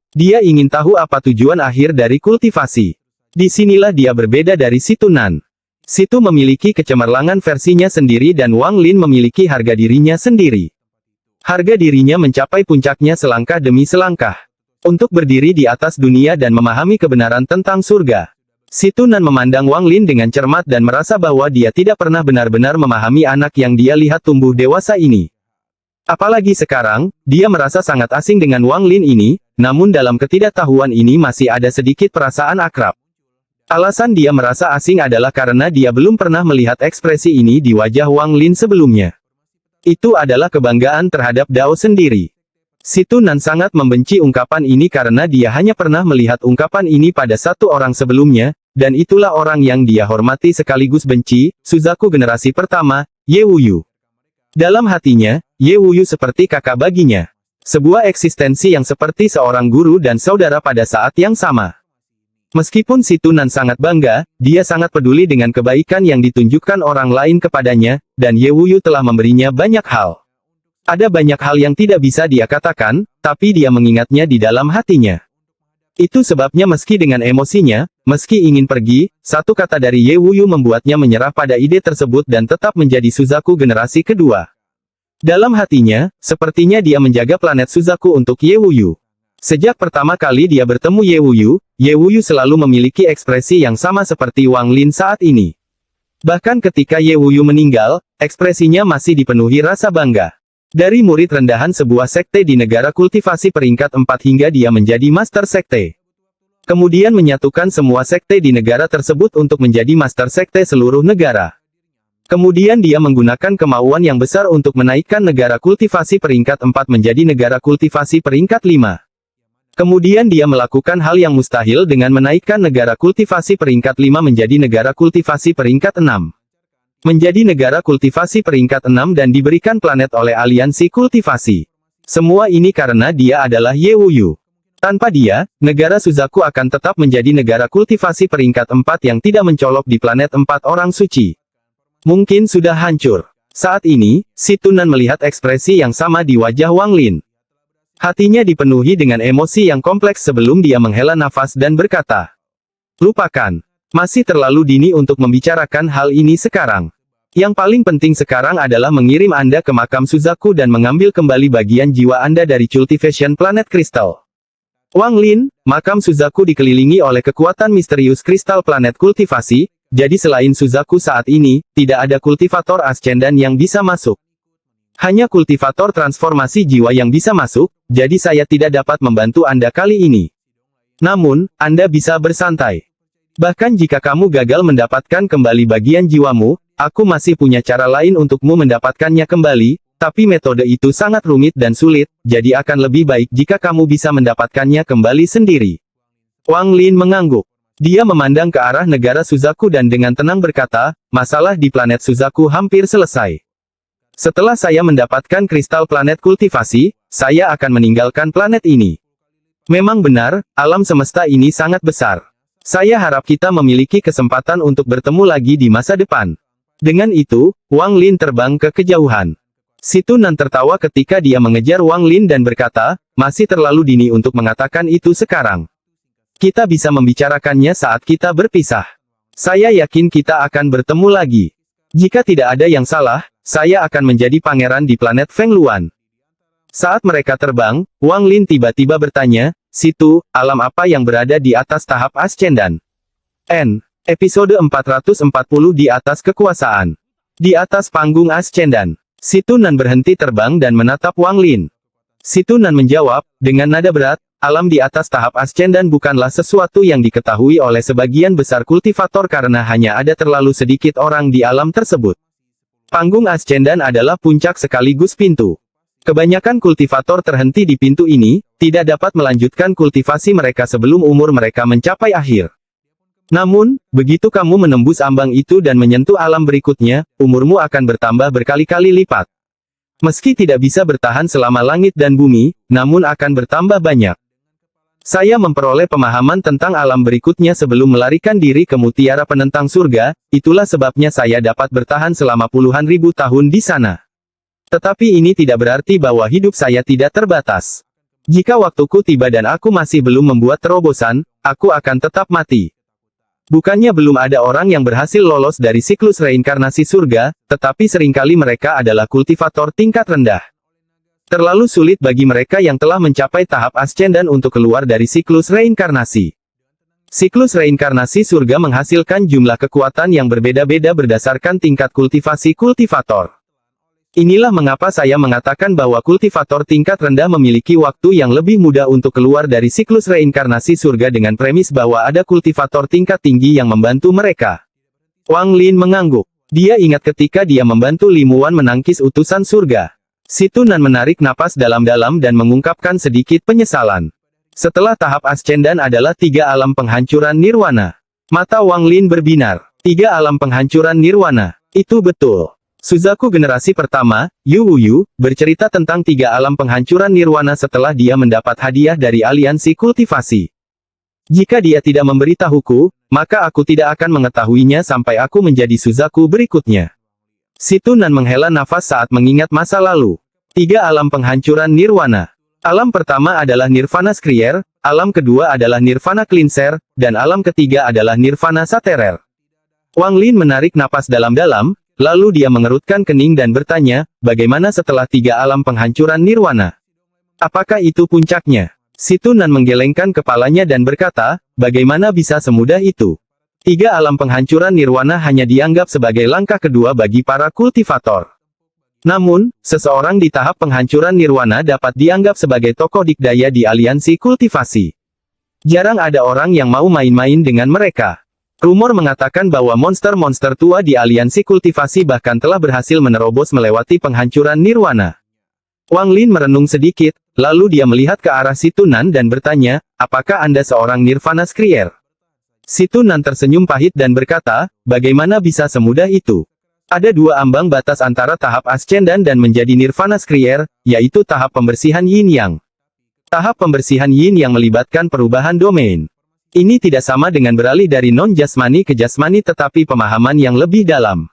Dia ingin tahu apa tujuan akhir dari kultivasi. Disinilah dia berbeda dari si Tunan. Situ memiliki kecemerlangan versinya sendiri dan Wang Lin memiliki harga dirinya sendiri. Harga dirinya mencapai puncaknya selangkah demi selangkah. Untuk berdiri di atas dunia dan memahami kebenaran tentang surga. Si Tunan memandang Wang Lin dengan cermat dan merasa bahwa dia tidak pernah benar-benar memahami anak yang dia lihat tumbuh dewasa ini. Apalagi sekarang, dia merasa sangat asing dengan Wang Lin ini, namun dalam ketidaktahuan ini masih ada sedikit perasaan akrab. Alasan dia merasa asing adalah karena dia belum pernah melihat ekspresi ini di wajah Wang Lin sebelumnya. Itu adalah kebanggaan terhadap Dao sendiri. Si Tunan sangat membenci ungkapan ini karena dia hanya pernah melihat ungkapan ini pada satu orang sebelumnya, dan itulah orang yang dia hormati sekaligus benci, Suzaku generasi pertama, Ye Wuyu. Dalam hatinya, Ye Wuyu seperti kakak baginya. Sebuah eksistensi yang seperti seorang guru dan saudara pada saat yang sama. Meskipun si Tunan sangat bangga, dia sangat peduli dengan kebaikan yang ditunjukkan orang lain kepadanya, dan Ye Wuyu telah memberinya banyak hal. Ada banyak hal yang tidak bisa dia katakan, tapi dia mengingatnya di dalam hatinya. Itu sebabnya meski dengan emosinya, meski ingin pergi, satu kata dari Ye Wuyu membuatnya menyerah pada ide tersebut dan tetap menjadi Suzaku generasi kedua. Dalam hatinya, sepertinya dia menjaga planet Suzaku untuk Ye Wuyu. Sejak pertama kali dia bertemu Ye Wuyu selalu memiliki ekspresi yang sama seperti Wang Lin saat ini. Bahkan ketika Ye Wuyu meninggal, ekspresinya masih dipenuhi rasa bangga. Dari murid rendahan sebuah sekte di negara kultivasi peringkat 4 hingga dia menjadi master sekte. Kemudian menyatukan semua sekte di negara tersebut untuk menjadi master sekte seluruh negara. Kemudian dia menggunakan kemauan yang besar untuk menaikkan negara kultivasi peringkat 4 menjadi negara kultivasi peringkat 5. Kemudian dia melakukan hal yang mustahil dengan menaikkan negara kultivasi peringkat 5 menjadi negara kultivasi peringkat 6. Menjadi negara kultivasi peringkat 6 dan diberikan planet oleh aliansi kultivasi. Semua ini karena dia adalah Ye Wuyu. Tanpa dia, negara Suzaku akan tetap menjadi negara kultivasi peringkat 4 yang tidak mencolok di planet 4 orang suci. Mungkin sudah hancur. Saat ini, si Tunan melihat ekspresi yang sama di wajah Wang Lin. Hatinya dipenuhi dengan emosi yang kompleks sebelum dia menghela nafas dan berkata, "Lupakan. Masih terlalu dini untuk membicarakan hal ini sekarang. Yang paling penting sekarang adalah mengirim Anda ke makam Suzaku dan mengambil kembali bagian jiwa Anda dari Cultivation Planet Crystal." Wang Lin, makam Suzaku dikelilingi oleh kekuatan misterius kristal planet kultivasi, jadi selain Suzaku saat ini, tidak ada kultivator ascendan yang bisa masuk. Hanya kultivator transformasi jiwa yang bisa masuk, jadi saya tidak dapat membantu Anda kali ini. Namun, Anda bisa bersantai. Bahkan jika kamu gagal mendapatkan kembali bagian jiwamu, aku masih punya cara lain untukmu mendapatkannya kembali, tapi metode itu sangat rumit dan sulit, jadi akan lebih baik jika kamu bisa mendapatkannya kembali sendiri. Wang Lin mengangguk. Dia memandang ke arah negara Suzaku dan dengan tenang berkata, "Masalah di planet Suzaku hampir selesai. Setelah saya mendapatkan kristal planet kultivasi, saya akan meninggalkan planet ini." Memang benar, alam semesta ini sangat besar. Saya harap kita memiliki kesempatan untuk bertemu lagi di masa depan. Dengan itu, Wang Lin terbang ke kejauhan. Si Tunan tertawa ketika dia mengejar Wang Lin dan berkata, "Masih terlalu dini untuk mengatakan itu sekarang. Kita bisa membicarakannya saat kita berpisah. Saya yakin kita akan bertemu lagi. Jika tidak ada yang salah, saya akan menjadi pangeran di planet Feng Luan." Saat mereka terbang, Wang Lin tiba-tiba bertanya, "Situ, alam apa yang berada di atas tahap ascendan?" Episode 440 di atas kekuasaan. Di atas panggung ascendan. Si Tunan berhenti terbang dan menatap Wang Lin. Si Tunan menjawab, dengan nada berat, "Alam di atas tahap ascendan bukanlah sesuatu yang diketahui oleh sebagian besar kultivator karena hanya ada terlalu sedikit orang di alam tersebut. Panggung ascendan adalah puncak sekaligus pintu. Kebanyakan kultivator terhenti di pintu ini, tidak dapat melanjutkan kultivasi mereka sebelum umur mereka mencapai akhir. Namun, begitu kamu menembus ambang itu dan menyentuh alam berikutnya, umurmu akan bertambah berkali-kali lipat. Meski tidak bisa bertahan selama langit dan bumi, namun akan bertambah banyak. Saya memperoleh pemahaman tentang alam berikutnya sebelum melarikan diri ke mutiara penentang surga, itulah sebabnya saya dapat bertahan selama puluhan ribu tahun di sana. Tetapi ini tidak berarti bahwa hidup saya tidak terbatas. Jika waktuku tiba dan aku masih belum membuat terobosan, aku akan tetap mati. Bukannya belum ada orang yang berhasil lolos dari siklus reinkarnasi surga, tetapi seringkali mereka adalah kultivator tingkat rendah. Terlalu sulit bagi mereka yang telah mencapai tahap ascendan untuk keluar dari siklus reinkarnasi. Siklus reinkarnasi surga menghasilkan jumlah kekuatan yang berbeda-beda berdasarkan tingkat kultivasi kultivator. Inilah mengapa saya mengatakan bahwa kultivator tingkat rendah memiliki waktu yang lebih mudah untuk keluar dari siklus reinkarnasi surga dengan premis bahwa ada kultivator tingkat tinggi yang membantu mereka. Wang Lin mengangguk. Dia ingat ketika dia membantu Limuan menangkis utusan surga. Si Tunan menarik napas dalam-dalam dan mengungkapkan sedikit penyesalan. Setelah tahap ascendan adalah 3 alam penghancuran nirwana. Mata Wang Lin berbinar. 3 alam penghancuran nirwana. Itu betul. Suzaku generasi pertama, Yu Wuyu, bercerita tentang 3 alam penghancuran nirwana setelah dia mendapat hadiah dari aliansi kultivasi. Jika dia tidak memberitahuku, maka aku tidak akan mengetahuinya sampai aku menjadi Suzaku berikutnya. Situ Nan menghela nafas saat mengingat masa lalu. 3 alam penghancuran nirwana. Alam pertama adalah Nirvana Skrier, alam kedua adalah Nirvana Cleanser, dan alam ketiga adalah Nirvana Saterer. Wang Lin menarik napas dalam-dalam, lalu dia mengerutkan kening dan bertanya, bagaimana setelah 3 alam penghancuran nirwana? Apakah itu puncaknya? Situ Nan menggelengkan kepalanya dan berkata, bagaimana bisa semudah itu? 3 alam penghancuran nirwana hanya dianggap sebagai langkah kedua bagi para kultivator. Namun, seseorang di tahap penghancuran nirwana dapat dianggap sebagai tokoh dikdaya di aliansi kultivasi. Jarang ada orang yang mau main-main dengan mereka. Rumor mengatakan bahwa monster-monster tua di aliansi kultivasi bahkan telah berhasil menerobos melewati penghancuran nirwana. Wang Lin merenung sedikit, lalu dia melihat ke arah Situ Nan dan bertanya, apakah Anda seorang Nirvana Skrier? Situ Nan tersenyum pahit dan berkata, bagaimana bisa semudah itu? Ada 2 ambang batas antara tahap Ascendan dan menjadi Nirvana Skrier, yaitu tahap pembersihan Yin Yang. Tahap pembersihan Yin yang melibatkan perubahan domain. Ini tidak sama dengan beralih dari non-jasmani ke jasmani tetapi pemahaman yang lebih dalam.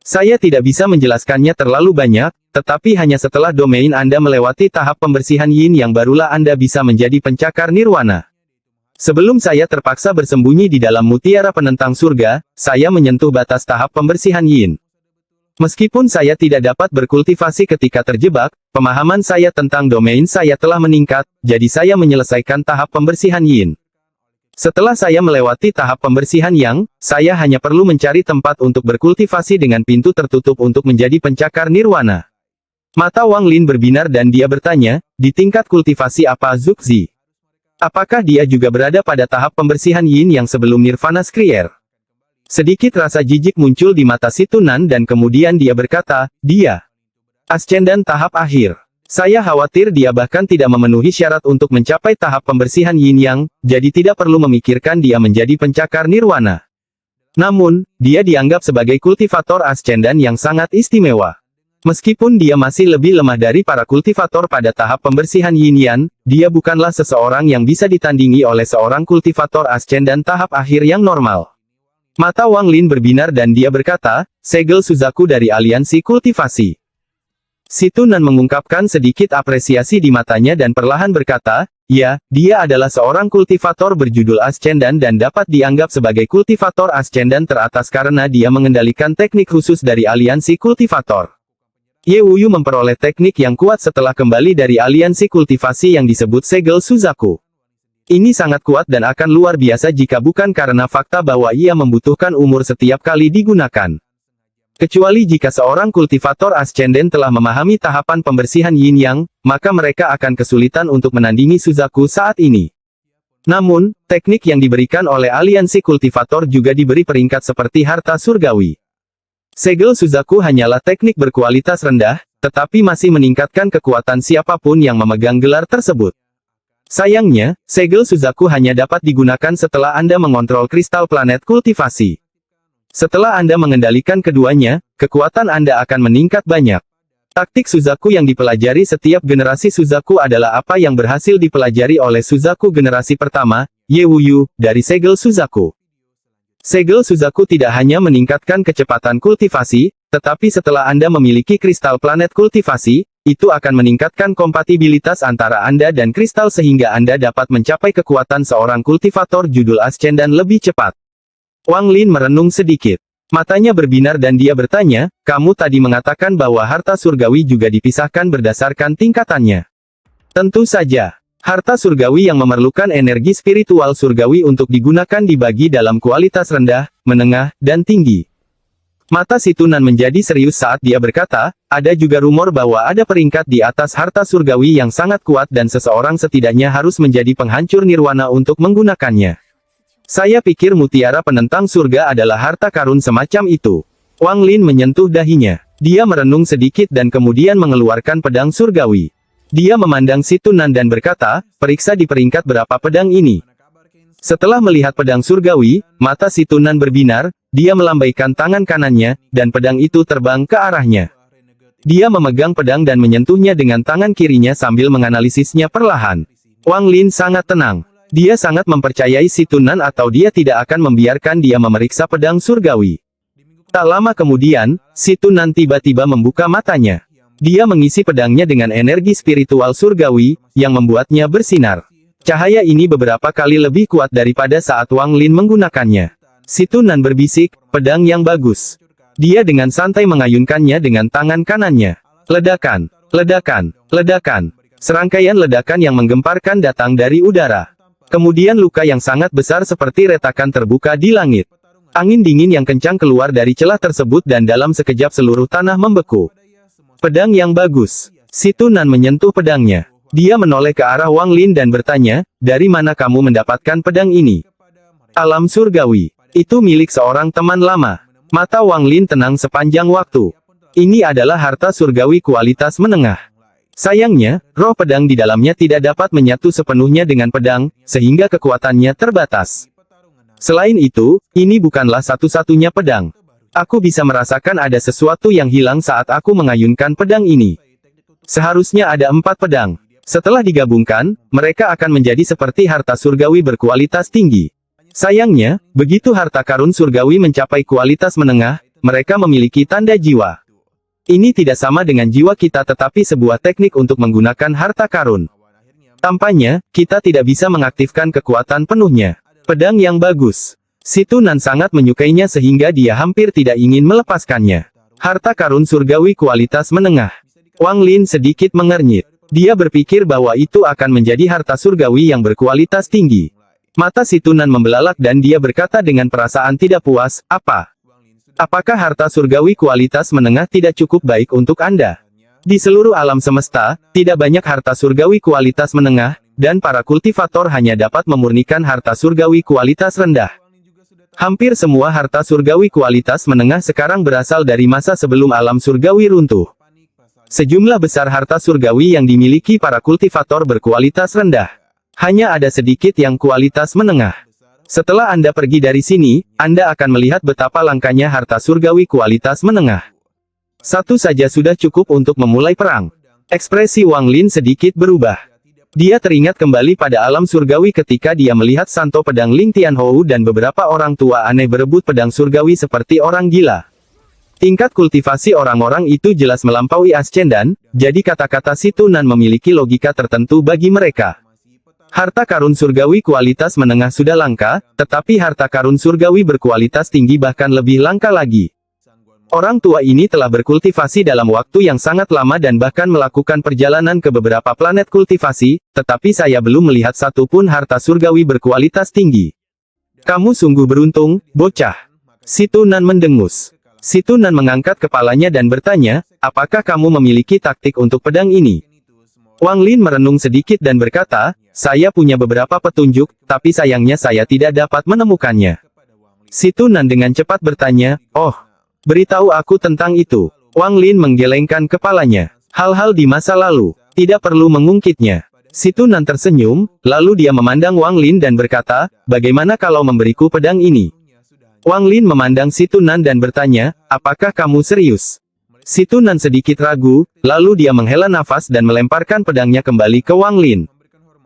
Saya tidak bisa menjelaskannya terlalu banyak, tetapi hanya setelah domain Anda melewati tahap pembersihan Yin yang barulah Anda bisa menjadi pencakar nirwana. Sebelum saya terpaksa bersembunyi di dalam mutiara penentang surga, saya menyentuh batas tahap pembersihan Yin. Meskipun saya tidak dapat berkultivasi ketika terjebak, pemahaman saya tentang domain saya telah meningkat, jadi saya menyelesaikan tahap pembersihan Yin. Setelah saya melewati tahap pembersihan Yang, saya hanya perlu mencari tempat untuk berkultivasi dengan pintu tertutup untuk menjadi pencakar nirwana. Mata Wang Lin berbinar dan dia bertanya, di tingkat kultivasi apa Zuxi? Apakah dia juga berada pada tahap pembersihan Yin yang sebelum Nirvana Skrier? Sedikit rasa jijik muncul di mata Situ Nan dan kemudian dia berkata, dia Ascendan tahap akhir. Saya khawatir dia bahkan tidak memenuhi syarat untuk mencapai tahap pembersihan Yin Yang, jadi tidak perlu memikirkan dia menjadi pencakar nirwana. Namun, dia dianggap sebagai kultivator Ascendan yang sangat istimewa. Meskipun dia masih lebih lemah dari para kultivator pada tahap pembersihan Yin Yang, dia bukanlah seseorang yang bisa ditandingi oleh seorang kultivator Ascendan tahap akhir yang normal. Mata Wang Lin berbinar dan dia berkata, segel Suzaku dari aliansi kultivasi. Situ Nan mengungkapkan sedikit apresiasi di matanya dan perlahan berkata, ya, dia adalah seorang kultivator berjudul Ascendan dan dapat dianggap sebagai kultivator Ascendan teratas karena dia mengendalikan teknik khusus dari aliansi kultivator. Ye Wuyu memperoleh teknik yang kuat setelah kembali dari aliansi kultivasi yang disebut segel Suzaku. Ini sangat kuat dan akan luar biasa jika bukan karena fakta bahwa ia membutuhkan umur setiap kali digunakan. Kecuali jika seorang kultivator Ascenden telah memahami tahapan pembersihan Yin Yang, maka mereka akan kesulitan untuk menandingi Suzaku saat ini. Namun, teknik yang diberikan oleh aliansi kultivator juga diberi peringkat seperti harta surgawi. Segel Suzaku hanyalah teknik berkualitas rendah, tetapi masih meningkatkan kekuatan siapapun yang memegang gelar tersebut. Sayangnya, segel Suzaku hanya dapat digunakan setelah Anda mengontrol kristal planet kultivasi. Setelah Anda mengendalikan keduanya, kekuatan Anda akan meningkat banyak. Taktik Suzaku yang dipelajari setiap generasi Suzaku adalah apa yang berhasil dipelajari oleh Suzaku generasi pertama, Ye Wuyu, dari segel Suzaku. Segel Suzaku tidak hanya meningkatkan kecepatan kultivasi, tetapi setelah Anda memiliki kristal planet kultivasi, itu akan meningkatkan kompatibilitas antara Anda dan kristal sehingga Anda dapat mencapai kekuatan seorang kultivator judul Ascendan lebih cepat. Wang Lin merenung sedikit. Matanya berbinar dan dia bertanya, kamu tadi mengatakan bahwa harta surgawi juga dipisahkan berdasarkan tingkatannya. Tentu saja. Harta surgawi yang memerlukan energi spiritual surgawi untuk digunakan dibagi dalam kualitas rendah, menengah, dan tinggi. Mata Situ Nan menjadi serius saat dia berkata, ada juga rumor bahwa ada peringkat di atas harta surgawi yang sangat kuat dan seseorang setidaknya harus menjadi penghancur nirwana untuk menggunakannya. Saya pikir mutiara penentang surga adalah harta karun semacam itu. Wang Lin menyentuh dahinya. Dia merenung sedikit dan kemudian mengeluarkan pedang surgawi. Dia memandang Situ Nan dan berkata, periksa di peringkat berapa pedang ini. Setelah melihat pedang surgawi, mata si Tunan berbinar, dia melambaikan tangan kanannya, dan pedang itu terbang ke arahnya. Dia memegang pedang dan menyentuhnya dengan tangan kirinya sambil menganalisisnya perlahan. Wang Lin sangat tenang. Dia sangat mempercayai si Tunan atau dia tidak akan membiarkan dia memeriksa pedang surgawi. Tak lama kemudian, si Tunan tiba-tiba membuka matanya. Dia mengisi pedangnya dengan energi spiritual surgawi, yang membuatnya bersinar. Cahaya ini beberapa kali lebih kuat daripada saat Wang Lin menggunakannya. Si Tunan berbisik, pedang yang bagus. Dia dengan santai mengayunkannya dengan tangan kanannya. Ledakan, ledakan, ledakan. Serangkaian ledakan yang menggemparkan datang dari udara. Kemudian luka yang sangat besar seperti retakan terbuka di langit. Angin dingin yang kencang keluar dari celah tersebut dan dalam sekejap seluruh tanah membeku. Pedang yang bagus. Si Tunan menyentuh pedangnya. Dia menoleh ke arah Wang Lin dan bertanya, dari mana kamu mendapatkan pedang ini? Alam surgawi. Itu milik seorang teman lama. Mata Wang Lin tenang sepanjang waktu. Ini adalah harta surgawi kualitas menengah. Sayangnya, roh pedang di dalamnya tidak dapat menyatu sepenuhnya dengan pedang, sehingga kekuatannya terbatas. Selain itu, ini bukanlah satu-satunya pedang. Aku bisa merasakan ada sesuatu yang hilang saat aku mengayunkan pedang ini. Seharusnya ada 4 pedang. Setelah digabungkan, mereka akan menjadi seperti harta surgawi berkualitas tinggi. Sayangnya, begitu harta karun surgawi mencapai kualitas menengah, mereka memiliki tanda jiwa. Ini tidak sama dengan jiwa kita tetapi sebuah teknik untuk menggunakan harta karun. Tampaknya, kita tidak bisa mengaktifkan kekuatan penuhnya. Pedang yang bagus. Si Tunan sangat menyukainya sehingga dia hampir tidak ingin melepaskannya. Harta karun surgawi kualitas menengah. Wang Lin sedikit mengernyit. Dia berpikir bahwa itu akan menjadi harta surgawi yang berkualitas tinggi. Mata si Tunan membelalak dan dia berkata dengan perasaan tidak puas, apa? Apakah harta surgawi kualitas menengah tidak cukup baik untuk Anda? Di seluruh alam semesta, tidak banyak harta surgawi kualitas menengah, dan para kultivator hanya dapat memurnikan harta surgawi kualitas rendah. Hampir semua harta surgawi kualitas menengah sekarang berasal dari masa sebelum alam surgawi runtuh. Sejumlah besar harta surgawi yang dimiliki para kultivator berkualitas rendah. Hanya ada sedikit yang kualitas menengah. Setelah Anda pergi dari sini, Anda akan melihat betapa langkanya harta surgawi kualitas menengah. Satu saja sudah cukup untuk memulai perang. Ekspresi Wang Lin sedikit berubah. Dia teringat kembali pada alam surgawi ketika dia melihat Santo Pedang Ling Tianhou dan beberapa orang tua aneh berebut pedang surgawi seperti orang gila. Tingkat kultivasi orang-orang itu jelas melampaui Ascendan, jadi kata-kata si Tunan memiliki logika tertentu bagi mereka. Harta karun surgawi kualitas menengah sudah langka, tetapi harta karun surgawi berkualitas tinggi bahkan lebih langka lagi. Orang tua ini telah berkultivasi dalam waktu yang sangat lama dan bahkan melakukan perjalanan ke beberapa planet kultivasi, tetapi saya belum melihat satupun harta surgawi berkualitas tinggi. Kamu sungguh beruntung, bocah. Si Tunan mendengus. Si Tunan mengangkat kepalanya dan bertanya, apakah kamu memiliki taktik untuk pedang ini? Wang Lin merenung sedikit dan berkata, saya punya beberapa petunjuk, tapi sayangnya saya tidak dapat menemukannya. Si Tunan dengan cepat bertanya, oh, beritahu aku tentang itu. Wang Lin menggelengkan kepalanya. Hal-hal di masa lalu, tidak perlu mengungkitnya. Si Tunan tersenyum, lalu dia memandang Wang Lin dan berkata, bagaimana kalau memberiku pedang ini? Wang Lin memandang si Tunan dan bertanya, apakah kamu serius? Si Tunan sedikit ragu, lalu dia menghela nafas dan melemparkan pedangnya kembali ke Wang Lin.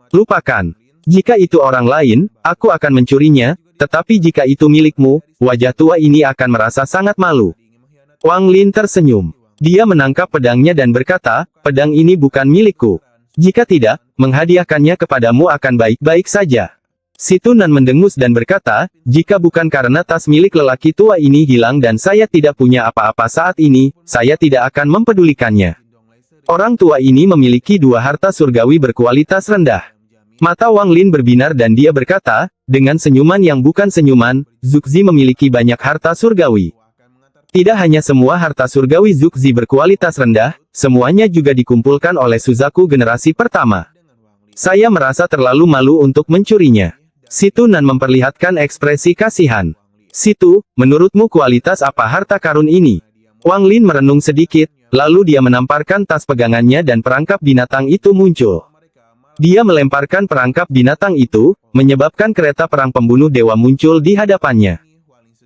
Lupakan. Jika itu orang lain, aku akan mencurinya, tetapi jika itu milikmu, wajah tua ini akan merasa sangat malu. Wang Lin tersenyum. Dia menangkap pedangnya dan berkata, pedang ini bukan milikku. Jika tidak, menghadiahkannya kepadamu akan baik-baik saja. Si Tunan mendengus dan berkata, jika bukan karena tas milik lelaki tua ini hilang dan saya tidak punya apa-apa saat ini, saya tidak akan mempedulikannya. Orang tua ini memiliki 2 harta surgawi berkualitas rendah. Mata Wang Lin berbinar dan dia berkata, dengan senyuman yang bukan senyuman, Zuxi memiliki banyak harta surgawi. Tidak hanya semua harta surgawi Zuxi berkualitas rendah, semuanya juga dikumpulkan oleh Suzaku generasi pertama. Saya merasa terlalu malu untuk mencurinya. Si Tunan memperlihatkan ekspresi kasihan. Situ, menurutmu kualitas apa harta karun ini? Wang Lin merenung sedikit, lalu dia menamparkan tas pegangannya dan perangkap binatang itu muncul. Dia melemparkan perangkap binatang itu, menyebabkan kereta perang pembunuh dewa muncul di hadapannya.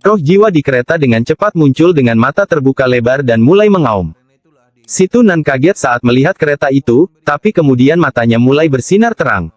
Roh jiwa di kereta dengan cepat muncul dengan mata terbuka lebar dan mulai mengaum. Si Tunan kaget saat melihat kereta itu, tapi kemudian matanya mulai bersinar terang.